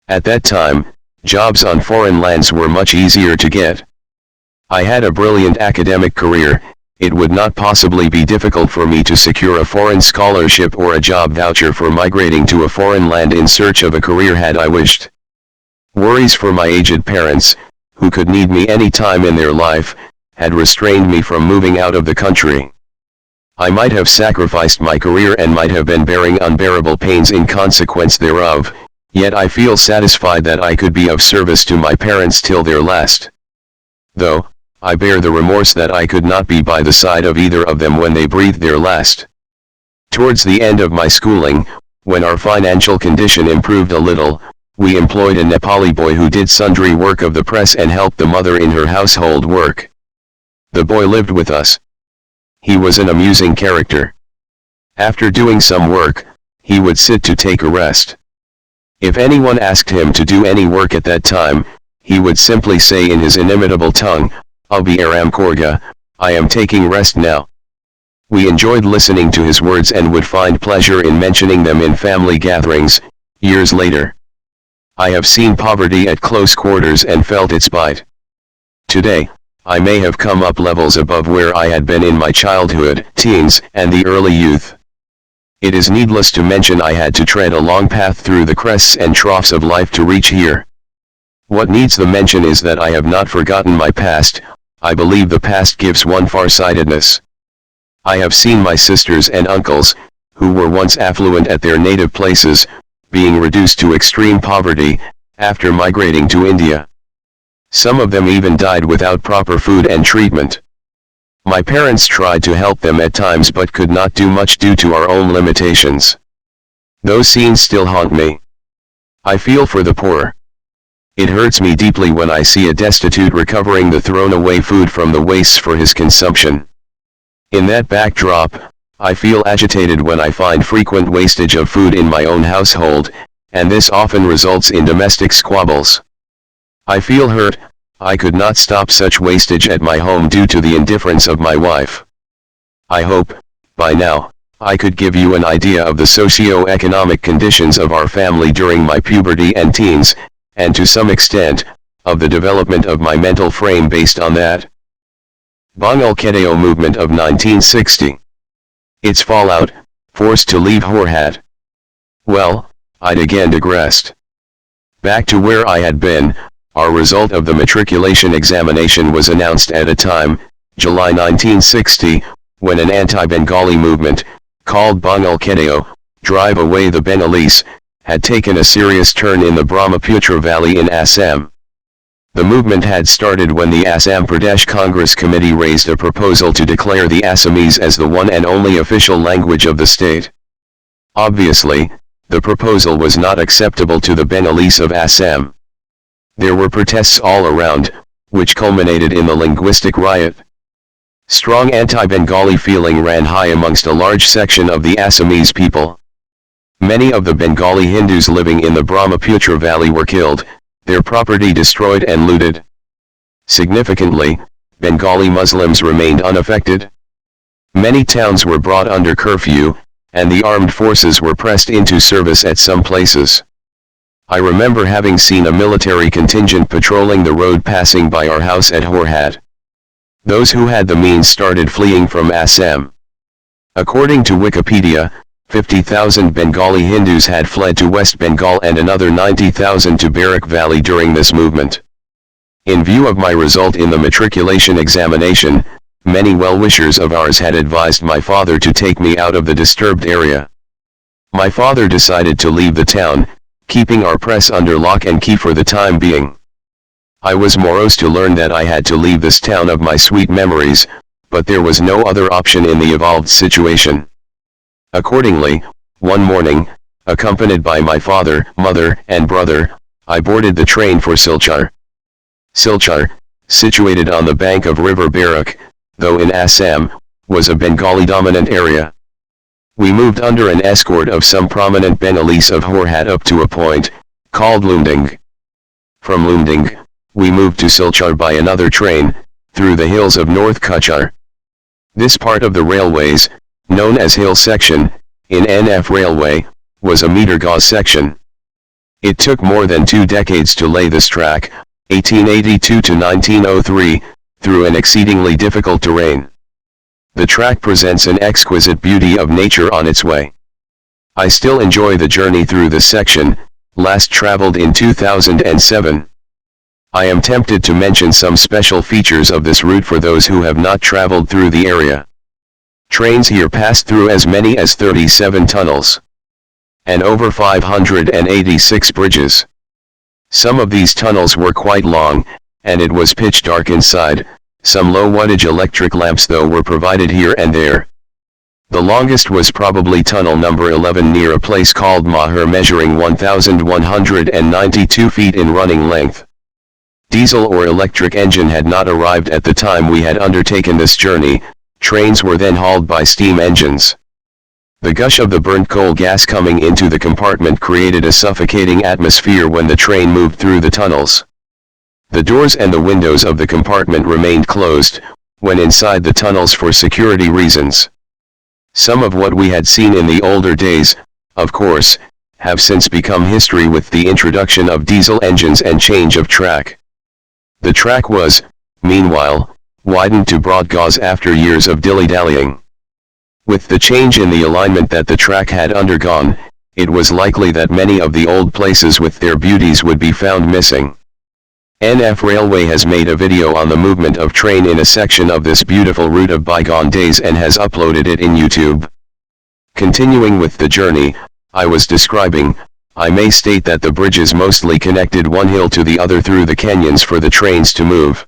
At that time, jobs on foreign lands were much easier to get. I had a brilliant academic career. It would not possibly be difficult for me to secure a foreign scholarship or a job voucher for migrating to a foreign land in search of a career had I wished. Worries for my aged parents, who could need me any time in their life, had restrained me from moving out of the country. I might have sacrificed my career and might have been bearing unbearable pains in consequence thereof, yet I feel satisfied that I could be of service to my parents till their last. Though, I bear the remorse that I could not be by the side of either of them when they breathed their last. Towards the end of my schooling, when our financial condition improved a little, we employed a Nepali boy who did sundry work of the press and helped the mother in her household work. The boy lived with us. He was an amusing character. After doing some work, he would sit to take a rest. If anyone asked him to do any work at that time, he would simply say in his inimitable tongue, "Abhi aram korga, I am taking rest now." We enjoyed listening to his words and would find pleasure in mentioning them in family gatherings, years later. I have seen poverty at close quarters and felt its bite. Today, I may have come up levels above where I had been in my childhood, teens, and the early youth. It is needless to mention I had to tread a long path through the crests and troughs of life to reach here. What needs the mention is that I have not forgotten my past. I believe the past gives one farsightedness. I have seen my sisters and uncles, who were once affluent at their native places, being reduced to extreme poverty, after migrating to India. Some of them even died without proper food and treatment. My parents tried to help them at times but could not do much due to our own limitations. Those scenes still haunt me. I feel for the poor. It hurts me deeply when I see a destitute recovering the thrown-away food from the wastes for his consumption. In that backdrop, I feel agitated when I find frequent wastage of food in my own household, and this often results in domestic squabbles. I feel hurt. I could not stop such wastage at my home due to the indifference of my wife. I hope, by now, I could give you an idea of the socio-economic conditions of our family during my puberty and teens, and to some extent, of the development of my mental frame based on that. Bengal Kedeo movement of 1960. Its fallout, forced to leave Horhat. Well, I'd again digressed. Back to where I had been. Our result of the matriculation examination was announced at a time, July 1960, when an anti-Bengali movement, called Bengal Kedeo, Drive Away the Bengalis, had taken a serious turn in the Brahmaputra Valley in Assam. The movement had started when the Assam Pradesh Congress Committee raised a proposal to declare the Assamese as the one and only official language of the state. Obviously, the proposal was not acceptable to the Bengalis of Assam. There were protests all around, which culminated in the linguistic riot. Strong anti-Bengali feeling ran high amongst a large section of the Assamese people. Many of the Bengali Hindus living in the Brahmaputra Valley were killed, their property destroyed and looted. Significantly, Bengali Muslims remained unaffected. Many towns were brought under curfew, and the armed forces were pressed into service at some places. I remember having seen a military contingent patrolling the road passing by our house at Horhat. Those who had the means started fleeing from Assam. According to Wikipedia, 50,000 Bengali Hindus had fled to West Bengal and another 90,000 to Barak Valley during this movement. In view of my result in the matriculation examination, many well-wishers of ours had advised my father to take me out of the disturbed area. My father decided to leave the town, keeping our press under lock and key for the time being. I was morose to learn that I had to leave this town of my sweet memories, but there was no other option in the evolved situation. Accordingly, one morning, accompanied by my father, mother, and brother, I boarded the train for Silchar. Silchar, situated on the bank of River Barak, though in Assam, was a Bengali-dominant area. We moved under an escort of some prominent Bengalis of Horhat up to a point, called Lumding. From Lumding, we moved to Silchar by another train, through the hills of North Kachar. This part of the railways, known as Hill Section, in NF Railway, was a meter gauze section. It took more than 2 decades to lay this track, 1882 to 1903, through an exceedingly difficult terrain. The track presents an exquisite beauty of nature on its way. I still enjoy the journey through this section, last traveled in 2007. I am tempted to mention some special features of this route for those who have not traveled through the area. Trains here pass through as many as 37 tunnels, and over 586 bridges. Some of these tunnels were quite long, and it was pitch dark inside. Some low wattage electric lamps though were provided here and there. The longest was probably tunnel number 11 near a place called Mahur, measuring 1,192 feet in running length. Diesel or electric engine had not arrived at the time we had undertaken this journey. Trains were then hauled by steam engines. The gush of the burnt coal gas coming into the compartment created a suffocating atmosphere when the train moved through the tunnels. The doors and the windows of the compartment remained closed, when inside the tunnels for security reasons. Some of what we had seen in the older days, of course, have since become history with the introduction of diesel engines and change of track. The track was, meanwhile, widened to broad gauze after years of dilly-dallying. With the change in the alignment that the track had undergone, it was likely that many of the old places with their beauties would be found missing. NF Railway has made a video on the movement of train in a section of this beautiful route of bygone days and has uploaded it in YouTube. Continuing with the journey I was describing, I may state that the bridges mostly connected one hill to the other through the canyons for the trains to move.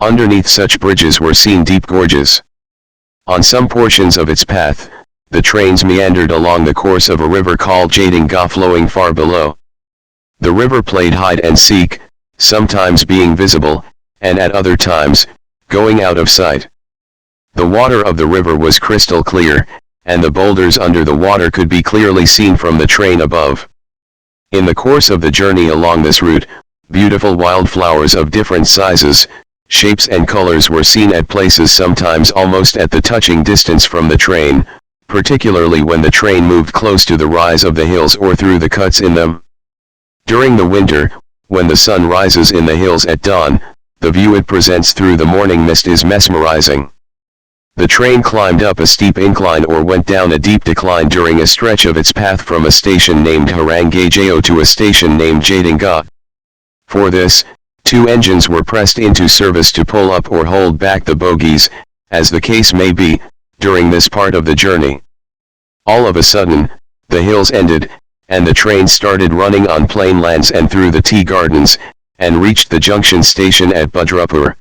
Underneath such bridges were seen deep gorges. On some portions of its path, the trains meandered along the course of a river called Jadinga flowing far below. The river played hide and seek, sometimes being visible, and at other times, going out of sight. The water of the river was crystal clear, and the boulders under the water could be clearly seen from the train above. In the course of the journey along this route, beautiful wildflowers of different sizes, shapes and colors were seen at places sometimes almost at the touching distance from the train, particularly when the train moved close to the rise of the hills or through the cuts in them. During the winter, when the sun rises in the hills at dawn, the view it presents through the morning mist is mesmerizing. The train climbed up a steep incline or went down a deep decline during a stretch of its path from a station named Harangajo to a station named Jadinga. For this, 2 engines were pressed into service to pull up or hold back the bogies, as the case may be, during this part of the journey. All of a sudden, the hills ended, and the train started running on plain lands and through the tea gardens, and reached the junction station at Badrapur.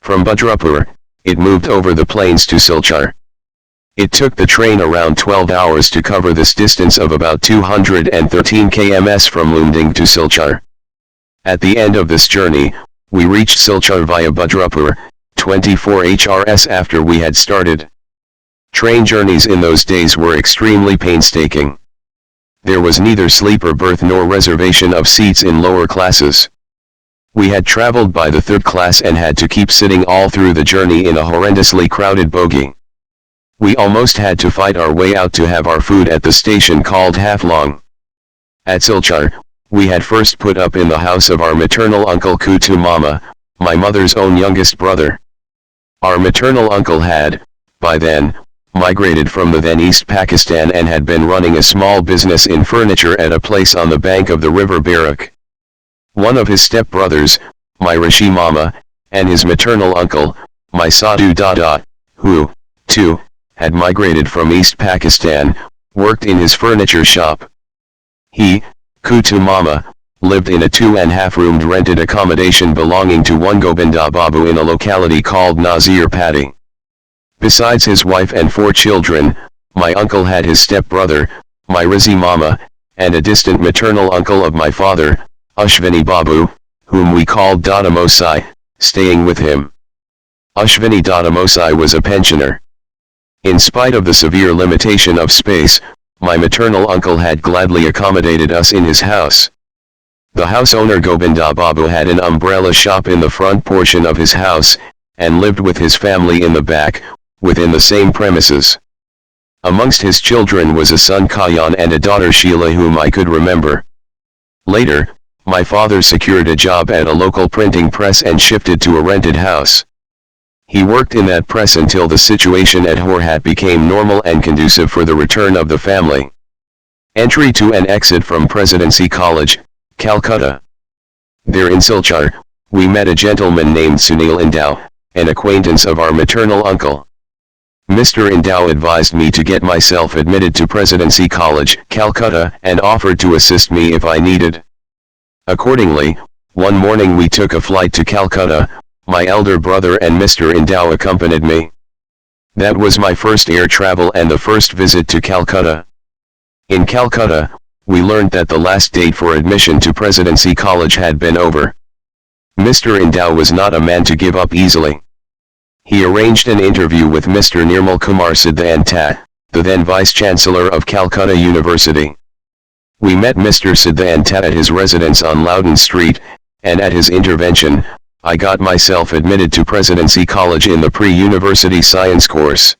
From Badrapur, it moved over the plains to Silchar. It took the train around 12 hours to cover this distance of about 213 km from Lumding to Silchar. At the end of this journey, we reached Silchar via Badrapur, 24 HRS after we had started. Train journeys in those days were extremely painstaking. There was neither sleeper berth nor reservation of seats in lower classes. We had traveled by the 3rd class and had to keep sitting all through the journey in a horrendously crowded bogie. We almost had to fight our way out to have our food at the station called Haflong. At Silchar, we had first put up in the house of our maternal uncle Kutu Mama, my mother's own youngest brother. Our maternal uncle had, by then, migrated from the then East Pakistan and had been running a small business in furniture at a place on the bank of the river Barak. One of his step-brothers, my Rishi Mama, and his maternal uncle, my Sadhu Dada, who, too, had migrated from East Pakistan, worked in his furniture shop. He, Kutu Mama, lived in a 2.5-roomed rented accommodation belonging to one Govinda Babu in a locality called Nazir Patti. Besides his wife and 4 children, my uncle had his stepbrother, my Rizi Mama, and a distant maternal uncle of my father, Ashwini Babu, whom we called Dada Mosai, staying with him. Ashwini Dada Mosai was a pensioner. In spite of the severe limitation of space, my maternal uncle had gladly accommodated us in his house. The house owner Govinda Babu had an umbrella shop in the front portion of his house, and lived with his family in the back, within the same premises. Amongst his children was a son Kayan and a daughter Sheila whom I could remember. Later, my father secured a job at a local printing press and shifted to a rented house. He worked in that press until the situation at Horhat became normal and conducive for the return of the family. Entry to and exit from Presidency College, Calcutta. There in Silchar, we met a gentleman named Sunil Indau, an acquaintance of our maternal uncle. Mr. Indau advised me to get myself admitted to Presidency College, Calcutta, and offered to assist me if I needed. Accordingly, one morning we took a flight to Calcutta. My elder brother and Mr. Indau accompanied me. That was my first air travel and the first visit to Calcutta. In Calcutta, we learned that the last date for admission to Presidency College had been over. Mr. Indau was not a man to give up easily. He arranged an interview with Mr. Nirmal Kumar Siddhanta, the then Vice-Chancellor of Calcutta University. We met Mr. Siddhanta at his residence on Loudon Street, and at his intervention, I got myself admitted to Presidency College in the pre-university science course.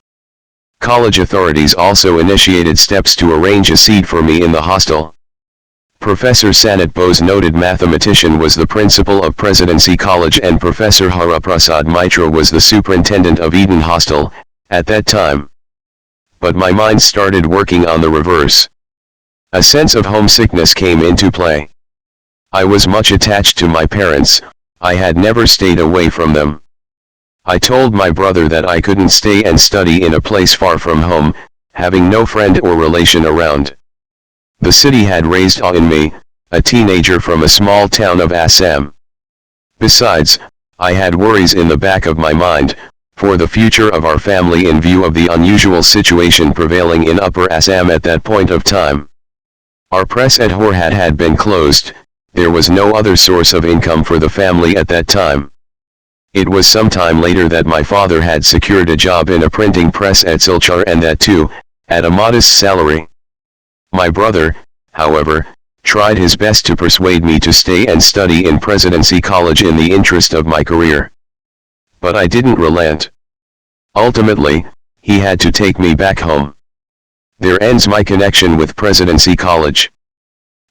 College authorities also initiated steps to arrange a seat for me in the hostel. Professor Sanat Bose, noted mathematician, was the principal of Presidency College, and Professor Haraprasad Mitra was the superintendent of Eden Hostel, at that time. But my mind started working on the reverse. A sense of homesickness came into play. I was much attached to my parents. I had never stayed away from them. I told my brother that I couldn't stay and study in a place far from home, having no friend or relation around. The city had raised awe in me, a teenager from a small town of Assam. Besides, I had worries in the back of my mind, for the future of our family in view of the unusual situation prevailing in Upper Assam at that point of time. Our press at Horhat had been closed. There was no other source of income for the family at that time. It was some time later that my father had secured a job in a printing press at Silchar, and that too, at a modest salary. My brother, however, tried his best to persuade me to stay and study in Presidency College in the interest of my career. But I didn't relent. Ultimately, he had to take me back home. There ends my connection with Presidency College.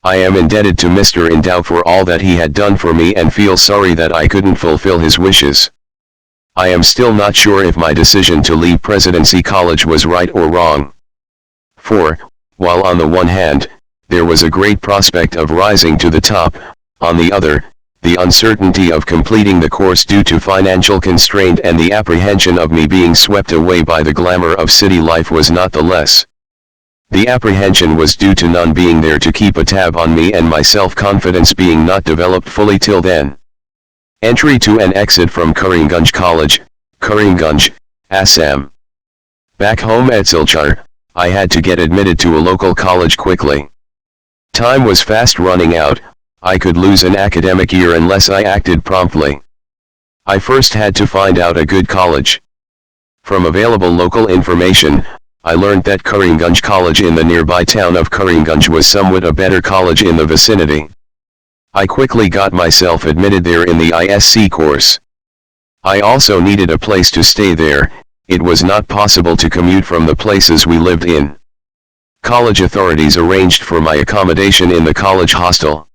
I am indebted to Mr. Indau for all that he had done for me and feel sorry that I couldn't fulfill his wishes. I am still not sure if my decision to leave Presidency College was right or wrong. For, while on the one hand, there was a great prospect of rising to the top, on the other, the uncertainty of completing the course due to financial constraint and the apprehension of me being swept away by the glamour of city life was not the less. The apprehension was due to none being there to keep a tab on me and my self-confidence being not developed fully till then. Entry to and exit from Karimgunj College, Karimgunj, Assam. Back home at Silchar, I had to get admitted to a local college quickly. Time was fast running out. I could lose an academic year unless I acted promptly. I first had to find out a good college. From available local information, I learned that Karimgunj College in the nearby town of Karimgunj was somewhat a better college in the vicinity. I quickly got myself admitted there in the ISC course. I also needed a place to stay there. It was not possible to commute from the places we lived in. College authorities arranged for my accommodation in the college hostel.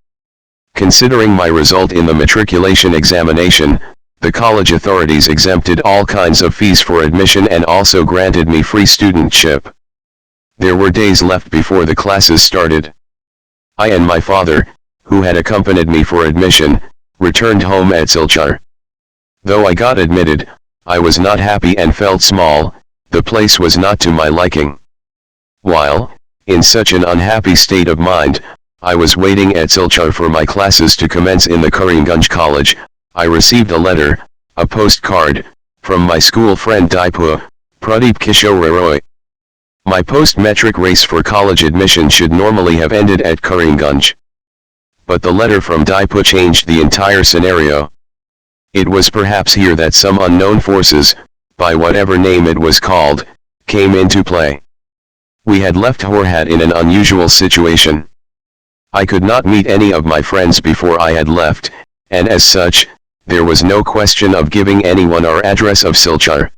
Considering my result in the matriculation examination, the college authorities exempted all kinds of fees for admission and also granted me free studentship. There were days left before the classes started. I and my father, who had accompanied me for admission, returned home at Silchar. Though I got admitted, I was not happy and felt small. The place was not to my liking. While, in such an unhappy state of mind, I was waiting at Silchar for my classes to commence in the Karimgunj College. I received a letter, a postcard, from my school friend Daipu, Pradeep Kishore Roy. My post-metric race for college admission should normally have ended at Karimgunj. But the letter from Daipu changed the entire scenario. It was perhaps here that some unknown forces, by whatever name it was called, came into play. We had left Horhat in an unusual situation. I could not meet any of my friends before I had left, and as such, there was no question of giving anyone our address of Silchar.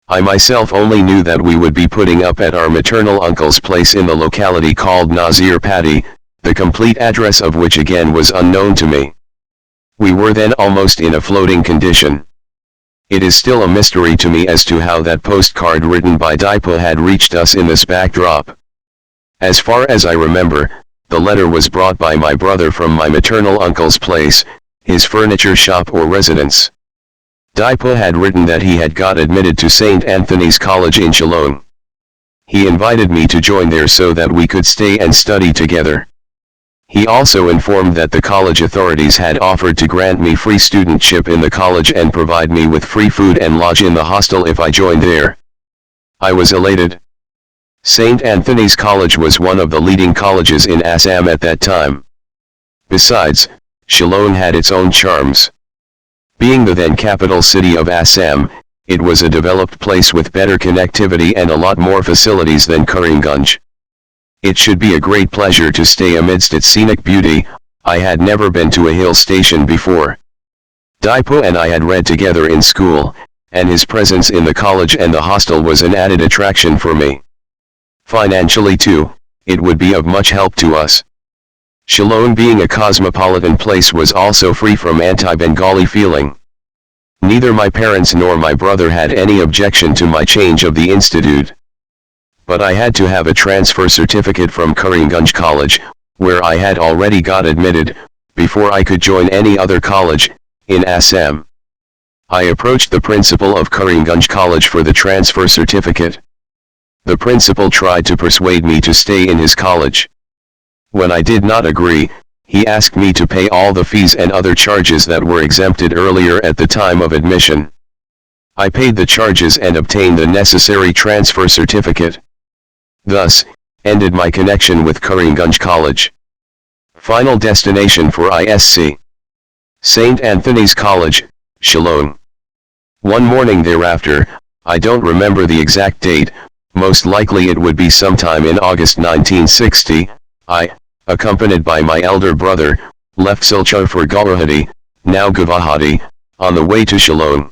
I myself only knew that we would be putting up at our maternal uncle's place in the locality called Nazir Padi, the complete address of which again was unknown to me. We were then almost in a floating condition. It is still a mystery to me as to how that postcard written by Daipu had reached us in this backdrop. As far as I remember, the letter was brought by my brother from my maternal uncle's place, his furniture shop or residence. Daipu had written that he had got admitted to St. Anthony's College in Shillong. He invited me to join there so that we could stay and study together. He also informed that the college authorities had offered to grant me free studentship in the college and provide me with free food and lodge in the hostel if I joined there. I was elated. St. Anthony's College was one of the leading colleges in Assam at that time. Besides, Shillong had its own charms. Being the then capital city of Assam, it was a developed place with better connectivity and a lot more facilities than Karimgunj. It should be a great pleasure to stay amidst its scenic beauty. I had never been to a hill station before. Daipu and I had read together in school, and his presence in the college and the hostel was an added attraction for me. Financially too, it would be of much help to us. Shillong being a cosmopolitan place was also free from anti-Bengali feeling. Neither my parents nor my brother had any objection to my change of the institute. But I had to have a transfer certificate from Karimgunj College, where I had already got admitted, before I could join any other college, in Assam. I approached the principal of Karimgunj College for the transfer certificate. The principal tried to persuade me to stay in his college. When I did not agree, he asked me to pay all the fees and other charges that were exempted earlier at the time of admission. I paid the charges and obtained the necessary transfer certificate. Thus, ended my connection with Karimgunj College. Final destination for ISC. St. Anthony's College, Shillong. One morning thereafter, I don't remember the exact date, most likely it would be sometime in August 1960, I, accompanied by my elder brother, left Silchar for Guwahati, now Guwahati, on the way to Shillong.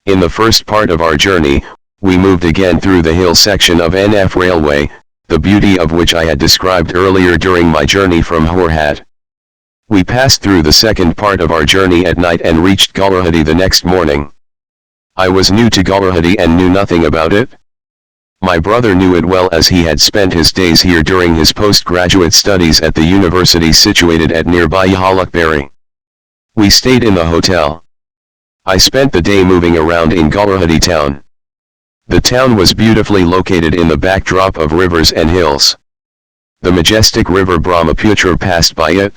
In the first part of our journey, we moved again through the hill section of NF Railway, the beauty of which I had described earlier during my journey from Horhat. We passed through the second part of our journey at night and reached Guwahati the next morning. I was new to Guwahati and knew nothing about it. My brother knew it well as he had spent his days here during his postgraduate studies at the university situated at nearby Yahalukbari. We stayed in the hotel. I spent the day moving around in Guwahati town. The town was beautifully located in the backdrop of rivers and hills. The majestic river Brahmaputra passed by it.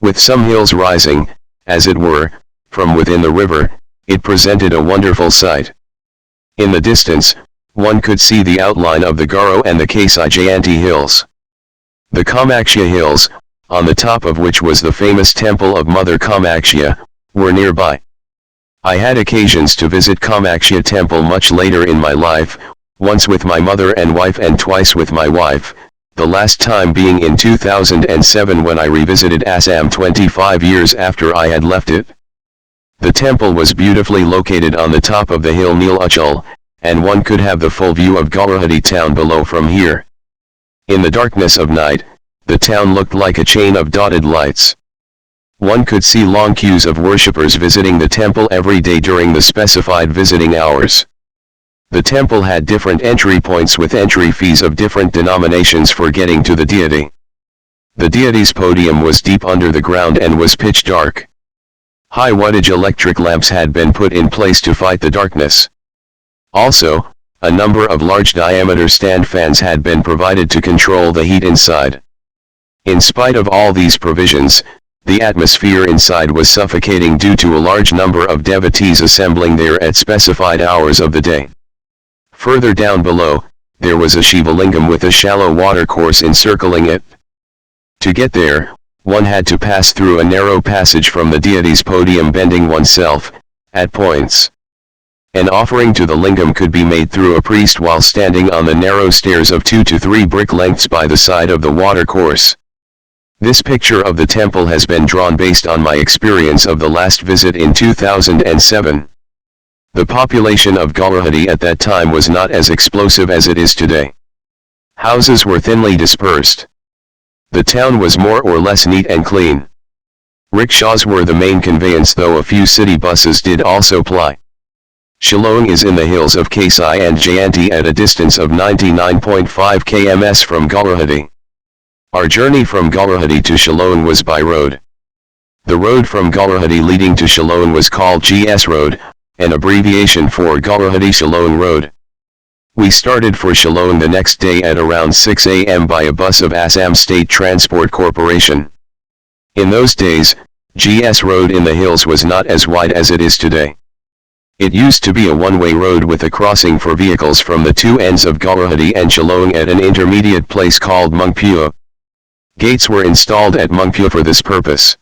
With some hills rising, as it were, from within the river, it presented a wonderful sight. In the distance, one could see the outline of the Garo and the Kasai Jayanti hills. The Kamakhya hills, on the top of which was the famous temple of Mother Kamakhya, were nearby. I had occasions to visit Kamakhya temple much later in my life, once with my mother and wife and twice with my wife, the last time being in 2007 when I revisited Assam 25 years after I had left it. The temple was beautifully located on the top of the hill Neelachal, and one could have the full view of Guwahati town below from here. In the darkness of night, the town looked like a chain of dotted lights. One could see long queues of worshippers visiting the temple every day during the specified visiting hours. The temple had different entry points with entry fees of different denominations for getting to the deity. The deity's podium was deep under the ground and was pitch dark. High wattage electric lamps had been put in place to fight the darkness. Also, a number of large diameter stand fans had been provided to control the heat inside. In spite of all these provisions, the atmosphere inside was suffocating due to a large number of devotees assembling there at specified hours of the day. Further down below, there was a Shiva lingam with a shallow watercourse encircling it. To get there, one had to pass through a narrow passage from the deity's podium, bending oneself, at points. An offering to the lingam could be made through a priest while standing on the narrow stairs of 2 to 3 brick lengths by the side of the watercourse. This picture of the temple has been drawn based on my experience of the last visit in 2007. The population of Guwahati at that time was not as explosive as it is today. Houses were thinly dispersed. The town was more or less neat and clean. Rickshaws were the main conveyance, though a few city buses did also ply. Shillong is in the hills of Kasai and Jayanti at a distance of 99.5 km from Guwahati. Our journey from Guwahati to Shillong was by road. The road from Guwahati leading to Shillong was called GS Road, an abbreviation for Guwahati-Shillong Road. We started for Shillong the next day at around 6 a.m. by a bus of Assam State Transport Corporation. In those days, GS Road in the hills was not as wide as it is today. It used to be a one-way road with a crossing for vehicles from the two ends of Guwahati and Shillong at an intermediate place called Mungpua. Gates were installed at Mungpua for this purpose.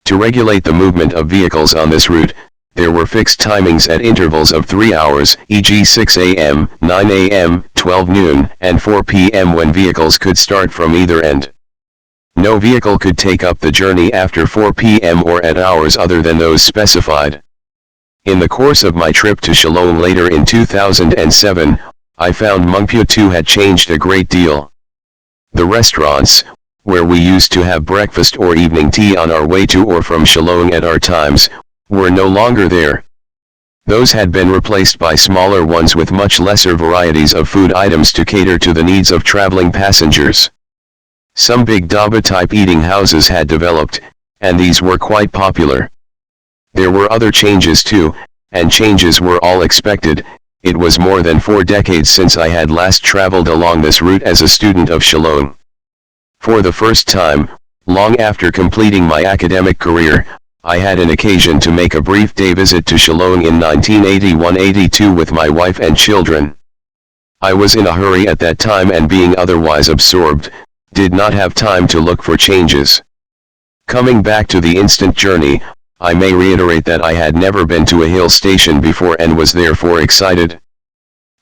To regulate the movement of vehicles on this route, there were fixed timings at intervals of 3 hours, e.g. 6 a.m., 9 a.m., 12 noon, and 4 p.m. when vehicles could start from either end. No vehicle could take up the journey after 4 p.m. or at hours other than those specified. In the course of my trip to Shillong later in 2007, I found Mungpua too had changed a great deal. The restaurants, where we used to have breakfast or evening tea on our way to or from Shillong at our times, were no longer there. Those had been replaced by smaller ones with much lesser varieties of food items to cater to the needs of traveling passengers. Some big dhaba-type eating houses had developed, and these were quite popular. There were other changes too, and changes were all expected. It was more than 4 decades since I had last traveled along this route as a student of Shillong. For the first time, long after completing my academic career, I had an occasion to make a brief day visit to Shillong in 1981-82 with my wife and children. I was in a hurry at that time and being otherwise absorbed, did not have time to look for changes. Coming back to the instant journey, I may reiterate that I had never been to a hill station before and was therefore excited.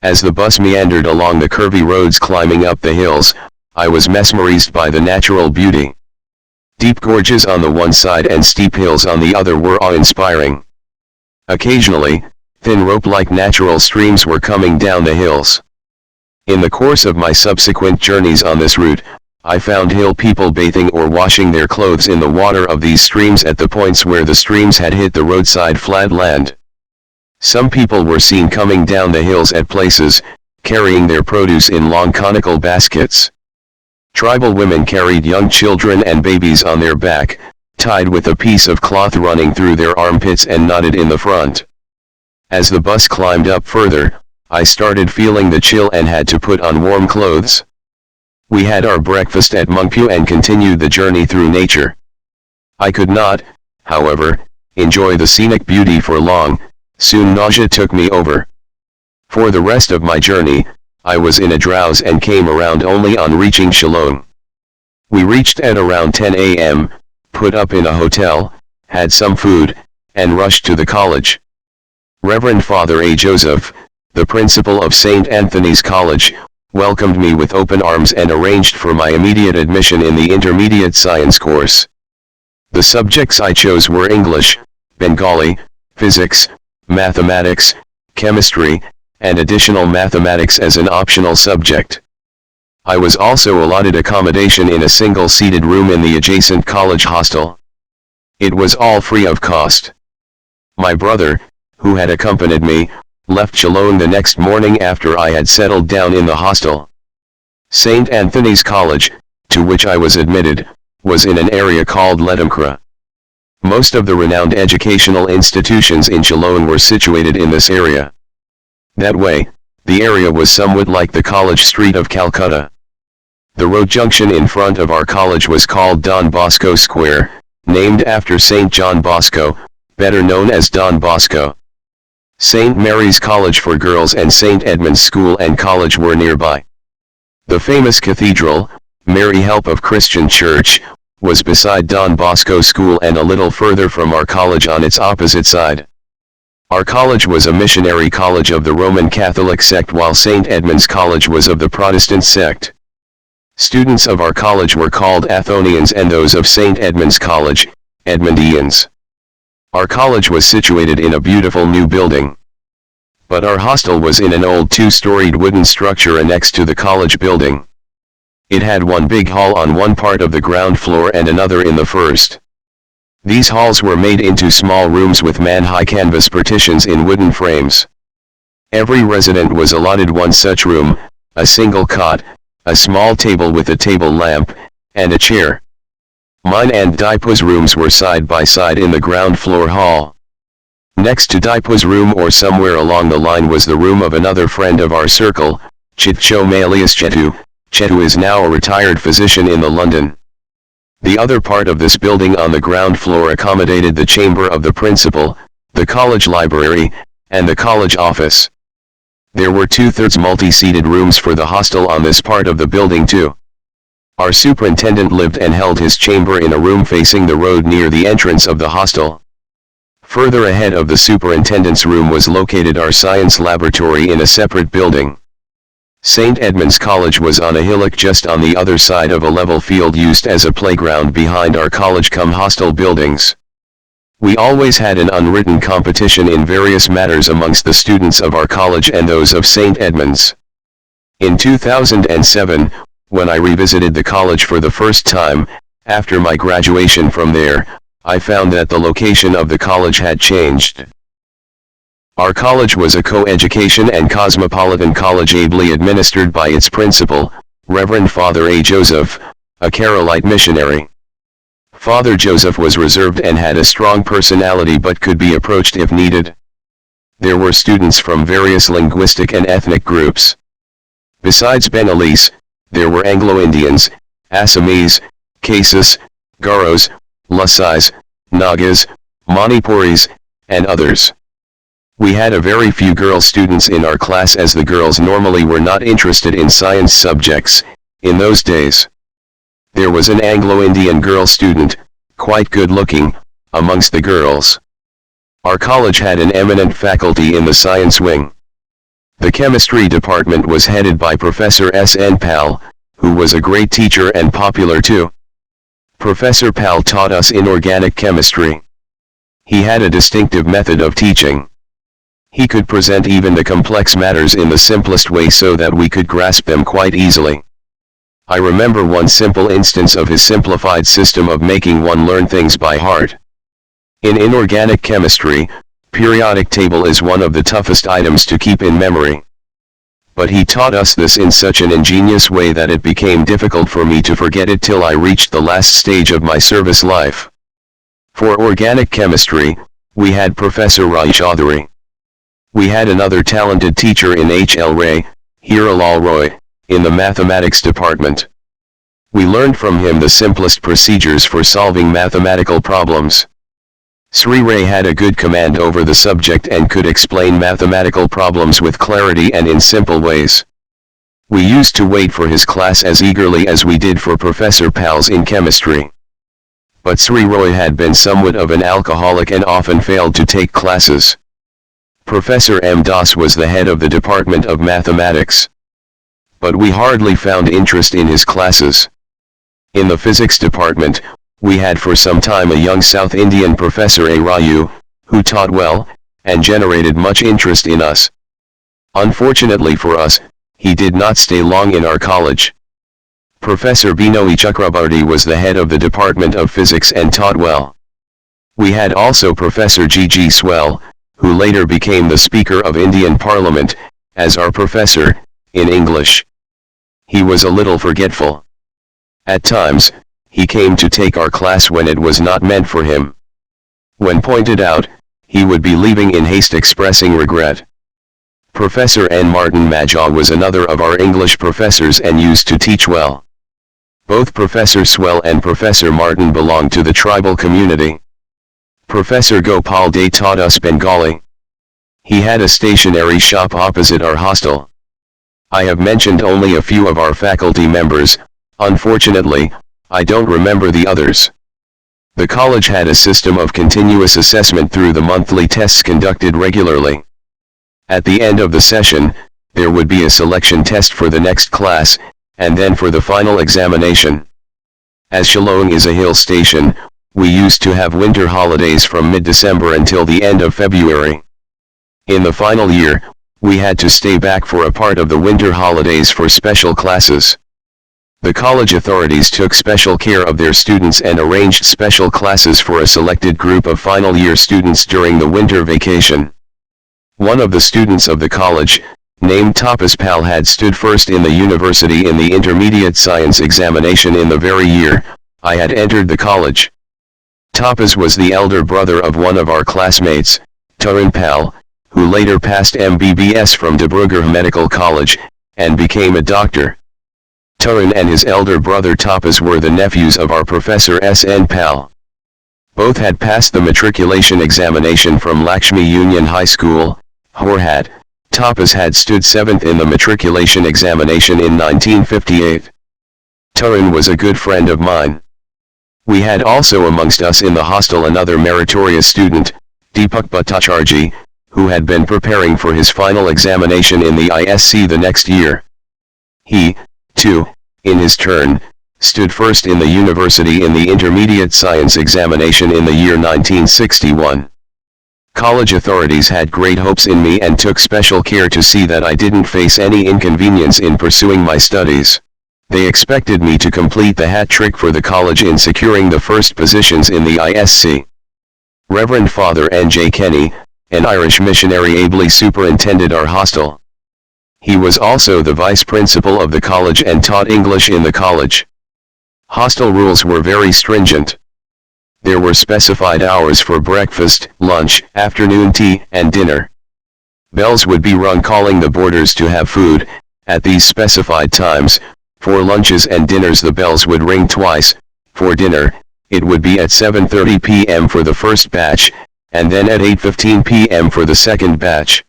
As the bus meandered along the curvy roads climbing up the hills, I was mesmerized by the natural beauty. Deep gorges on the one side and steep hills on the other were awe-inspiring. Occasionally, thin rope-like natural streams were coming down the hills. In the course of my subsequent journeys on this route, I found hill people bathing or washing their clothes in the water of these streams at the points where the streams had hit the roadside flat land. Some people were seen coming down the hills at places, carrying their produce in long conical baskets. Tribal women carried young children and babies on their back, tied with a piece of cloth running through their armpits and knotted in the front. As the bus climbed up further, I started feeling the chill and had to put on warm clothes. We had our breakfast at Mungpua and continued the journey through nature. I could not, however, enjoy the scenic beauty for long. Soon nausea took me over. For the rest of my journey, I was in a drowse and came around only on reaching Shillong. We reached at around 10 a.m., put up in a hotel, had some food, and rushed to the college. Reverend Father A. Joseph, the principal of St. Anthony's College, welcomed me with open arms and arranged for my immediate admission in the intermediate science course. The subjects I chose were English, Bengali, physics, mathematics, chemistry, and additional mathematics as an optional subject. I was also allotted accommodation in a single-seated room in the adjacent college hostel. It was all free of cost. My brother, who had accompanied me, left Shillong the next morning after I had settled down in the hostel. St. Anthony's College, to which I was admitted, was in an area called Ledamkra. Most of the renowned educational institutions in Shillong were situated in this area. That way, the area was somewhat like the College Street of Calcutta. The road junction in front of our college was called Don Bosco Square, named after St. John Bosco, better known as Don Bosco. St. Mary's College for Girls and St. Edmund's School and College were nearby. The famous cathedral, Mary Help of Christian Church, was beside Don Bosco School and a little further from our college on its opposite side. Our college was a missionary college of the Roman Catholic sect, while St. Edmund's College was of the Protestant sect. Students of our college were called Athonians and those of St. Edmund's College, Edmundians. Our college was situated in a beautiful new building. But our hostel was in an old two-storied wooden structure next to the college building. It had one big hall on one part of the ground floor and another in the first. These halls were made into small rooms with man-high canvas partitions in wooden frames. Every resident was allotted one such room, a single cot, a small table with a table lamp, and a chair. Mine and Dipa's rooms were side by side in the ground floor hall. Next to Dipa's room or somewhere along the line was the room of another friend of our circle, Chitcho Malius Chetu. Chetu is now a retired physician in the London. The other part of this building on the ground floor accommodated the chamber of the principal, the college library, and the college office. There were 2/3 multi-seated rooms for the hostel on this part of the building too. Our superintendent lived and held his chamber in a room facing the road near the entrance of the hostel. Further ahead of the superintendent's room was located our science laboratory in a separate building. St. Edmund's College was on a hillock just on the other side of a level field used as a playground behind our college-cum-hostel buildings. We always had an unwritten competition in various matters amongst the students of our college and those of St. Edmund's. In 2007, when I revisited the college for the first time, after my graduation from there, I found that the location of the college had changed. Our college was a co-education and cosmopolitan college ably administered by its principal, Reverend Father A. Joseph, a Carolite missionary. Father Joseph was reserved and had a strong personality but could be approached if needed. There were students from various linguistic and ethnic groups. Besides Bengalese, there were Anglo-Indians, Assamese, Khasis, Garos, Lusais, Nagas, Manipuris, and others. We had a very few girl students in our class as the girls normally were not interested in science subjects, in those days. There was an Anglo-Indian girl student, quite good-looking, amongst the girls. Our college had an eminent faculty in the science wing. The chemistry department was headed by Professor S. N. Pal, who was a great teacher and popular too. Professor Pal taught us inorganic chemistry. He had a distinctive method of teaching. He could present even the complex matters in the simplest way so that we could grasp them quite easily. I remember one simple instance of his simplified system of making one learn things by heart. In inorganic chemistry, periodic table is one of the toughest items to keep in memory. But he taught us this in such an ingenious way that it became difficult for me to forget it till I reached the last stage of my service life. For organic chemistry, we had Professor Rai Chaudhary. We had another talented teacher in H. L. Ray, Hiralal Roy, in the mathematics department. We learned from him the simplest procedures for solving mathematical problems. Sri Ray had a good command over the subject and could explain mathematical problems with clarity and in simple ways. We used to wait for his class as eagerly as we did for Professor Pal's in chemistry. But Sri Roy had been somewhat of an alcoholic and often failed to take classes. Professor M. Das was the head of the Department of Mathematics. But we hardly found interest in his classes. In the physics department, we had for some time a young South Indian Professor A. Rayu, who taught well, and generated much interest in us. Unfortunately for us, he did not stay long in our college. Professor Binoy Chakrabarty was the head of the Department of Physics and taught well. We had also Professor G. G. Swell, who later became the Speaker of Indian Parliament, as our professor, in English. He was a little forgetful. At times, he came to take our class when it was not meant for him. When pointed out, he would be leaving in haste expressing regret. Professor N. Martin Majah was another of our English professors and used to teach well. Both Professor Swell and Professor Martin belonged to the tribal community. Professor Gopal Dey taught us Bengali. He had a stationery shop opposite our hostel. I have mentioned only a few of our faculty members. Unfortunately, I don't remember the others. The college had a system of continuous assessment through the monthly tests conducted regularly. At the end of the session, there would be a selection test for the next class, and then for the final examination. As Shillong is a hill station, we used to have winter holidays from mid-December until the end of February. In the final year, we had to stay back for a part of the winter holidays for special classes. The college authorities took special care of their students and arranged special classes for a selected group of final year students during the winter vacation. One of the students of the college, named Tapas Pal, had stood first in the university in the intermediate science examination in the very year I had entered the college. Tapas was the elder brother of one of our classmates, Tarun Pal, who later passed MBBS from Dibrugarh Medical College, and became a doctor. Tarun and his elder brother Tapas were the nephews of our Professor S.N. Pal. Both had passed the matriculation examination from Lakshmi Union High School, Horhat. Tapas had stood 7th in the matriculation examination in 1958. Tarun was a good friend of mine. We had also amongst us in the hostel another meritorious student, Deepak Bhattacharjee, who had been preparing for his final examination in the ISC the next year. He, too, in his turn, stood first in the university in the intermediate science examination in the year 1961. College authorities had great hopes in me and took special care to see that I didn't face any inconvenience in pursuing my studies. They expected me to complete the hat trick for the college in securing the first positions in the ISC. Reverend Father N.J. Kenny, an Irish missionary, ably superintended our hostel. He was also the vice principal of the college and taught English in the college. Hostel rules were very stringent. There were specified hours for breakfast, lunch, afternoon tea, and dinner. Bells would be rung calling the boarders to have food. At these specified times, for lunches and dinners the bells would ring twice. For dinner, it would be at 7:30 p.m. for the first batch, and then at 8:15 p.m. for the second batch.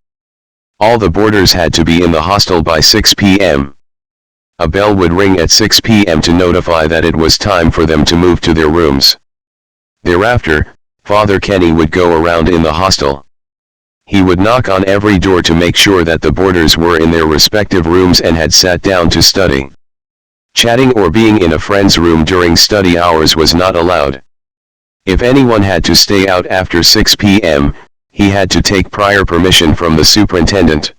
All the boarders had to be in the hostel by 6 p.m. A bell would ring at 6 p.m. to notify that it was time for them to move to their rooms. Thereafter, Father Kenny would go around in the hostel. He would knock on every door to make sure that the boarders were in their respective rooms and had sat down to study. Chatting or being in a friend's room during study hours was not allowed. If anyone had to stay out after 6 p.m., he had to take prior permission from the superintendent.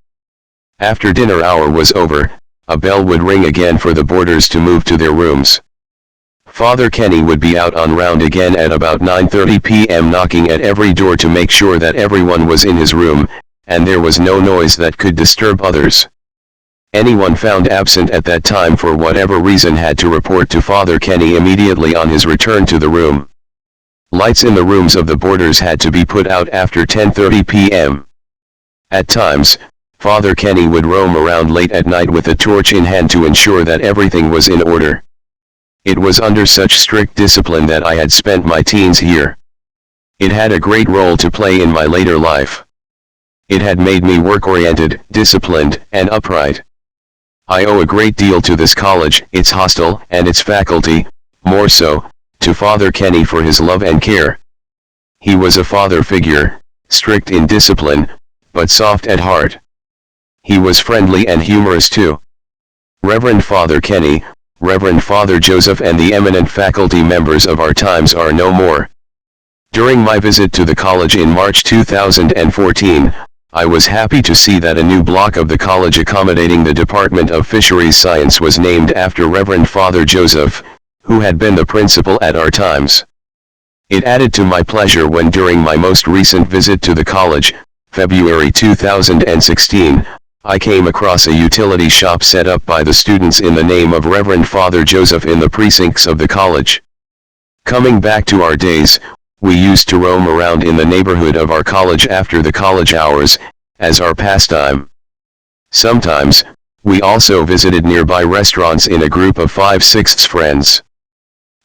After dinner hour was over, a bell would ring again for the boarders to move to their rooms. Father Kenny would be out on round again at about 9:30 p.m. knocking at every door to make sure that everyone was in his room, and there was no noise that could disturb others. Anyone found absent at that time for whatever reason had to report to Father Kenny immediately on his return to the room. Lights in the rooms of the boarders had to be put out after 10:30 p.m. At times, Father Kenny would roam around late at night with a torch in hand to ensure that everything was in order. It was under such strict discipline that I had spent my teens here. It had a great role to play in my later life. It had made me work-oriented, disciplined, and upright. I owe a great deal to this college, its hostel, and its faculty, more so, to Father Kenny for his love and care. He was a father figure, strict in discipline, but soft at heart. He was friendly and humorous too. Reverend Father Kenny, Reverend Father Joseph and the eminent faculty members of our times are no more. During my visit to the college in March 2014, I was happy to see that a new block of the college accommodating the Department of Fisheries Science was named after Reverend Father Joseph, who had been the principal at our times. It added to my pleasure when during my most recent visit to the college, February 2016, I came across a utility shop set up by the students in the name of Reverend Father Joseph in the precincts of the college. Coming back to our days, we used to roam around in the neighborhood of our college after the college hours, as our pastime. Sometimes, We also visited nearby restaurants in a group of 5-6 friends.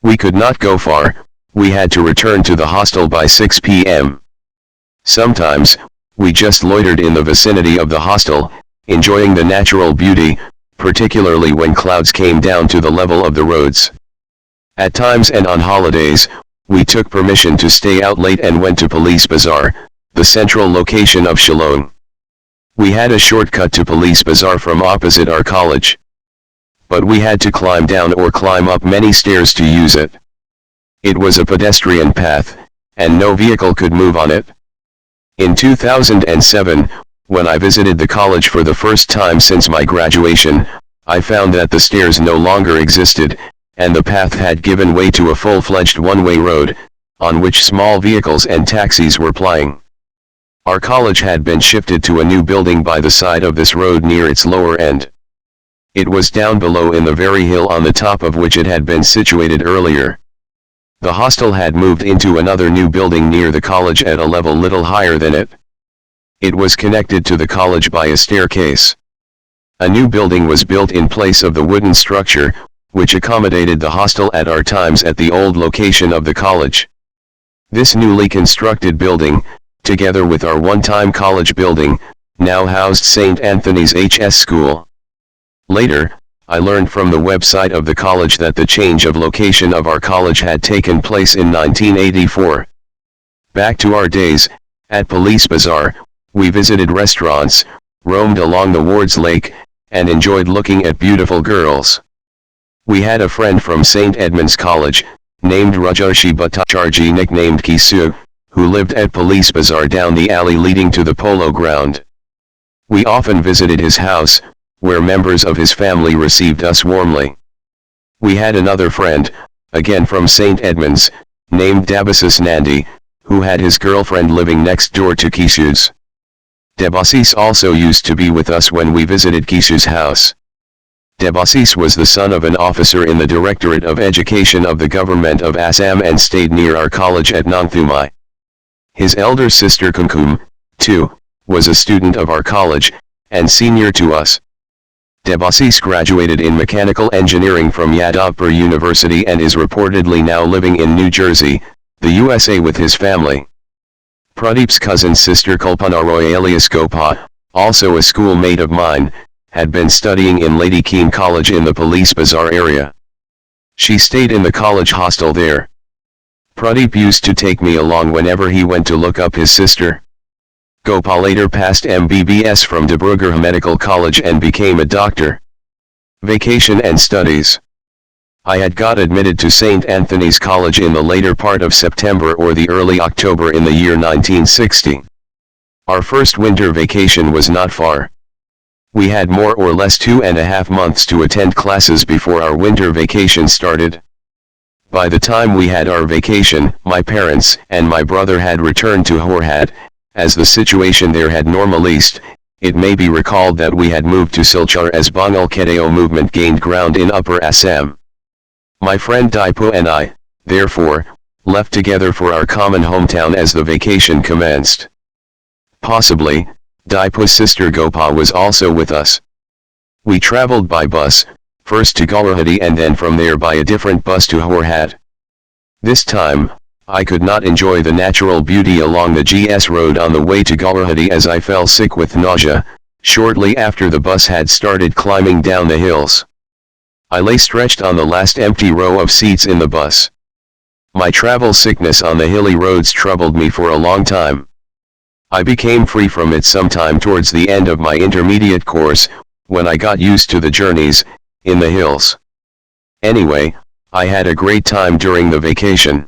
We could not go far, we had to return to the hostel by 6 p.m. Sometimes, we just loitered in the vicinity of the hostel, enjoying the natural beauty, particularly when clouds came down to the level of the roads. At times and on holidays, we took permission to stay out late and went to Police Bazaar, the central location of Shillong. We had a shortcut to Police Bazaar from opposite our college. But we had to climb down or climb up many stairs to use it. It was a pedestrian path, and no vehicle could move on it. In 2007, when I visited the college for the first time since my graduation, I found that the stairs no longer existed, and the path had given way to a full-fledged one-way road, on which small vehicles and taxis were plying. Our college had been shifted to a new building by the side of this road near its lower end. It was down below in the very hill on the top of which it had been situated earlier. The hostel had moved into another new building near the college at a level little higher than it. It was connected to the college by a staircase. A new building was built in place of the wooden structure, which accommodated the hostel at our times at the old location of the college. This newly constructed building, together with our one-time college building, now housed St. Anthony's HS School. Later, I learned from the website of the college that the change of location of our college had taken place in 1984. Back to our days, at Police Bazaar, we visited restaurants, roamed along the Wards Lake, and enjoyed looking at beautiful girls. We had a friend from St. Edmund's College, named Rajarshi Bhattacharjee nicknamed Kisu, who lived at Police Bazaar down the alley leading to the polo ground. We often visited his house, where members of his family received us warmly. We had another friend, again from St. Edmund's, named Debasis Nandi, who had his girlfriend living next door to Kisu's. Debasis also used to be with us when we visited Kisu's house. Debasis was the son of an officer in the Directorate of Education of the Government of Assam and stayed near our college at Nongthumai. His elder sister Kumkum, too, was a student of our college, and senior to us. Debasis graduated in mechanical engineering from Yadavpur University and is reportedly now living in New Jersey, the USA with his family. Pradeep's cousin sister Kalpana Roy alias Gopa, also a schoolmate of mine, had been studying in Lady Keene College in the Police Bazaar area. She stayed in the college hostel there. Pradeep used to take me along whenever he went to look up his sister. Gopal later passed MBBS from Dibrugarh Medical College and became a doctor. Vacation and studies. I had got admitted to St. Anthony's College in the later part of September or the early October in the year 1960. Our first winter vacation was not far. We had more or less 2.5 months to attend classes before our winter vacation started. By the time we had our vacation, my parents and my brother had returned to Horhat. As the situation there had normalized, it may be recalled that we had moved to Silchar as Bengal Khedao movement gained ground in Upper Assam. My friend Daipu and I, therefore, left together for our common hometown as the vacation commenced. Possibly, Daipu's sister Gopa was also with us. We traveled by bus, first to Guwahati and then from there by a different bus to Horhat. This time, I could not enjoy the natural beauty along the GS road on the way to Guwahati as I fell sick with nausea, shortly after the bus had started climbing down the hills. I lay stretched on the last empty row of seats in the bus. My travel sickness on the hilly roads troubled me for a long time. I became free from it sometime towards the end of my intermediate course, when I got used to the journeys, in the hills. Anyway, I had a great time during the vacation.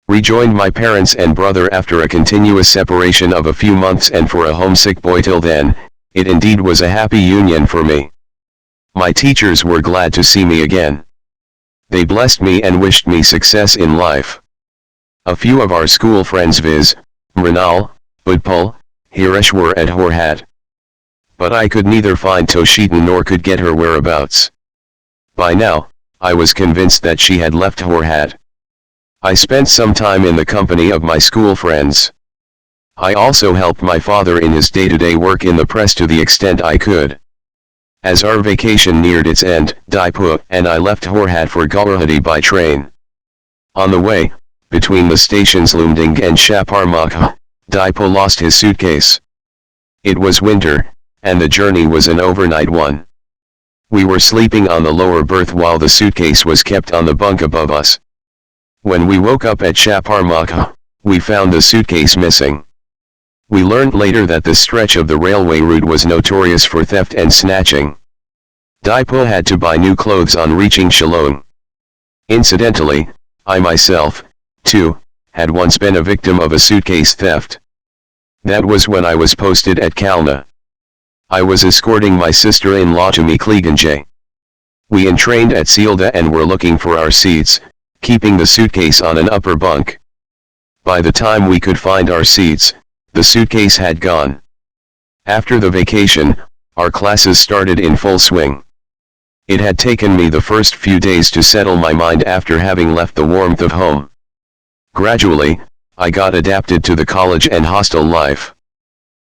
Rejoined my parents and brother after a continuous separation of a few months, and for a homesick boy till then, it indeed was a happy union for me. My teachers were glad to see me again. They blessed me and wished me success in life. A few of our school friends viz. Mrinal, Budpal, Hirish were at Horhat. But I could neither find Toshita nor could get her whereabouts. By now, I was convinced that she had left Horhat. I spent some time in the company of my school friends. I also helped my father in his day-to-day work in the press to the extent I could. As our vacation neared its end, Daipo and I left Horhat for Guwahati by train. On the way, between the stations Lumding and Shaparmakha, Daipo lost his suitcase. It was winter, and the journey was an overnight one. We were sleeping on the lower berth while the suitcase was kept on the bunk above us. When we woke up at Shaparmakha, we found the suitcase missing. We learned later that this stretch of the railway route was notorious for theft and snatching. Daipo had to buy new clothes on reaching Shillong. Incidentally, I myself, too, had once been a victim of a suitcase theft. That was when I was posted at Kalna. I was escorting my sister-in-law to Mikleganjay. We entrained at Sealda and were looking for our seats, keeping the suitcase on an upper bunk. By the time we could find our seats, the suitcase had gone. After the vacation, our classes started in full swing. It had taken me the first few days to settle my mind after having left the warmth of home. Gradually, I got adapted to the college and hostel life.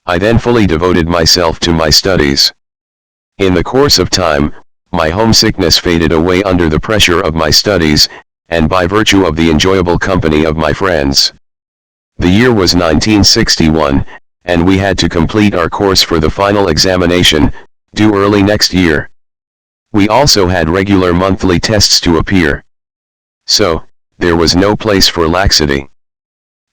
I then fully devoted myself to my studies. In the course of time, my homesickness faded away under the pressure of my studies, and by virtue of the enjoyable company of my friends. The year was 1961, and we had to complete our course for the final examination, due early next year. We also had regular monthly tests to appear. So, there was no place for laxity.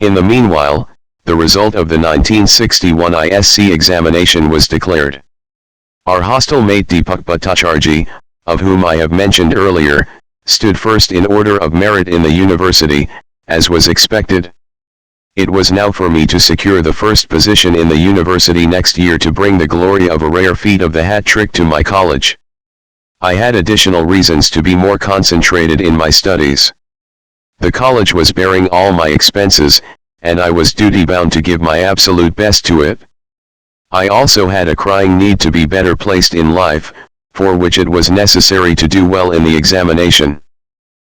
In the meanwhile, the result of the 1961 ISC examination was declared. Our hostel mate Deepak Bhattacharjee, of whom I have mentioned earlier, stood first in order of merit in the university, as was expected. It was now for me to secure the first position in the university next year to bring the glory of a rare feat of the hat trick to my college. I had additional reasons to be more concentrated in my studies. The college was bearing all my expenses, and I was duty-bound to give my absolute best to it. I also had a crying need to be better placed in life, for which it was necessary to do well in the examination.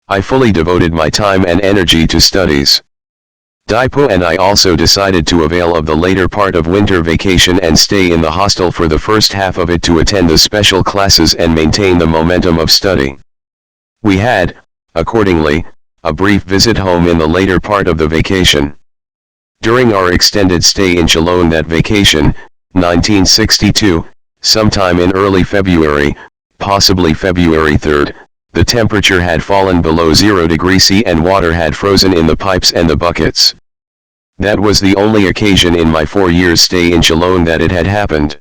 I fully devoted my time and energy to studies. Daipo and I also decided to avail of the later part of winter vacation and stay in the hostel for the first half of it to attend the special classes and maintain the momentum of study. We had, accordingly, a brief visit home in the later part of the vacation. During our extended stay in Shillong that vacation, 1962, sometime in early February, possibly February 3rd, the temperature had fallen below 0 degrees C and water had frozen in the pipes and the buckets. That was the only occasion in my 4 years' stay in Shillong that it had happened.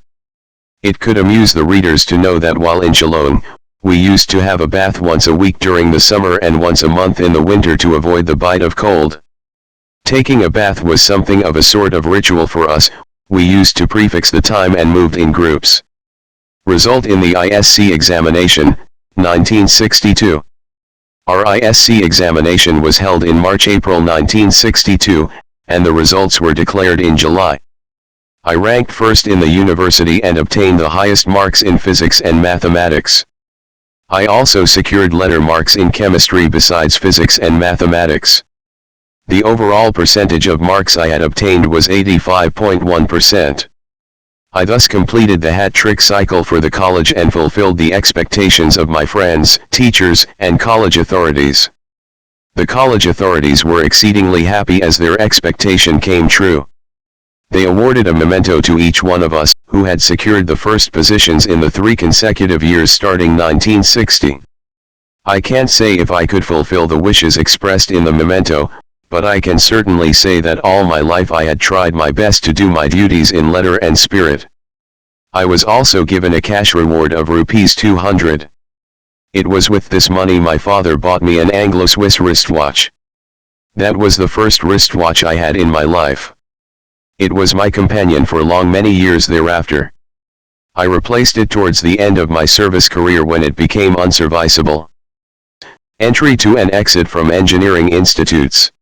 It could amuse the readers to know that while in Shillong, we used to have a bath once a week during the summer and once a month in the winter to avoid the bite of cold. Taking a bath was something of a sort of ritual for us. We used to prefix the time and moved in groups. Result in the ISC examination, 1962. Our ISC examination was held in March-April 1962, and the results were declared in July. I ranked first in the university and obtained the highest marks in physics and mathematics. I also secured letter marks in chemistry besides physics and mathematics. The overall percentage of marks I had obtained was 85.1%. I thus completed the hat trick cycle for the college and fulfilled the expectations of my friends, teachers, and college authorities. The college authorities were exceedingly happy as their expectation came true. They awarded a memento to each one of us, who had secured the first positions in the 3 consecutive years starting 1960. I can't say if I could fulfill the wishes expressed in the memento, but I can certainly say that all my life I had tried my best to do my duties in letter and spirit. I was also given a cash reward of Rs 200. It was with this money my father bought me an Anglo-Swiss wristwatch. That was the first wristwatch I had in my life. It was my companion for many years thereafter. I replaced it towards the end of my service career when it became unserviceable. Entry to and exit from engineering institutes.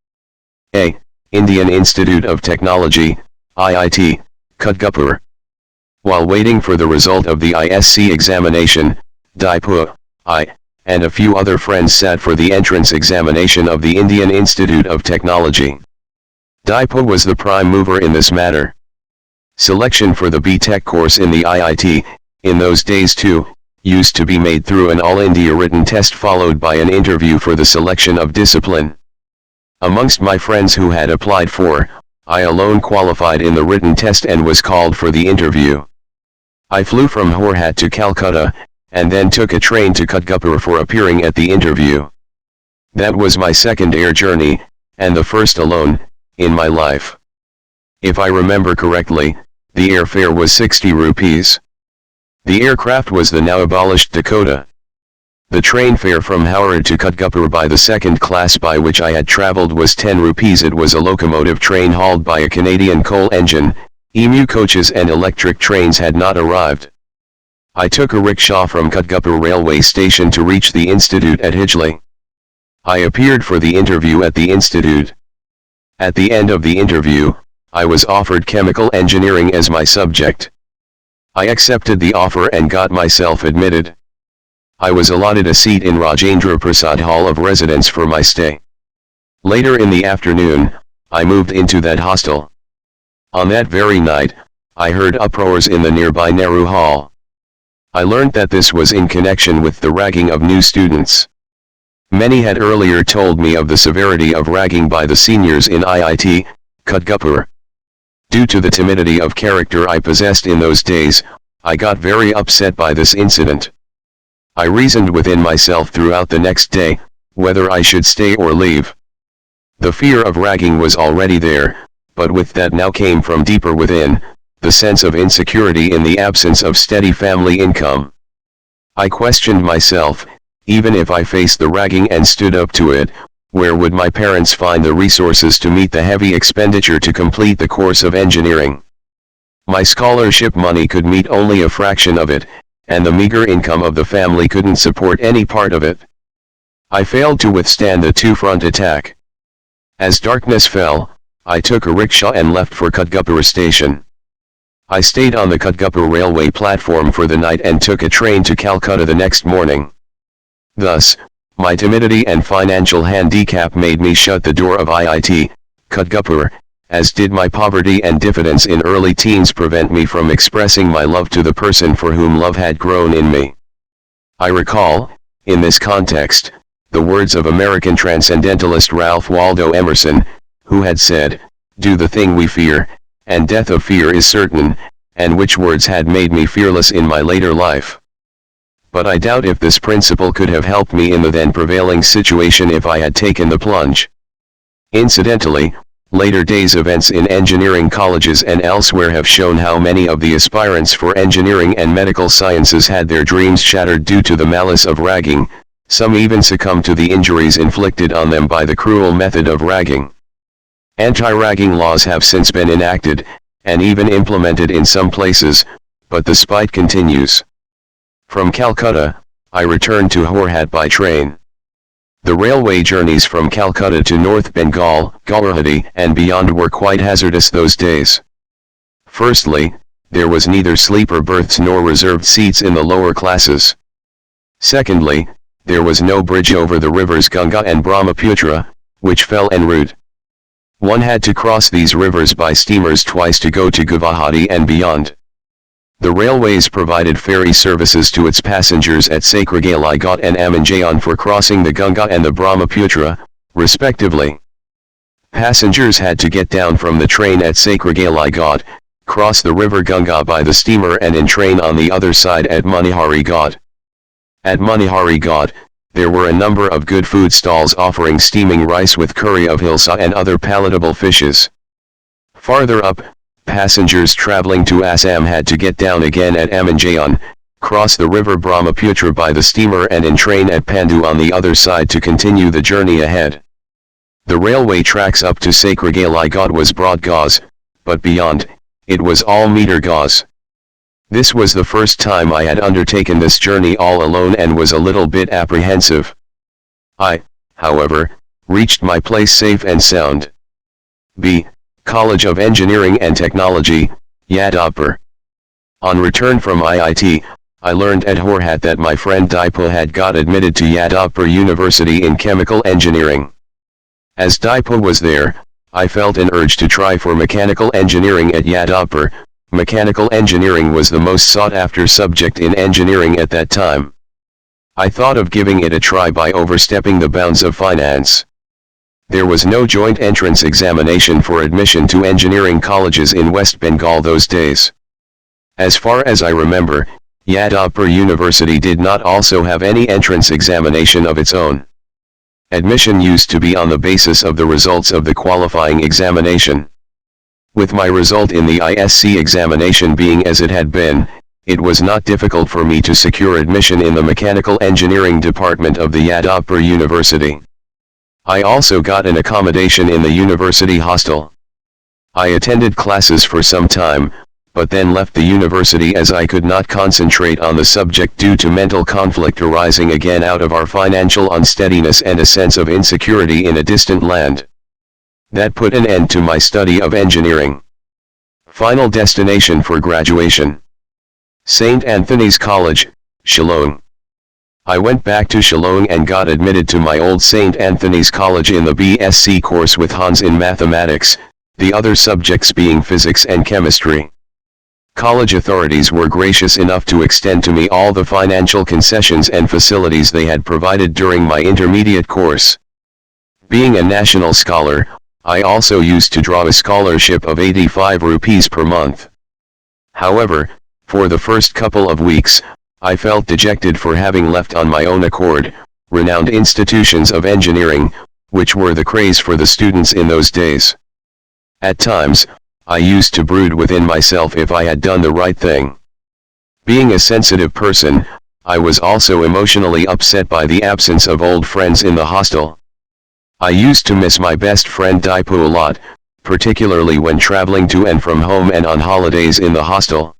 A. Indian Institute of Technology, IIT, Kutgupur. While waiting for the result of the ISC examination, Daipo, I, and a few other friends sat for the entrance examination of the Indian Institute of Technology. Daipo was the prime mover in this matter. Selection for the B.Tech course in the IIT in those days too, used to be made through an all-India written test followed by an interview for the selection of discipline. Amongst my friends who had applied for, I alone qualified in the written test and was called for the interview. I flew from Horhat to Calcutta, and then took a train to Kutgupur for appearing at the interview. That was my second air journey, and the first alone, in my life. If I remember correctly, the airfare was 60 rupees. The aircraft was the now abolished Dakota. The train fare from Howrah to Kutgupur by the second class by which I had travelled was 10 rupees. It was a locomotive train hauled by a Canadian coal engine. Emu coaches and electric trains had not arrived. I took a rickshaw from Kutgupur railway station to reach the institute at Hijli. I appeared for the interview at the institute. At the end of the interview, I was offered chemical engineering as my subject. I accepted the offer and got myself admitted. I was allotted a seat in Rajendra Prasad Hall of Residence for my stay. Later in the afternoon, I moved into that hostel. On that very night, I heard uproars in the nearby Nehru Hall. I learned that this was in connection with the ragging of new students. Many had earlier told me of the severity of ragging by the seniors in IIT, Kutgupur. Due to the timidity of character I possessed in those days, I got very upset by this incident. I reasoned within myself throughout the next day, whether I should stay or leave. The fear of ragging was already there, but with that now came from deeper within, the sense of insecurity in the absence of steady family income. I questioned myself, even if I faced the ragging and stood up to it, where would my parents find the resources to meet the heavy expenditure to complete the course of engineering? My scholarship money could meet only a fraction of it, and the meager income of the family couldn't support any part of it. I failed to withstand the two-front attack. As darkness fell, I took a rickshaw and left for Kutgupur station. I stayed on the Kutgupur railway platform for the night and took a train to Calcutta the next morning. Thus, my timidity and financial handicap made me shut the door of IIT, Kutgupur, as did my poverty and diffidence in early teens prevent me from expressing my love to the person for whom love had grown in me. I recall, in this context, the words of American transcendentalist Ralph Waldo Emerson, who had said, "Do the thing we fear, and death of fear is certain," and which words had made me fearless in my later life. But I doubt if this principle could have helped me in the then prevailing situation if I had taken the plunge. Incidentally, later days events in engineering colleges and elsewhere have shown how many of the aspirants for engineering and medical sciences had their dreams shattered due to the malice of ragging. Some even succumbed to the injuries inflicted on them by the cruel method of ragging. Anti-ragging laws have since been enacted, and even implemented in some places, but the spite continues. From Calcutta, I returned to Horhat by train. The railway journeys from Calcutta to North Bengal, Guwahati, and beyond were quite hazardous those days. Firstly, there was neither sleeper berths nor reserved seats in the lower classes. Secondly, there was no bridge over the rivers Ganga and Brahmaputra, which fell en route. One had to cross these rivers by steamers twice to go to Guwahati and beyond. The railways provided ferry services to its passengers at Sakragali Ghat and Amanjayan for crossing the Ganga and the Brahmaputra, respectively. Passengers had to get down from the train at Sakragali Ghat, cross the river Ganga by the steamer and in train on the other side at Manihari Ghat. At Manihari Ghat, there were a number of good food stalls offering steaming rice with curry of hilsa and other palatable fishes. Farther up, passengers traveling to Assam had to get down again at Amanjayan, cross the river Brahmaputra by the steamer and in train at Pandu on the other side to continue the journey ahead. The railway tracks up to Sakragali Ghat was broad gauze, but beyond, it was all meter gauze. This was the first time I had undertaken this journey all alone and was a little bit apprehensive. I, however, reached my place safe and sound. B. College of Engineering and Technology, Yadavpur. On return from IIT, I learned at Horhat that my friend Dipal had got admitted to Yadavpur University in chemical engineering. As Dipal was there, I felt an urge to try for mechanical engineering at Yadavpur, Mechanical engineering was the most sought-after subject in engineering at that time. I thought of giving it a try by overstepping the bounds of finance. There was no joint entrance examination for admission to engineering colleges in West Bengal those days. As far as I remember, Yadavpur University did not also have any entrance examination of its own. Admission used to be on the basis of the results of the qualifying examination. With my result in the ISC examination being as it had been, it was not difficult for me to secure admission in the mechanical engineering department of the Yadavpur University. I also got an accommodation in the university hostel. I attended classes for some time, but then left the university as I could not concentrate on the subject due to mental conflict arising again out of our financial unsteadiness and a sense of insecurity in a distant land. That put an end to my study of engineering. Final destination for graduation: St. Anthony's College, Shillong. I went back to Shillong and got admitted to my old St. Anthony's College in the BSc course with Hans in mathematics, the other subjects being physics and chemistry. College authorities were gracious enough to extend to me all the financial concessions and facilities they had provided during my intermediate course. Being a national scholar, I also used to draw a scholarship of 85 rupees per month. However, for the first couple of weeks, I felt dejected for having left on my own accord renowned institutions of engineering, which were the craze for the students in those days. At times, I used to brood within myself if I had done the right thing. Being a sensitive person, I was also emotionally upset by the absence of old friends in the hostel. I used to miss my best friend Daipu a lot, particularly when traveling to and from home and on holidays in the hostel.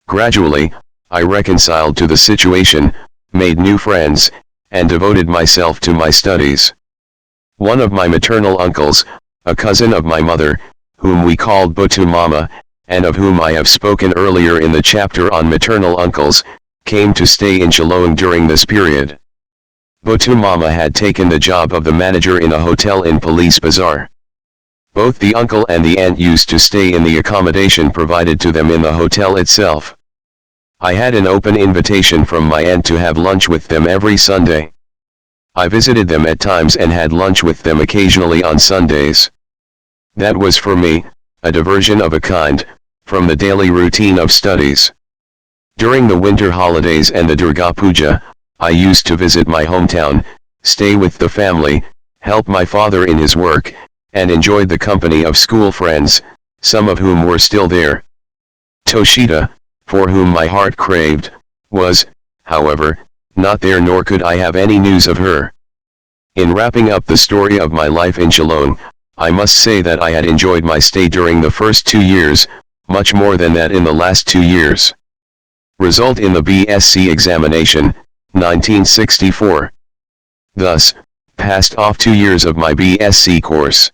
Gradually, I reconciled to the situation, made new friends, and devoted myself to my studies. One of my maternal uncles, a cousin of my mother, whom we called Botu Mama, and of whom I have spoken earlier in the chapter on maternal uncles, came to stay in Shillong during this period. Botu Mama had taken the job of the manager in a hotel in Police Bazaar. Both the uncle and the aunt used to stay in the accommodation provided to them in the hotel itself. I had an open invitation from my aunt to have lunch with them every Sunday. I visited them at times and had lunch with them occasionally on Sundays. That was for me, a diversion of a kind, from the daily routine of studies. During the winter holidays and the Durga Puja, I used to visit my hometown, stay with the family, help my father in his work, and enjoyed the company of school friends, some of whom were still there. Toshita, for whom my heart craved, was, however, not there, nor could I have any news of her. In wrapping up the story of my life in Shillong, I must say that I had enjoyed my stay during the first 2 years, much more than that in the last 2 years. Result in the BSc examination, 1964. Thus, passed off 2 years of my BSc course.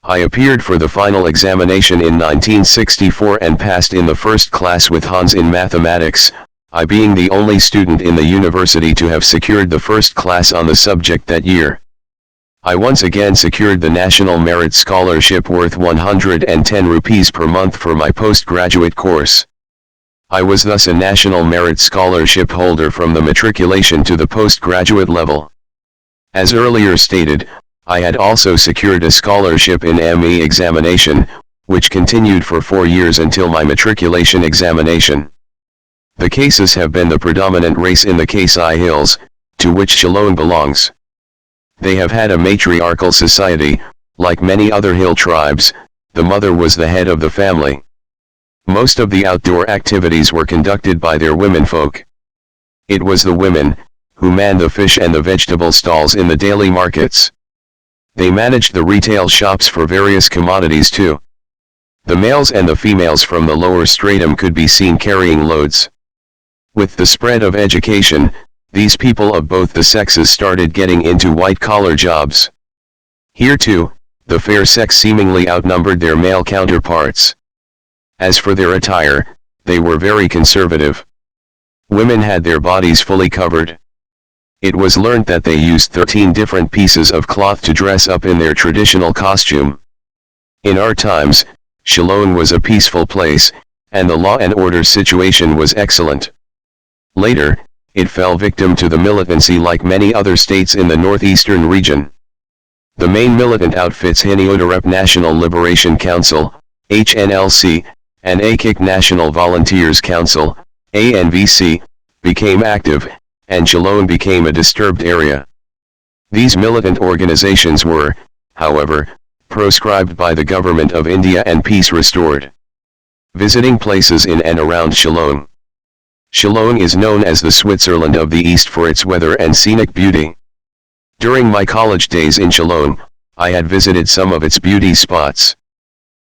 I appeared for the final examination in 1964 and passed in the first class with Hans in mathematics, I being the only student in the university to have secured the first class on the subject that year. I once again secured the National Merit Scholarship worth 110 rupees per month for my postgraduate course. I was thus a National Merit Scholarship holder from the matriculation to the postgraduate level. As earlier stated, I had also secured a scholarship in ME examination, which continued for 4 years until my matriculation examination. The cases have been the predominant race in the Kasai Hills, to which Shillong belongs. They have had a matriarchal society, like many other hill tribes, the mother was the head of the family. Most of the outdoor activities were conducted by their womenfolk. It was the women, who manned the fish and the vegetable stalls in the daily markets. They managed the retail shops for various commodities too. The males and the females from the lower stratum could be seen carrying loads. With the spread of education, these people of both the sexes started getting into white-collar jobs. Here too, the fair sex seemingly outnumbered their male counterparts. As for their attire, they were very conservative. Women had their bodies fully covered. It was learnt that they used 13 different pieces of cloth to dress up in their traditional costume. In our times, Shillong was a peaceful place, and the law and order situation was excellent. Later, it fell victim to the militancy like many other states in the northeastern region. The main militant outfits Hiniodorep National Liberation Council, HNLC, and AKIK National Volunteers Council, ANVC, became active, and Shillong became a disturbed area. These militant organizations were, however, proscribed by the Government of India and peace restored. Visiting places in and around Shillong. Shillong is known as the Switzerland of the East for its weather and scenic beauty. During my college days in Shillong, I had visited some of its beauty spots.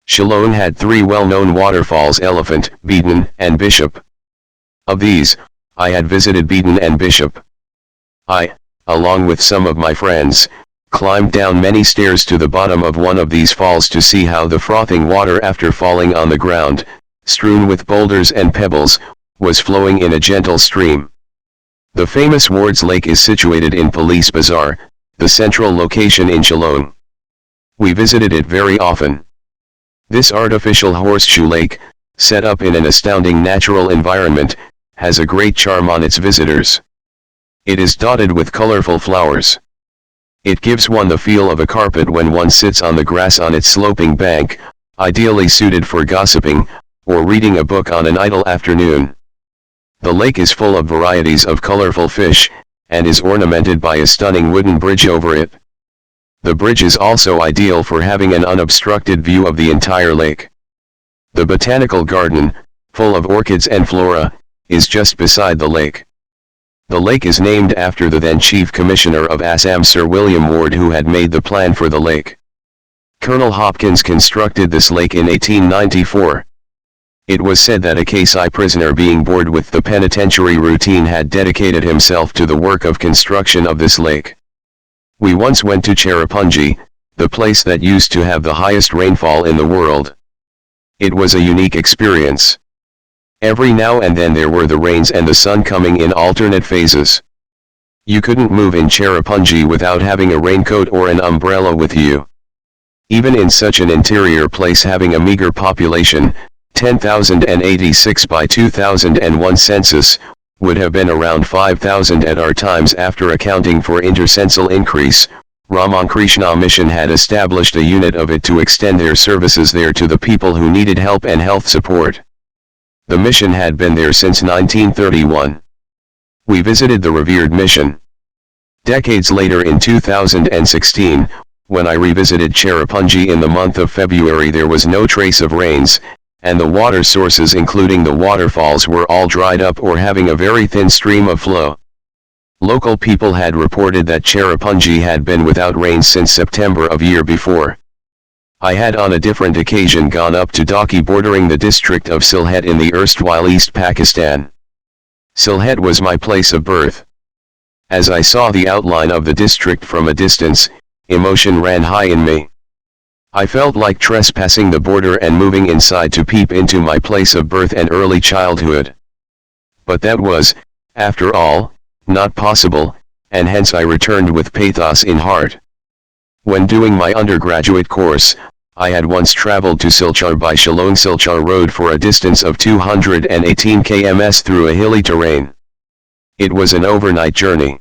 Shillong had 3 well-known waterfalls: Elephant, Beaton, and Bishop. Of these, I had visited Beaton and Bishop. I, along with some of my friends, climbed down many stairs to the bottom of one of these falls to see how the frothing water, after falling on the ground, strewn with boulders and pebbles, was flowing in a gentle stream. The famous Ward's Lake is situated in Police Bazaar, the central location in Shillong. We visited it very often. This artificial horseshoe lake, set up in an astounding natural environment, has a great charm on its visitors. It is dotted with colorful flowers. It gives one the feel of a carpet when one sits on the grass on its sloping bank, ideally suited for gossiping, or reading a book on an idle afternoon. The lake is full of varieties of colorful fish, and is ornamented by a stunning wooden bridge over it. The bridge is also ideal for having an unobstructed view of the entire lake. The botanical garden, full of orchids and flora, is just beside the lake. The lake is named after the then Chief Commissioner of Assam, Sir William Ward, who had made the plan for the lake. Colonel Hopkins constructed this lake in 1894. It was said that a KSI prisoner being bored with the penitentiary routine had dedicated himself to the work of construction of this lake. We once went to Cherrapunji, the place that used to have the highest rainfall in the world. It was a unique experience. Every now and then there were the rains and the sun coming in alternate phases. You couldn't move in Cherrapunji without having a raincoat or an umbrella with you. Even in such an interior place having a meager population, 10,086 by 2001 census, would have been around 5,000 at our times after accounting for intercensal increase. Ramakrishna Mission had established a unit of it to extend their services there to the people who needed help and health support. The mission had been there since 1931. We visited the revered mission. Decades later, in 2016, when I revisited Cherrapunji in the month of February, there was no trace of rains, and the water sources including the waterfalls were all dried up or having a very thin stream of flow. Local people had reported that Cherrapunji had been without rain since September of year before. I had on a different occasion gone up to Daki, bordering the district of Sylhet in the erstwhile East Pakistan. Sylhet was my place of birth. As I saw the outline of the district from a distance, emotion ran high in me. I felt like trespassing the border and moving inside to peep into my place of birth and early childhood. But that was, after all, not possible, and hence I returned with pathos in heart. When doing my undergraduate course, I had once traveled to Silchar by Shillong-Silchar Road for a distance of 218 km through a hilly terrain. It was an overnight journey.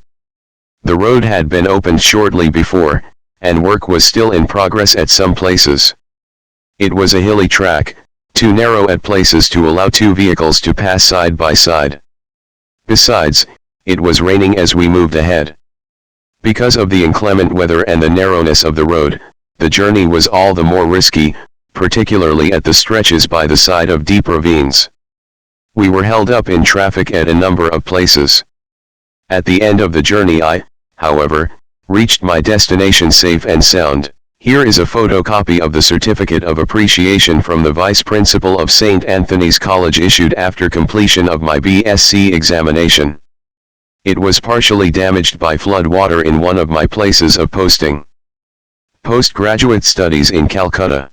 The road had been opened shortly before, and work was still in progress at some places. It was a hilly track, too narrow at places to allow 2 vehicles to pass side by side. Besides, it was raining as we moved ahead. Because of the inclement weather and the narrowness of the road, the journey was all the more risky, particularly at the stretches by the side of deep ravines. We were held up in traffic at a number of places. At the end of the journey I, however, reached my destination safe and sound. Here is a photocopy of the Certificate of Appreciation from the Vice Principal of St. Anthony's College issued after completion of my BSc examination. It was partially damaged by flood water in one of my places of posting. Postgraduate studies in Calcutta.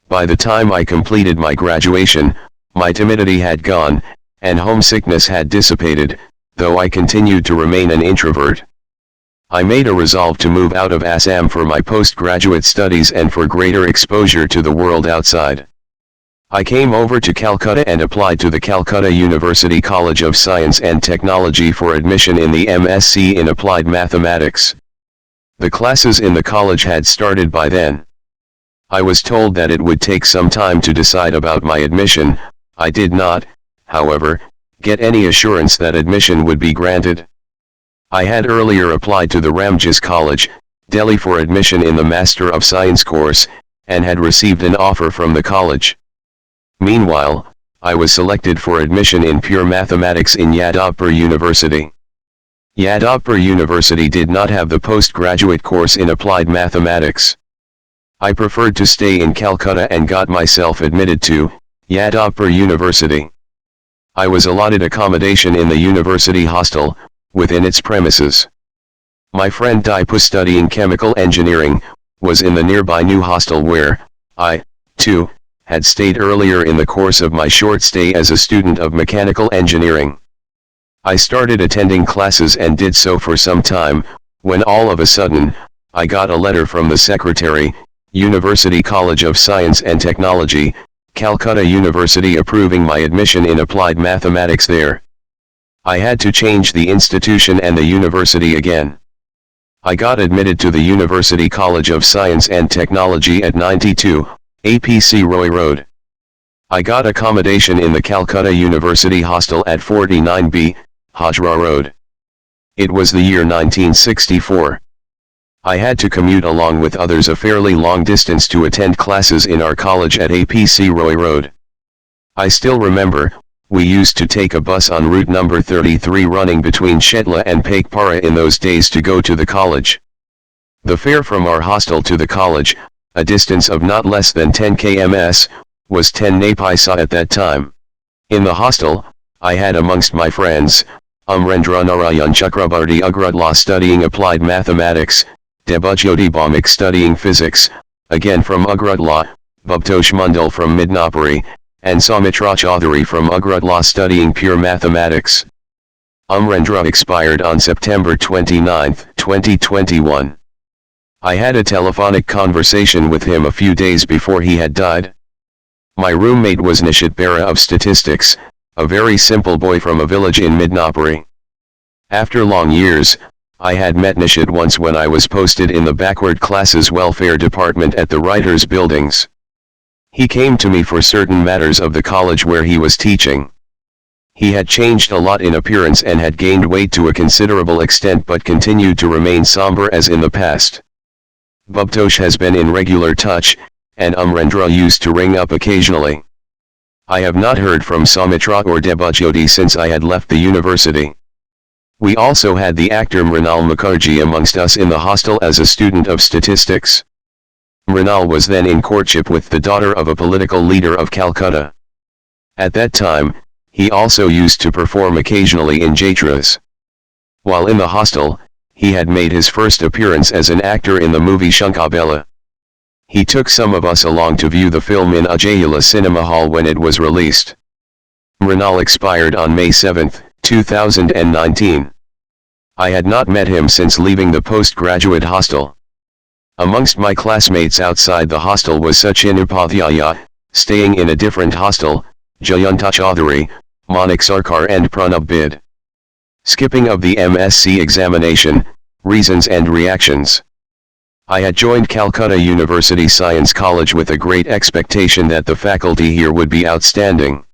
By the time I completed my graduation, my timidity had gone, and homesickness had dissipated, though I continued to remain an introvert. I made a resolve to move out of Assam for my postgraduate studies and for greater exposure to the world outside. I came over to Calcutta and applied to the Calcutta University College of Science and Technology for admission in the MSc in Applied Mathematics. The classes in the college had started by then. I was told that it would take some time to decide about my admission. I did not, however, get any assurance that admission would be granted. I had earlier applied to the Ramjas College, Delhi for admission in the Master of Science course, and had received an offer from the college. Meanwhile, I was selected for admission in pure mathematics in Yadavpur University. Yadavpur University did not have the postgraduate course in applied mathematics. I preferred to stay in Calcutta and got myself admitted to Yadavpur University. I was allotted accommodation in the university hostel, within its premises. My friend Dipu, studying chemical engineering, was in the nearby new hostel where I, too, had stayed earlier in the course of my short stay as a student of mechanical engineering. I started attending classes and did so for some time, when all of a sudden, I got a letter from the secretary, University College of Science and Technology, Calcutta University, approving my admission in applied mathematics there. I had to change the institution and the university again. I got admitted to the University College of Science and Technology at 92, APC Roy Road. I got accommodation in the Calcutta University Hostel at 49B, Hajra Road. It was the year 1964. I had to commute along with others a fairly long distance to attend classes in our college at APC Roy Road. I still remember, we used to take a bus on route number 33 running between Shetla and Pakpara in those days to go to the college. The fare from our hostel to the college, a distance of not less than 10 kms, was 10 paisa at that time. In the hostel, I had amongst my friends, Amrendra Narayan Chakrabarti Agratla studying applied mathematics, Debajyoti Bhaumik studying physics, again from Agratla, Bhuptosh Mandal from Midnapuri, and Soumitra Chaudhary from Agratla studying pure mathematics. Amrendra expired on September 29, 2021. I had a telephonic conversation with him a few days before he had died. My roommate was Nishit Bera of Statistics, a very simple boy from a village in Midnapuri. After long years, I had met Nishit once when I was posted in the backward classes welfare department at the writers' buildings. He came to me for certain matters of the college where he was teaching. He had changed a lot in appearance and had gained weight to a considerable extent, but continued to remain somber as in the past. Bhuptosh has been in regular touch, and Amrendra used to ring up occasionally. I have not heard from Soumitra or Debajyoti since I had left the university. We also had the actor Mrinal Mukherjee amongst us in the hostel as a student of statistics. Mrinal was then in courtship with the daughter of a political leader of Calcutta. At that time, he also used to perform occasionally in jatras. While in the hostel, he had made his first appearance as an actor in the movie Shankabela. He took some of us along to view the film in Ajayula Cinema Hall when it was released. Mrinal expired on May 7, 2019. I had not met him since leaving the postgraduate hostel. Amongst my classmates outside the hostel was Sachin Upadhyaya, staying in a different hostel, Jayanta Chaudhary, Manik Sarkar and Pranab Bid. Skipping of the MSc examination, reasons and reactions. I had joined Calcutta University Science College with a great expectation that the faculty here would be outstanding.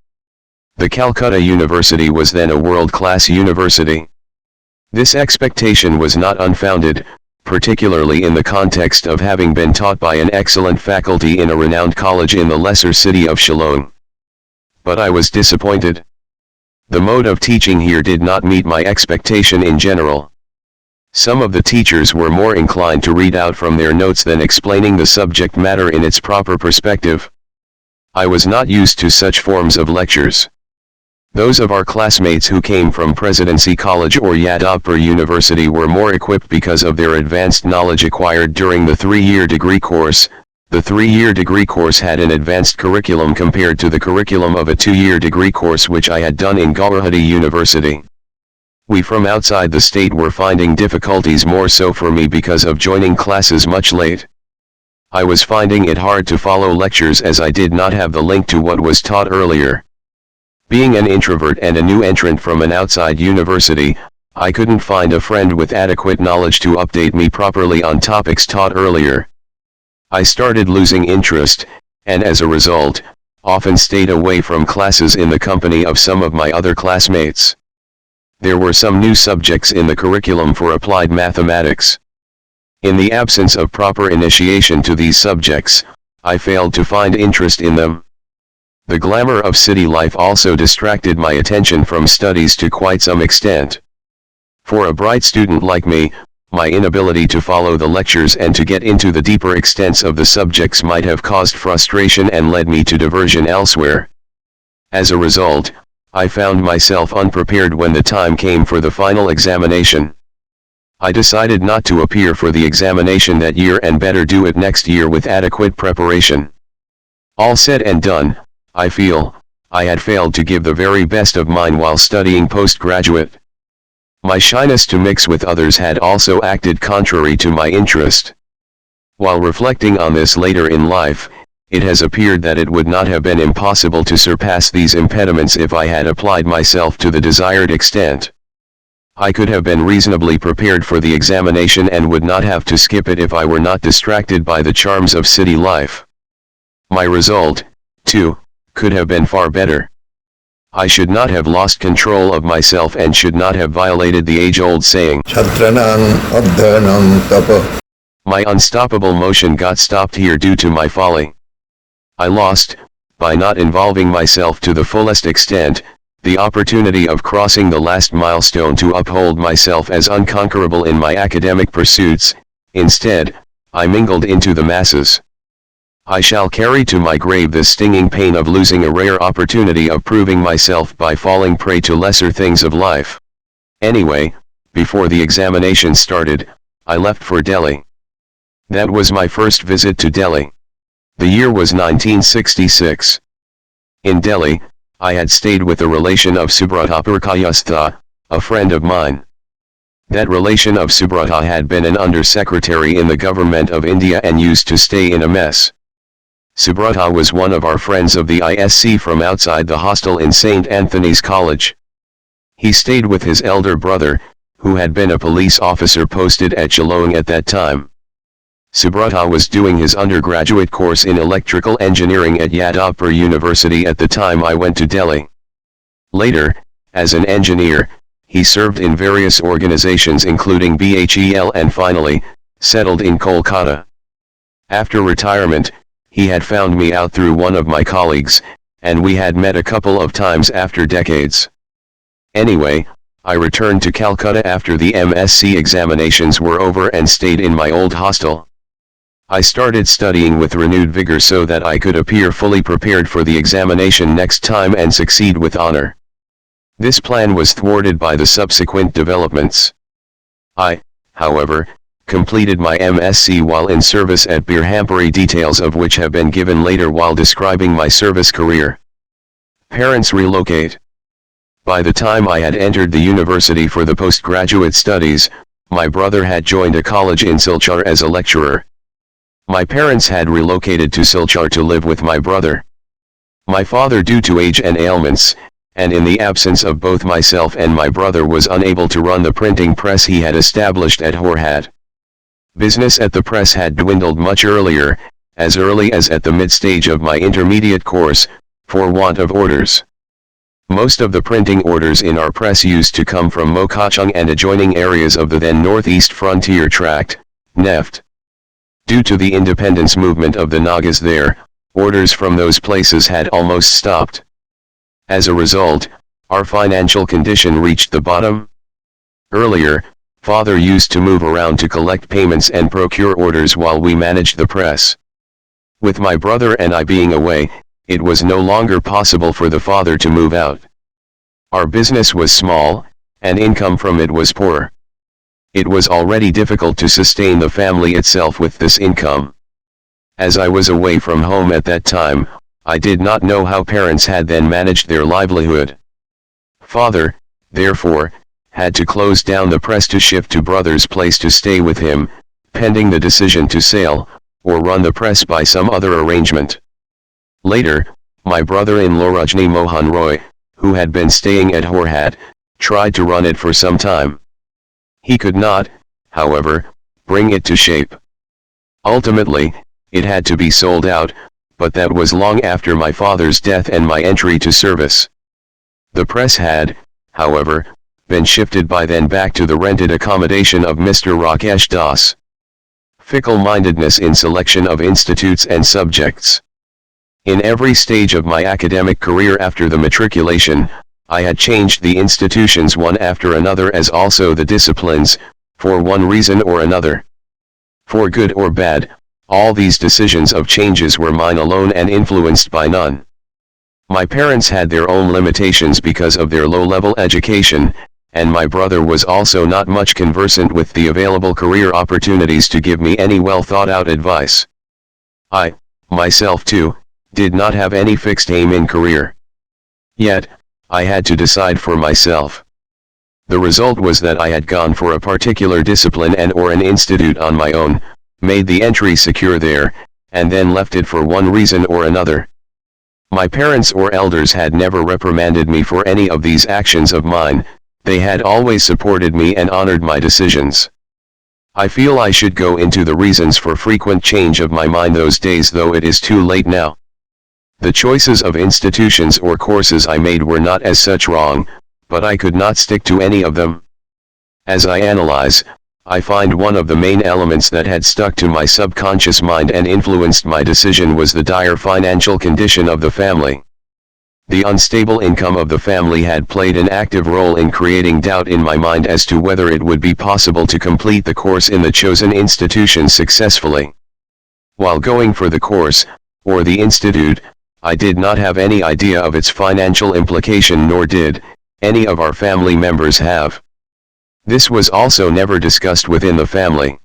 The Calcutta University was then a world-class university. This expectation was not unfounded, particularly in the context of having been taught by an excellent faculty in a renowned college in the lesser city of Shillong. But I was disappointed. The mode of teaching here did not meet my expectation in general. Some of the teachers were more inclined to read out from their notes than explaining the subject matter in its proper perspective. I was not used to such forms of lectures. Those of our classmates who came from Presidency College or Yadavpur University were more equipped because of their advanced knowledge acquired during the 3-year degree course. The 3-year degree course had an advanced curriculum compared to the curriculum of a 2-year degree course which I had done in Guwahati University. We from outside the state were finding difficulties, more so for me because of joining classes much late. I was finding it hard to follow lectures as I did not have the link to what was taught earlier. Being an introvert and a new entrant from an outside university, I couldn't find a friend with adequate knowledge to update me properly on topics taught earlier. I started losing interest, and as a result, often stayed away from classes in the company of some of my other classmates. There were some new subjects in the curriculum for applied mathematics. In the absence of proper initiation to these subjects, I failed to find interest in them. The glamour of city life also distracted my attention from studies to quite some extent. For a bright student like me, my inability to follow the lectures and to get into the deeper extents of the subjects might have caused frustration and led me to diversion elsewhere. As a result, I found myself unprepared when the time came for the final examination. I decided not to appear for the examination that year and better do it next year with adequate preparation. All said and done, I feel, I had failed to give the very best of mine while studying postgraduate. My shyness to mix with others had also acted contrary to my interest. While reflecting on this later in life, it has appeared that it would not have been impossible to surpass these impediments if I had applied myself to the desired extent. I could have been reasonably prepared for the examination and would not have to skip it if I were not distracted by the charms of city life. My result, too, could have been far better. I should not have lost control of myself and should not have violated the age-old saying, My unstoppable motion got stopped here due to my folly. I lost, by not involving myself to the fullest extent, the opportunity of crossing the last milestone to uphold myself as unconquerable in my academic pursuits. Instead, I mingled into the masses. I shall carry to my grave the stinging pain of losing a rare opportunity of proving myself by falling prey to lesser things of life. Anyway, before the examination started, I left for Delhi. That was my first visit to Delhi. The year was 1966. In Delhi, I had stayed with a relation of Subrata Purkayastha, a friend of mine. That relation of Subrata had been an under-secretary in the government of India and used to stay in a mess. Subrata was one of our friends of the ISC from outside the hostel in St. Anthony's College. He stayed with his elder brother, who had been a police officer posted at Shillong at that time. Subrata was doing his undergraduate course in electrical engineering at Yadavpur University at the time I went to Delhi. Later, as an engineer, he served in various organizations including BHEL and finally, settled in Kolkata. After retirement, he had found me out through one of my colleagues, and we had met a couple of times after decades. Anyway, I returned to Calcutta after the MSc examinations were over and stayed in my old hostel. I started studying with renewed vigor so that I could appear fully prepared for the examination next time and succeed with honor. This plan was thwarted by the subsequent developments. I, however, completed my MSc while in service at Birhampuri, details of which have been given later while describing my service career. Parents relocate. By the time I had entered the university for the postgraduate studies, my brother had joined a college in Silchar as a lecturer. My parents had relocated to Silchar to live with my brother. My father, due to age and ailments, and in the absence of both myself and my brother, was unable to run the printing press he had established at Horhat. Business at the press had dwindled much earlier, as early as at the mid-stage of my intermediate course, for want of orders. Most of the printing orders in our press used to come from Mokachung and adjoining areas of the then Northeast Frontier Tract, NEFT. Due to the independence movement of the Nagas there, orders from those places had almost stopped. As a result, our financial condition reached the bottom. Earlier, Father used to move around to collect payments and procure orders while we managed the press. With my brother and I being away, it was no longer possible for the father to move out. Our business was small, and income from it was poor. It was already difficult to sustain the family itself with this income. As I was away from home at that time, I did not know how parents had then managed their livelihood. Father, therefore, had to close down the press to shift to brother's place to stay with him, pending the decision to sail, or run the press by some other arrangement. Later, my brother-in-law Rajni Mohan Roy, who had been staying at Horhat, tried to run it for some time. He could not, however, bring it to shape. Ultimately, it had to be sold out, but that was long after my father's death and my entry to service. The press had, however, been shifted by then back to the rented accommodation of Mr. Rakesh Das. Fickle-mindedness in selection of institutes and subjects. In every stage of my academic career after the matriculation, I had changed the institutions one after another, as also the disciplines, for one reason or another. For good or bad, all these decisions of changes were mine alone and influenced by none. My parents had their own limitations because of their low-level education, and my brother was also not much conversant with the available career opportunities to give me any well-thought-out advice. I, myself too, did not have any fixed aim in career. Yet, I had to decide for myself. The result was that I had gone for a particular discipline and/or an institute on my own, made the entry secure there, and then left it for one reason or another. My parents or elders had never reprimanded me for any of these actions of mine. They had always supported me and honored my decisions. I feel I should go into the reasons for frequent change of my mind those days, though it is too late now. The choices of institutions or courses I made were not as such wrong, but I could not stick to any of them. As I analyze, I find one of the main elements that had stuck to my subconscious mind and influenced my decision was the dire financial condition of the family. The unstable income of the family had played an active role in creating doubt in my mind as to whether it would be possible to complete the course in the chosen institution successfully. While going for the course, or the institute, I did not have any idea of its financial implication, nor did any of our family members have. This was also never discussed within the family.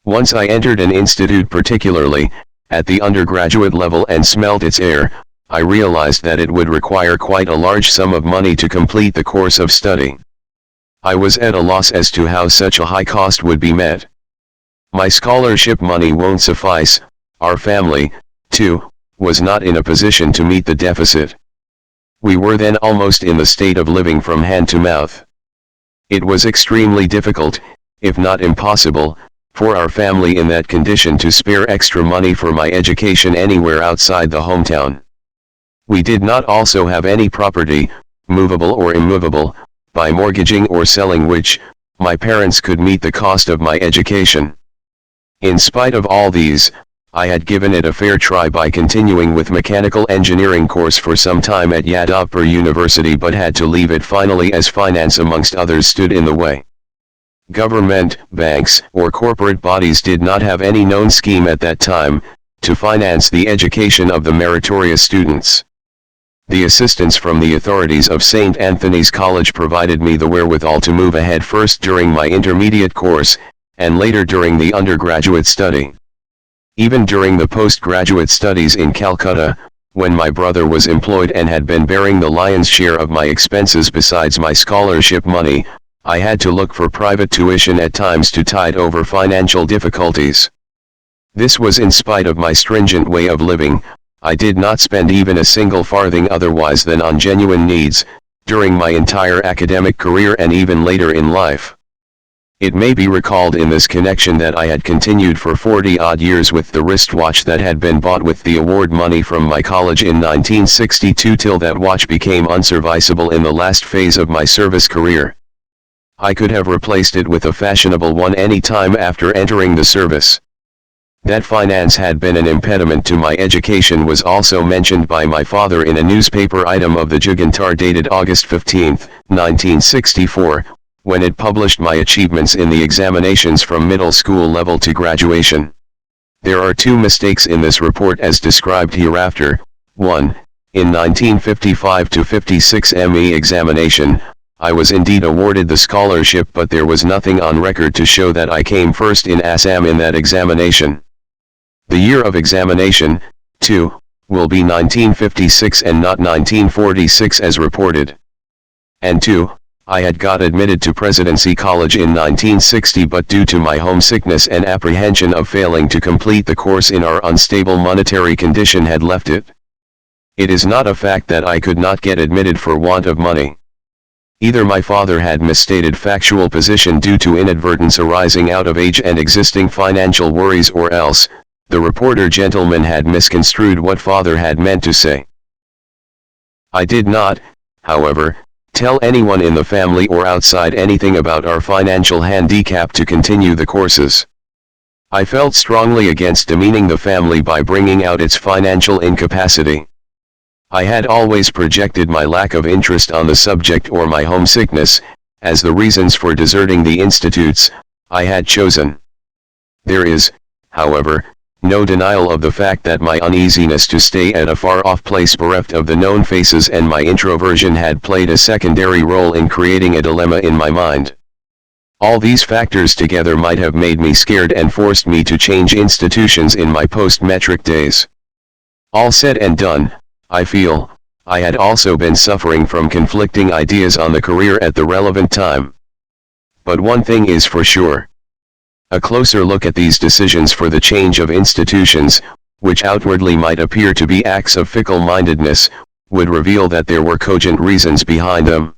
Once I entered an institute, particularly at the undergraduate level, and smelt its air, I realized that it would require quite a large sum of money to complete the course of study. I was at a loss as to how such a high cost would be met. My scholarship money won't suffice. Our family, too, was not in a position to meet the deficit. We were then almost in the state of living from hand to mouth. It was extremely difficult, if not impossible, for our family in that condition to spare extra money for my education anywhere outside the hometown. We did not also have any property, movable or immovable, by mortgaging or selling which, my parents could meet the cost of my education. In spite of all these, I had given it a fair try by continuing with mechanical engineering course for some time at Yadavpur University, but had to leave it finally as finance amongst others stood in the way. Government, banks, or corporate bodies did not have any known scheme at that time to finance the education of the meritorious students. The assistance from the authorities of St. Anthony's College provided me the wherewithal to move ahead, first during my intermediate course, and later during the undergraduate study. Even during the postgraduate studies in Calcutta, when my brother was employed and had been bearing the lion's share of my expenses besides my scholarship money, I had to look for private tuition at times to tide over financial difficulties. This was in spite of my stringent way of living. I did not spend even a single farthing otherwise than on genuine needs, during my entire academic career and even later in life. It may be recalled in this connection that I had continued for 40-odd years with the wristwatch that had been bought with the award money from my college in 1962 till that watch became unserviceable in the last phase of my service career. I could have replaced it with a fashionable one any time after entering the service. That finance had been an impediment to my education was also mentioned by my father in a newspaper item of the Jugantar dated August 15, 1964, when it published my achievements in the examinations from middle school level to graduation. There are two mistakes in this report as described hereafter. 1. In 1955-56 ME examination, I was indeed awarded the scholarship, but there was nothing on record to show that I came first in Assam in that examination. The year of examination, 2, will be 1956 and not 1946 as reported. And 2, I had got admitted to Presidency College in 1960, but due to my homesickness and apprehension of failing to complete the course in our unstable monetary condition had left it. It is not a fact that I could not get admitted for want of money. Either my father had misstated factual position due to inadvertence arising out of age and existing financial worries, or else, the reporter gentleman had misconstrued what father had meant to say. I did not, however, tell anyone in the family or outside anything about our financial handicap to continue the courses. I felt strongly against demeaning the family by bringing out its financial incapacity. I had always projected my lack of interest on the subject or my homesickness as the reasons for deserting the institutes I had chosen. There is, however, no denial of the fact that my uneasiness to stay at a far-off place bereft of the known faces and my introversion had played a secondary role in creating a dilemma in my mind. All these factors together might have made me scared and forced me to change institutions in my post-metric days. All said and done, I feel, I had also been suffering from conflicting ideas on the career at the relevant time. But one thing is for sure. A closer look at these decisions for the change of institutions, which outwardly might appear to be acts of fickle-mindedness, would reveal that there were cogent reasons behind them.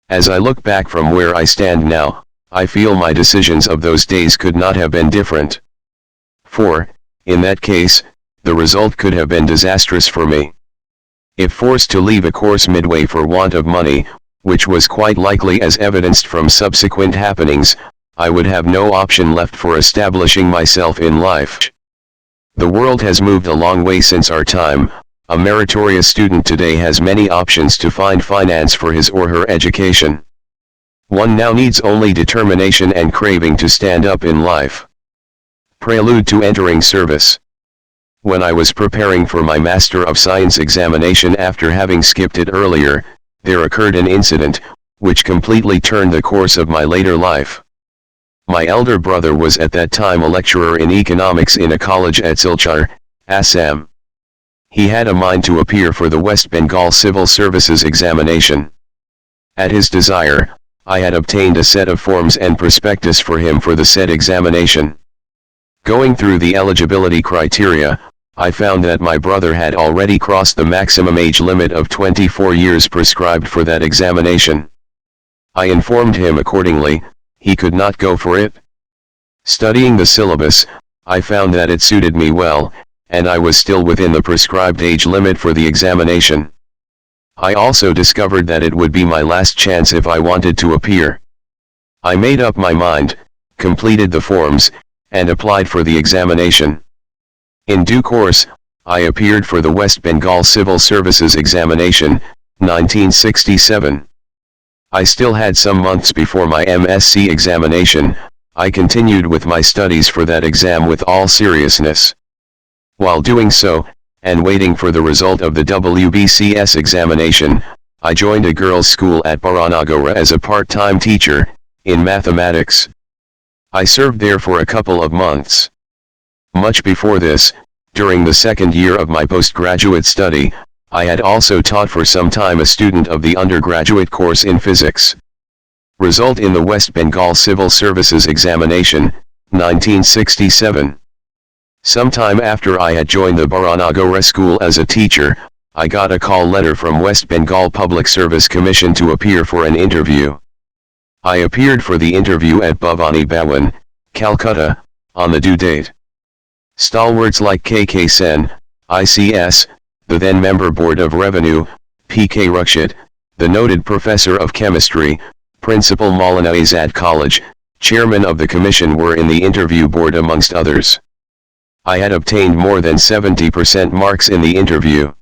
As I look back from where I stand now, I feel my decisions of those days could not have been different. For, in that case, the result could have been disastrous for me. If forced to leave a course midway for want of money, which was quite likely as evidenced from subsequent happenings, I would have no option left for establishing myself in life. The world has moved a long way since our time. A meritorious student today has many options to find finance for his or her education. One now needs only determination and craving to stand up in life. Prelude to entering service. When I was preparing for my Master of Science examination after having skipped it earlier, there occurred an incident, which completely turned the course of my later life. My elder brother was at that time a lecturer in economics in a college at Silchar, Assam. He had a mind to appear for the West Bengal Civil Services examination. At his desire, I had obtained a set of forms and prospectus for him for the said examination. Going through the eligibility criteria, I found that my brother had already crossed the maximum age limit of 24 years prescribed for that examination. I informed him accordingly, he could not go for it. Studying the syllabus, I found that it suited me well, and I was still within the prescribed age limit for the examination. I also discovered that it would be my last chance if I wanted to appear. I made up my mind, completed the forms, and applied for the examination. In due course, I appeared for the West Bengal Civil Services examination, 1967. I still had some months before my MSc examination. I continued with my studies for that exam with all seriousness. While doing so, and waiting for the result of the WBCS examination, I joined a girls' school at Baranagora as a part-time teacher, in mathematics. I served there for a couple of months. Much before this, during the second year of my postgraduate study, I had also taught for some time a student of the undergraduate course in physics. Result in the West Bengal Civil Services examination, 1967. Sometime after I had joined the Baranagora school as a teacher, I got a call letter from West Bengal Public Service Commission to appear for an interview. I appeared for the interview at Bhavani Bhawan, Calcutta, on the due date. Stalwarts like K.K. Sen, ICS, the then member Board of Revenue, P.K. Rukshit, the noted professor of chemistry, Principal Maulana Azad College, chairman of the commission were in the interview board amongst others. I had obtained more than 70% marks in the interview.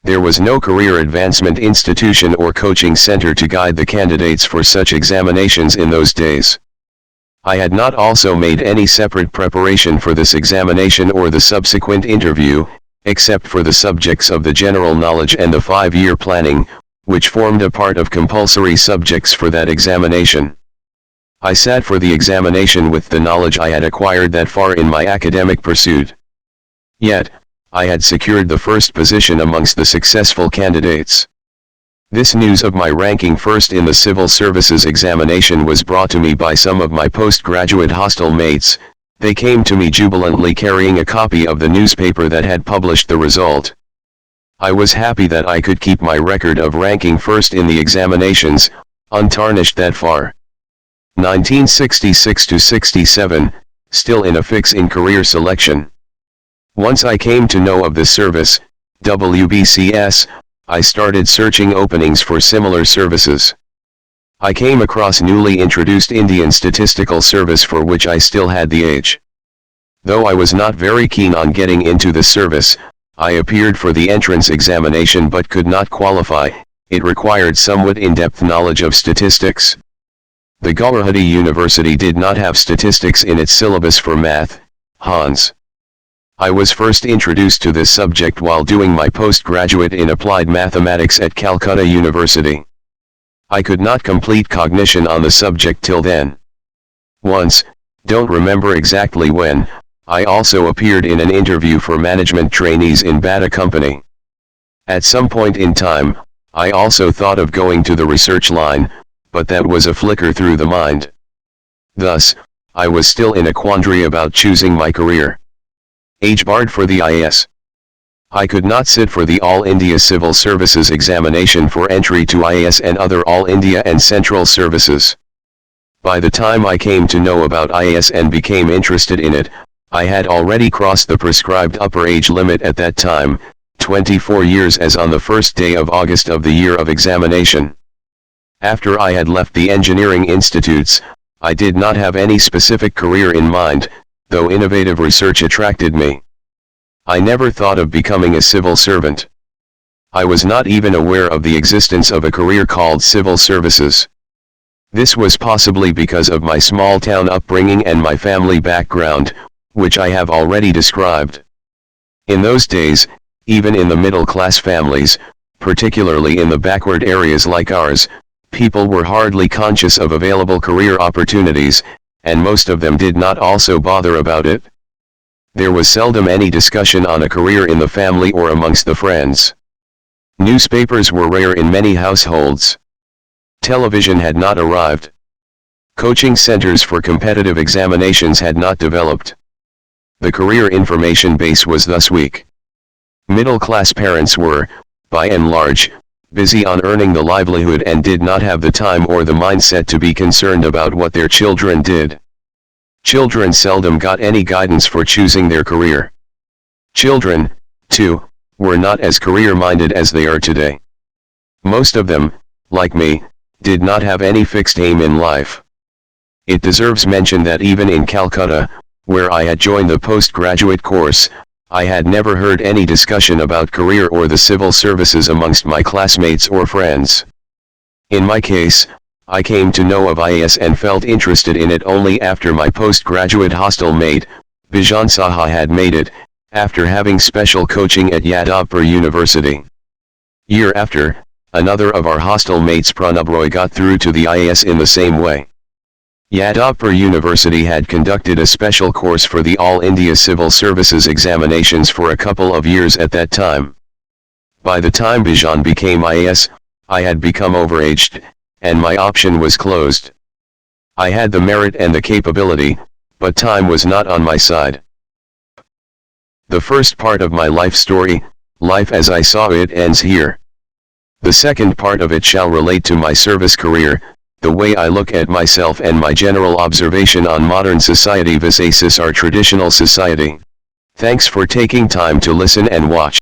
There was no career advancement institution or coaching center to guide the candidates for such examinations in those days. I had not also made any separate preparation for this examination or the subsequent interview, except for the subjects of the general knowledge and the 5-year planning, which formed a part of compulsory subjects for that examination. I sat for the examination with the knowledge I had acquired that far in my academic pursuit. Yet, I had secured the first position amongst the successful candidates. This news of my ranking first in the civil services examination was brought to me by some of my postgraduate hostel mates. They came to me jubilantly carrying a copy of the newspaper that had published the result. I was happy that I could keep my record of ranking first in the examinations, untarnished that far. 1966 to 67, still in a fix in career selection. Once I came to know of this service, WBCS, I started searching openings for similar services. I came across newly introduced Indian Statistical Service, for which I still had the age. Though I was not very keen on getting into this service, I appeared for the entrance examination but could not qualify. It required somewhat in-depth knowledge of statistics. The Guwahati University did not have statistics in its syllabus for math, Hans. I was first introduced to this subject while doing my postgraduate in applied mathematics at Calcutta University. I could not complete cognition on the subject till then. Once, don't remember exactly when, I also appeared in an interview for management trainees in Bata Company. At some point in time, I also thought of going to the research line, but that was a flicker through the mind. Thus, I was still in a quandary about choosing my career. Age barred for the IAS. I could not sit for the All India Civil Services examination for entry to IAS and other All India and Central Services. By the time I came to know about IAS and became interested in it, I had already crossed the prescribed upper age limit at that time, 24 years as on the first day of August of the year of examination. After I had left the engineering institutes, I did not have any specific career in mind, though innovative research attracted me. I never thought of becoming a civil servant. I was not even aware of the existence of a career called civil services. This was possibly because of my small town upbringing and my family background, which I have already described. In those days, even in the middle-class families, particularly in the backward areas like ours, people were hardly conscious of available career opportunities, and most of them did not also bother about it. There was seldom any discussion on a career in the family or amongst the friends. Newspapers were rare in many households. Television had not arrived. Coaching centers for competitive examinations had not developed. The career information base was thus weak. Middle-class parents were, by and large, busy on earning the livelihood and did not have the time or the mindset to be concerned about what their children did. Children seldom got any guidance for choosing their career. Children, too, were not as career-minded as they are today. Most of them, like me, did not have any fixed aim in life. It deserves mention that even in Calcutta, where I had joined the postgraduate course, I had never heard any discussion about career or the civil services amongst my classmates or friends. In my case, I came to know of IAS and felt interested in it only after my postgraduate hostel mate, Bijan Saha, had made it, after having special coaching at Yadavpur University. Year after, another of our hostel mates, Pranab Roy, got through to the IAS in the same way. Yadavpur University had conducted a special course for the All India Civil Services examinations for a couple of years at that time. By the time Bijan became IAS, I had become overaged, and my option was closed. I had the merit and the capability, but time was not on my side. The first part of my life story, life as I saw it, ends here. The second part of it shall relate to my service career, the way I look at myself and my general observation on modern society vis-a-vis our traditional society. Thanks for taking time to listen and watch.